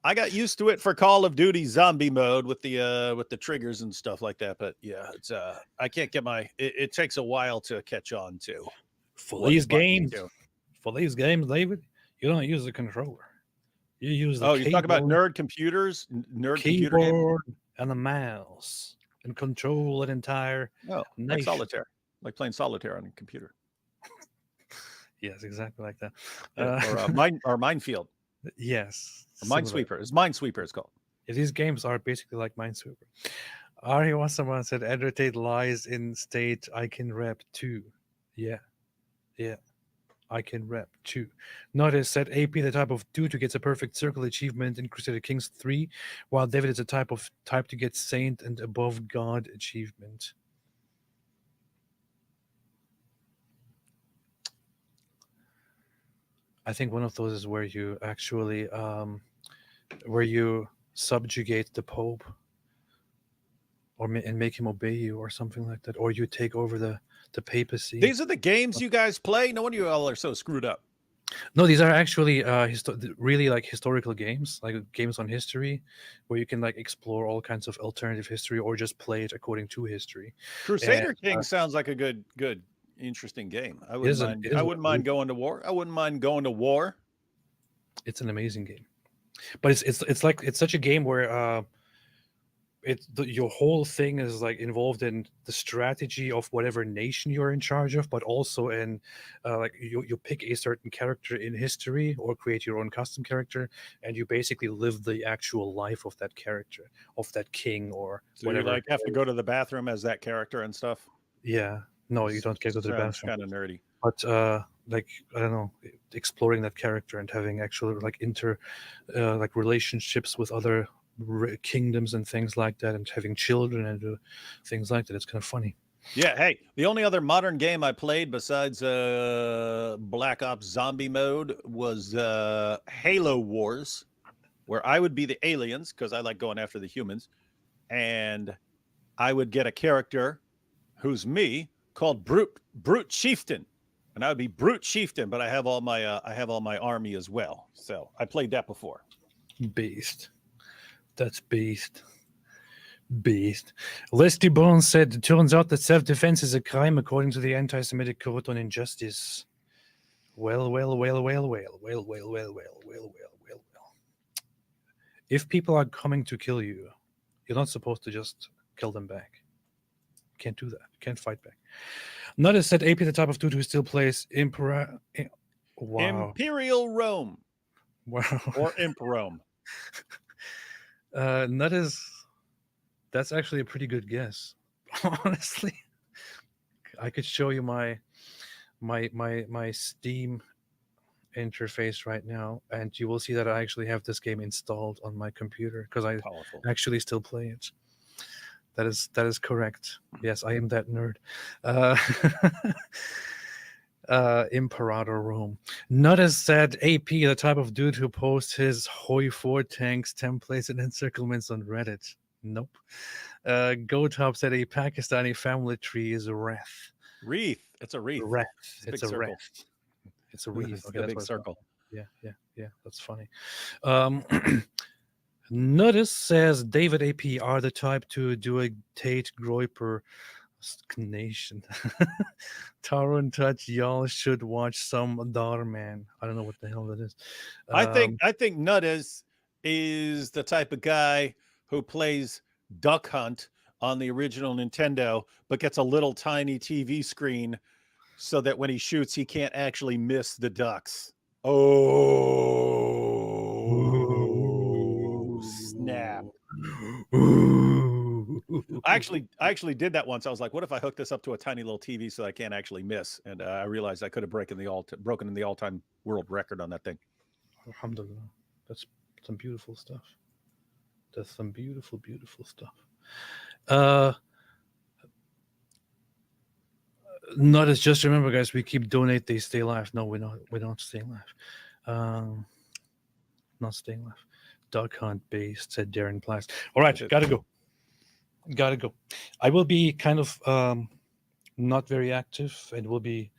I got used to it for Call of Duty zombie mode with the triggers and stuff like that. But yeah, it's I can't get it takes a while to catch on to. For these games, David, you don't use the controller. You use the you talk about nerd computers, keyboard and the mouse, and control an entire like nation. solitaire, like playing solitaire on a computer. Yes, exactly like that. Or Minefield. Yes. Or Minesweeper. It's Minesweeper, it's called. Yeah, these games are basically like Minesweeper. Ari Wasserman said, Andrew Tate lies in state, I can rap too. Yeah. I can rap too. Notice that AP, the type of dude who gets a perfect circle achievement in Crusader Kings 3, while David is a type to get saint and above God achievement. I think one of those is where you actually where you subjugate the Pope, or and make him obey you, or something like that, or you take over the papacy. These are the games you guys play. No wonder you all are so screwed up. No, these are actually really like historical games, like games on history, where you can like explore all kinds of alternative history, or just play it according to history. Crusader And, King sounds like a good, interesting game. I It wouldn't is an- mind. it is I a wouldn't mind really- going to war. I wouldn't mind going to war. It's an amazing game, but it's like it's such a game where your whole thing is like involved in the strategy of whatever nation you're in charge of, but also in like you pick a certain character in history, or create your own custom character, and you basically live the actual life of that character, of that king, or So whatever. you like have to go to the bathroom as that character and stuff. Yeah, no, you don't get to the bathroom. Kind of nerdy. But like, I don't know, exploring that character and having actual like like relationships with other kingdoms and things like that, and having children and things like that. It's kind of funny. Yeah. Hey, the only other modern game I played besides Black Ops Zombie mode was Halo Wars, where I would be the aliens because I like going after the humans, and I would get a character who's me called Brute Chieftain, and I would be Brute Chieftain, but I have all my army as well. So I played that before. Beast. That's beast. Beast. Leslie Bones said, it turns out that self-defense is a crime according to the anti-Semitic code on injustice. Well. If people are coming to kill you, you're not supposed to just kill them back. You can't do that. You can't fight back. Notice that AP, the type of dude who still plays Wow. Imperial Rome. Wow. Or Imp Rome. That's actually a pretty good guess. Honestly, I could show you my Steam interface right now, and you will see that I actually have this game installed on my computer because I actually still play it. That is correct. Yes, I am that nerd. Imperator Rome. Not as said AP, the type of dude who posts his Hoi 4 tanks, templates, and encirclements on Reddit. Nope. GoTop said a Pakistani family tree is a wreath. Wreath. It's a wreath. It's a wreath. It's a wreath. It's Okay, a that's big what it's circle. called. Yeah. That's funny. Notice says David AP are the type to do a Tate Groiper nation. Taro and Touch, y'all should watch some Darman. I don't know what the hell that is. I think Nutters is the type of guy who plays Duck Hunt on the original Nintendo, but gets a little tiny TV screen so that when he shoots, he can't actually miss the ducks. Oh, snap. I actually did that once. I was like, what if I hook this up to a tiny little TV so I can't actually miss? And I realized I could have broken the all-time world record on that thing. Alhamdulillah. That's some beautiful stuff. That's some beautiful, beautiful stuff. Not as just remember, guys, we keep donate, they stay alive. No, we don't stay alive. Not staying alive. Duck Hunt based, said Darren Plast. All right, gotta go. I will be kind of not very active, and will be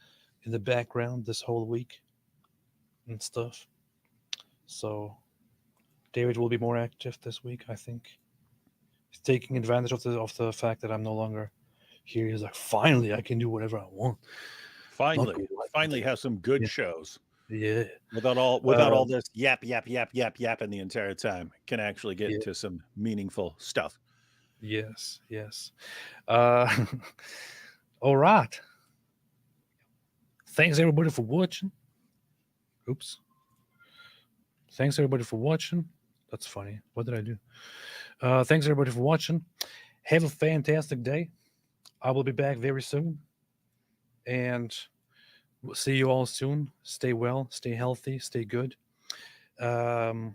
in the background this whole week and stuff. So David will be more active this week, I think. He's taking advantage of the fact that I'm no longer here. He's like, finally, I can do whatever I want. Finally have some good shows. Yeah. Without all this yapping the entire time. Can actually get into some meaningful stuff. Yes. All right. Thanks everybody for watching. Oops. Thanks everybody for watching. That's funny. What did I do? Thanks everybody for watching. Have a fantastic day. I will be back very soon. And we'll see you all soon. Stay well, stay healthy, stay good. To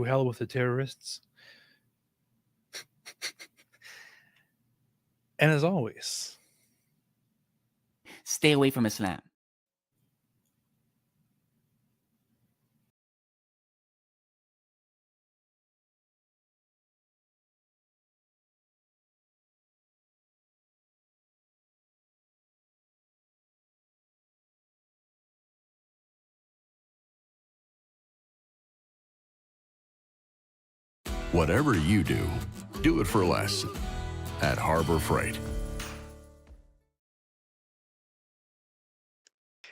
hell with the terrorists. And as always, stay away from Islam. Whatever you do it for less at Harbor Freight.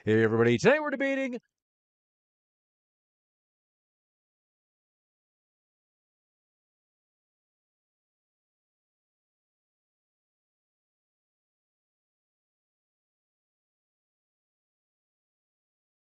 Hey everybody, today we're debating